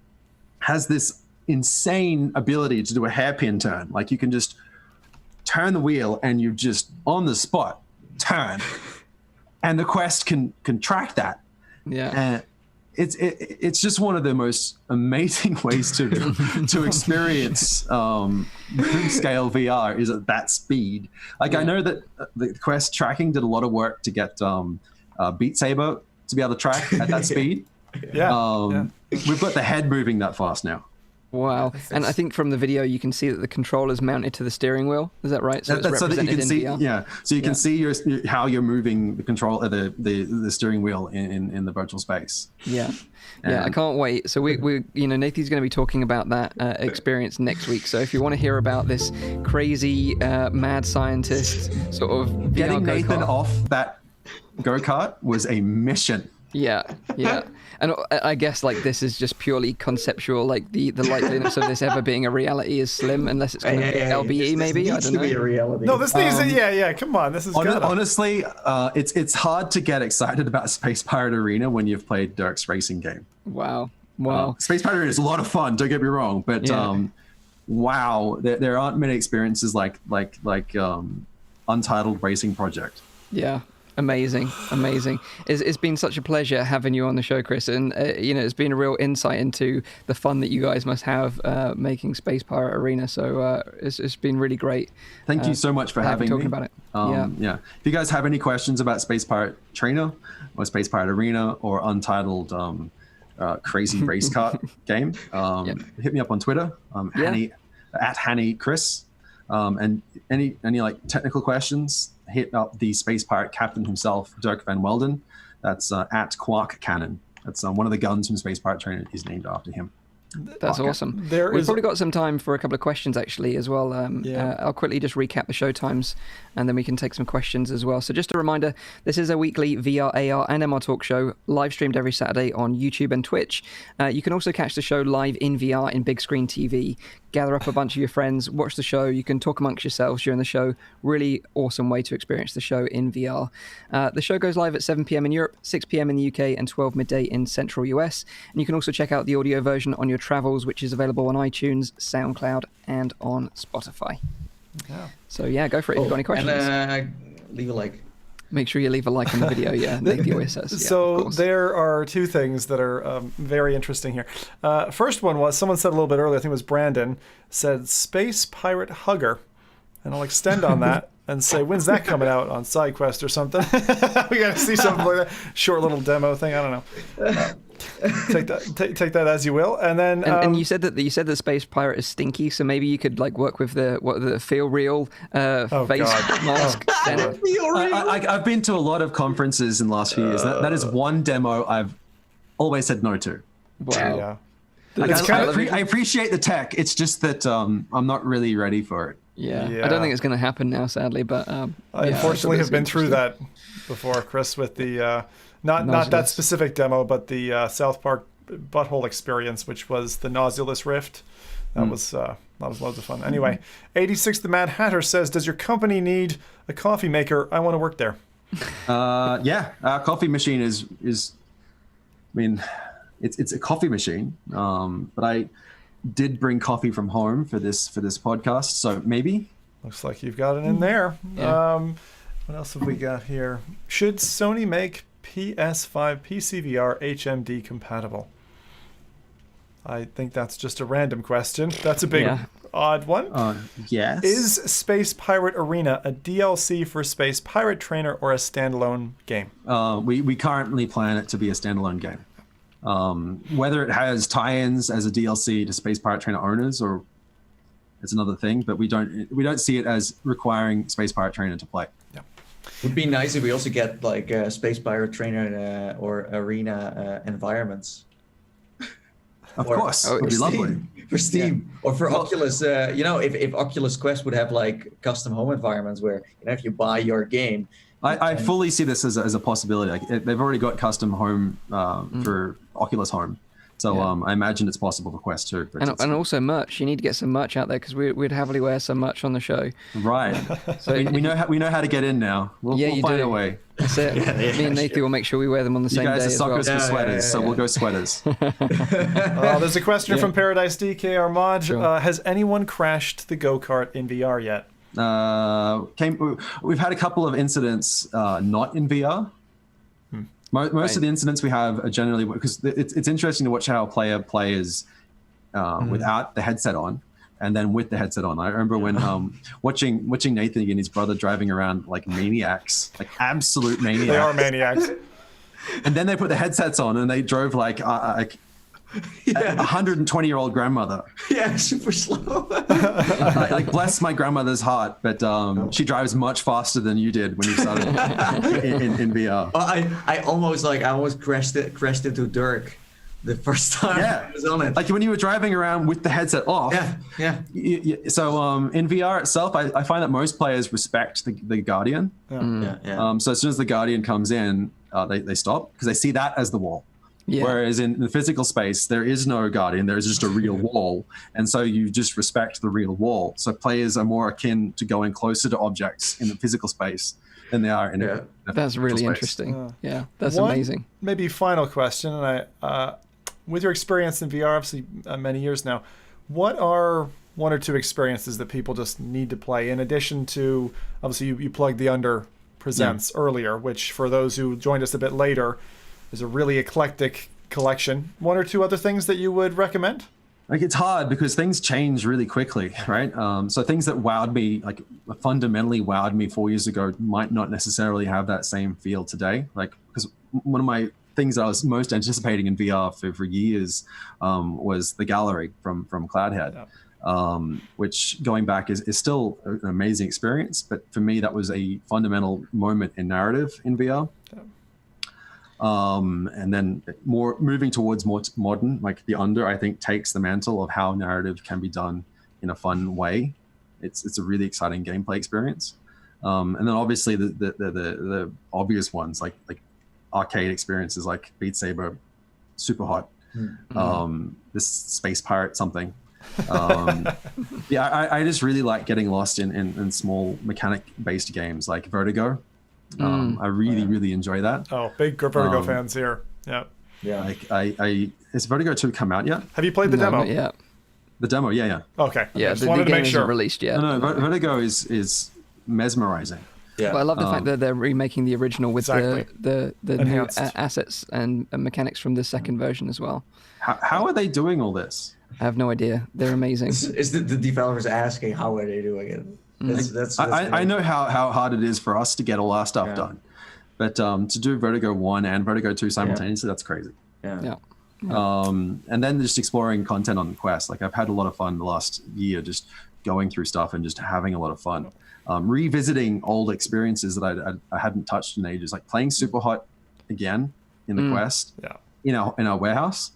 has this insane ability to do a hairpin turn. Like you can just turn the wheel and you just on the spot turn, and the Quest can track that. Yeah, and it's just one of the most amazing ways to experience room scale VR is at that speed. Like I know that the Quest tracking did a lot of work to get Beat Saber to be able to track at that speed. We've got the head moving that fast now. Wow. And I think from the video you can see that the controller's mounted to the steering wheel. Is that right? So it's so that you can see VR. So you can see how you're moving the control the steering wheel in the virtual space. Yeah. I can't wait. So we Nathan's going to be talking about that experience next week. So if you want to hear about this crazy mad scientist sort of getting VR Nathan go-kart off that go-kart was a mission. Yeah. And I guess like this is just purely conceptual. Like the likeliness of this ever being a reality is slim, unless it's going to be LBE maybe. I don't know. Be a reality. No, this needs come on. This is honestly, it's hard to get excited about Space Pirate Arena when you've played Dirk's racing game. Wow. Space Pirate Arena is a lot of fun. Don't get me wrong, but wow, there aren't many experiences like Untitled Racing Project. Yeah. Amazing. It's been such a pleasure having you on the show, Chris, and it's been a real insight into the fun that you guys must have making Space Pirate Arena. So it's been really great. Thank you so much for having me. Talking about it. If you guys have any questions about Space Pirate Trainer or Space Pirate Arena or Untitled crazy race kart game, hit me up on Twitter, Hanny, at Hanny Chris, and any like technical questions, hit up the Space Pirate captain himself, Dirk Van Welden. That's at Quark Cannon. That's one of the guns from Space Pirate Trainer is named after him. That's awesome. We've probably got some time for a couple of questions actually as well. I'll quickly just recap the show times and then we can take some questions as well. So just a reminder, this is a weekly VR, AR and MR talk show live streamed every Saturday on YouTube and Twitch. You can also catch the show live in VR in big screen TV. Gather up a bunch of your friends, watch the show. You can talk amongst yourselves during the show. Really awesome way to experience the show in VR. The show goes live at 7 p.m. in Europe, 6 p.m. in the UK, and 12 midday in Central US. And you can also check out the audio version on your travels, which is available on iTunes, SoundCloud, and on Spotify. Yeah. So go for it if you've got any questions. And leave a like. Make sure you leave a like on the video, Nathan always says. So there are two things that are very interesting here. First one was, someone said a little bit earlier, I think it was Brandon, said Space Pirate Hugger. And I'll extend on that and say, when's that coming out on SideQuest or something? We got to see something like that. Short little demo thing, I don't know. Take that as you will, and then and you said that Space Pirate is stinky, so maybe you could like work with the Feel Real face mask. I've been to a lot of conferences in the last few years. That is one demo I've always said no to. Wow. I appreciate the tech. It's just that I'm not really ready for it. Yeah. I don't think it's going to happen now, sadly. But I unfortunately have been through that before, Chris, with the. Not that specific demo, but the South Park butthole experience, which was the Nausulus Rift. That was loads of fun. Anyway, 86 the Mad Hatter says, does your company need a coffee maker? I want to work there. Our coffee machine is. I mean, it's a coffee machine, but I did bring coffee from home for this podcast, so maybe. Looks like you've got it in there. Yeah. What else have we got here? Should Sony make PS5 PCVR HMD compatible? I think that's just a random question. That's a big odd one. Yes. Is Space Pirate Arena a DLC for Space Pirate Trainer or a standalone game? We currently plan it to be a standalone game. Whether it has tie-ins as a DLC to Space Pirate Trainer owners or it's another thing, but we don't see it as requiring Space Pirate Trainer to play. Yeah. Would be nice if we also get like Space Pirate Trainer or Arena environments. Of course, it would be lovely. For Steam or for Oculus, if Oculus Quest would have like custom home environments where if you buy your game. I fully see this as a possibility. Like they've already got custom home for Oculus Home. So I imagine it's possible for Quest too. And also merch. You need to get some merch out there because we'd happily wear some merch on the show. Right. So we know how to get in to We'll find a way. That's it. Me and Nathan will make sure we wear them on the same day. You guys are suckers for sweaters, so we'll go sweaters. There's a question from Paradise DK Armad. Sure. Has anyone crashed the go-kart in VR yet? We've had a couple of incidents not in VR. Most of the incidents we have are generally because it's interesting to watch how a player plays without the headset on and then with the headset on. I remember when watching Nathan and his brother driving around like maniacs, like absolute maniacs. They are maniacs. And then they put the headsets on and they drove like a 120-year-old grandmother. Yeah, super slow. Like bless my grandmother's heart, but she drives much faster than you did when you started in VR. I almost crashed into Dirk the first time I was on it. Like when you were driving around with the headset off. Yeah. So in VR itself, I find that most players respect the Guardian. Yeah. So as soon as the Guardian comes in, they stop because they see that as the wall. Yeah. Whereas in the physical space, there is no Guardian, there is just a real wall. And so you just respect the real wall. So players are more akin to going closer to objects in the physical space than they are in a That's really interesting. That's amazing. Maybe final question, and with your experience in VR, obviously many years now, what are one or two experiences that people just need to play in addition to, obviously you plugged the Under Presents earlier, which for those who joined us a bit later, is a really eclectic collection. One or two other things that you would recommend? Like it's hard because things change really quickly, right? So things that wowed me, like fundamentally wowed me 4 years ago, might not necessarily have that same feel today. Like because one of my things I was most anticipating in VR for years was the gallery from Cloudhead, which going back is still an amazing experience. But for me, that was a fundamental moment in narrative in VR. And then more moving towards more modern, like the Under, I think takes the mantle of how narrative can be done in a fun way. It's a really exciting gameplay experience. And then obviously the obvious ones like arcade experiences like Beat Saber, super hot. This Space Pirate something. I just really like getting lost in small mechanic based games like Vertigo. I really enjoy that. Oh, big Vertigo fans here. Yeah. Has Vertigo 2 come out yet? Have you played the demo? Yeah. The demo, yeah. Okay. Yeah, just the wanted to game make sure. isn't released yet. No, Vertigo is mesmerizing. Yeah. Well, I love the fact that they're remaking the original with the new assets and mechanics from the second version as well. How are they doing all this? I have no idea. They're amazing. Is the developers asking how are they doing it? That's I know how hard it is for us to get all our stuff done, but to do Vertigo 1 and Vertigo 2 simultaneously, that's crazy. Yeah. And then just exploring content on the Quest. Like I've had a lot of fun the last year just going through stuff and just having a lot of fun. Revisiting old experiences that I hadn't touched in ages, like playing Superhot again in the Quest, in our warehouse.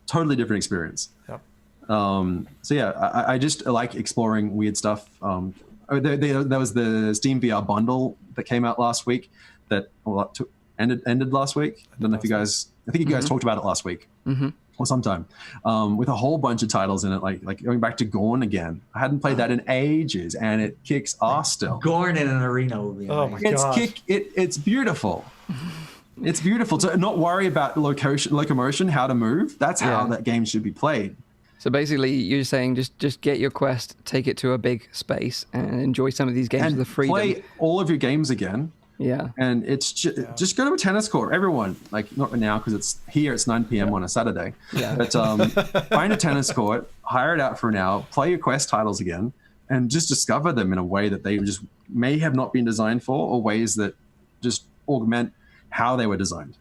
Totally different experience. Yep. I just like exploring weird stuff. There was the Steam VR bundle that came out last week that ended last week. I don't know if you guys, I think you guys talked about it last week. or sometime, with a whole bunch of titles in it, like going back to Gorn again. I hadn't played that in ages, and it kicks ass still. Gorn in an arena would be amazing. Oh my god! It's beautiful. It's beautiful to not worry about locomotion, how to move. That's how that game should be played. So basically, you're saying just get your Quest, take it to a big space, and enjoy some of these games with the freedom. Play all of your games again. Yeah. And it's just go to a tennis court. Everyone, like not now because it's 9 p.m. on a Saturday. Yeah. But find a tennis court, hire it out for an hour, play your Quest titles again, and just discover them in a way that they just may have not been designed for, or ways that just augment how they were designed.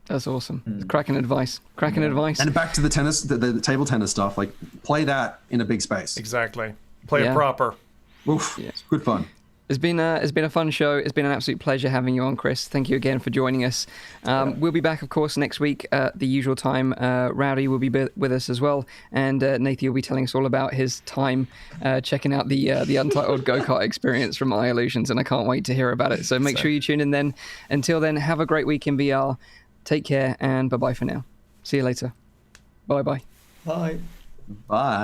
That's awesome. It's cracking advice. Advice. And back to the tennis, the table tennis stuff. Like play that in a big space. Exactly. Play it proper. Oof, it's good fun. It's been a fun show. It's been an absolute pleasure having you on, Chris. Thank you again for joining us. We'll be back, of course, next week at the usual time. Rowdy will be with us as well, and Nathan will be telling us all about his time checking out the Untitled Go-Kart experience from iIllusions, and I can't wait to hear about it. So make sure you tune in then. Until then, have a great week in VR. Take care, and bye-bye for now. See you later. Bye-bye. Bye. Bye.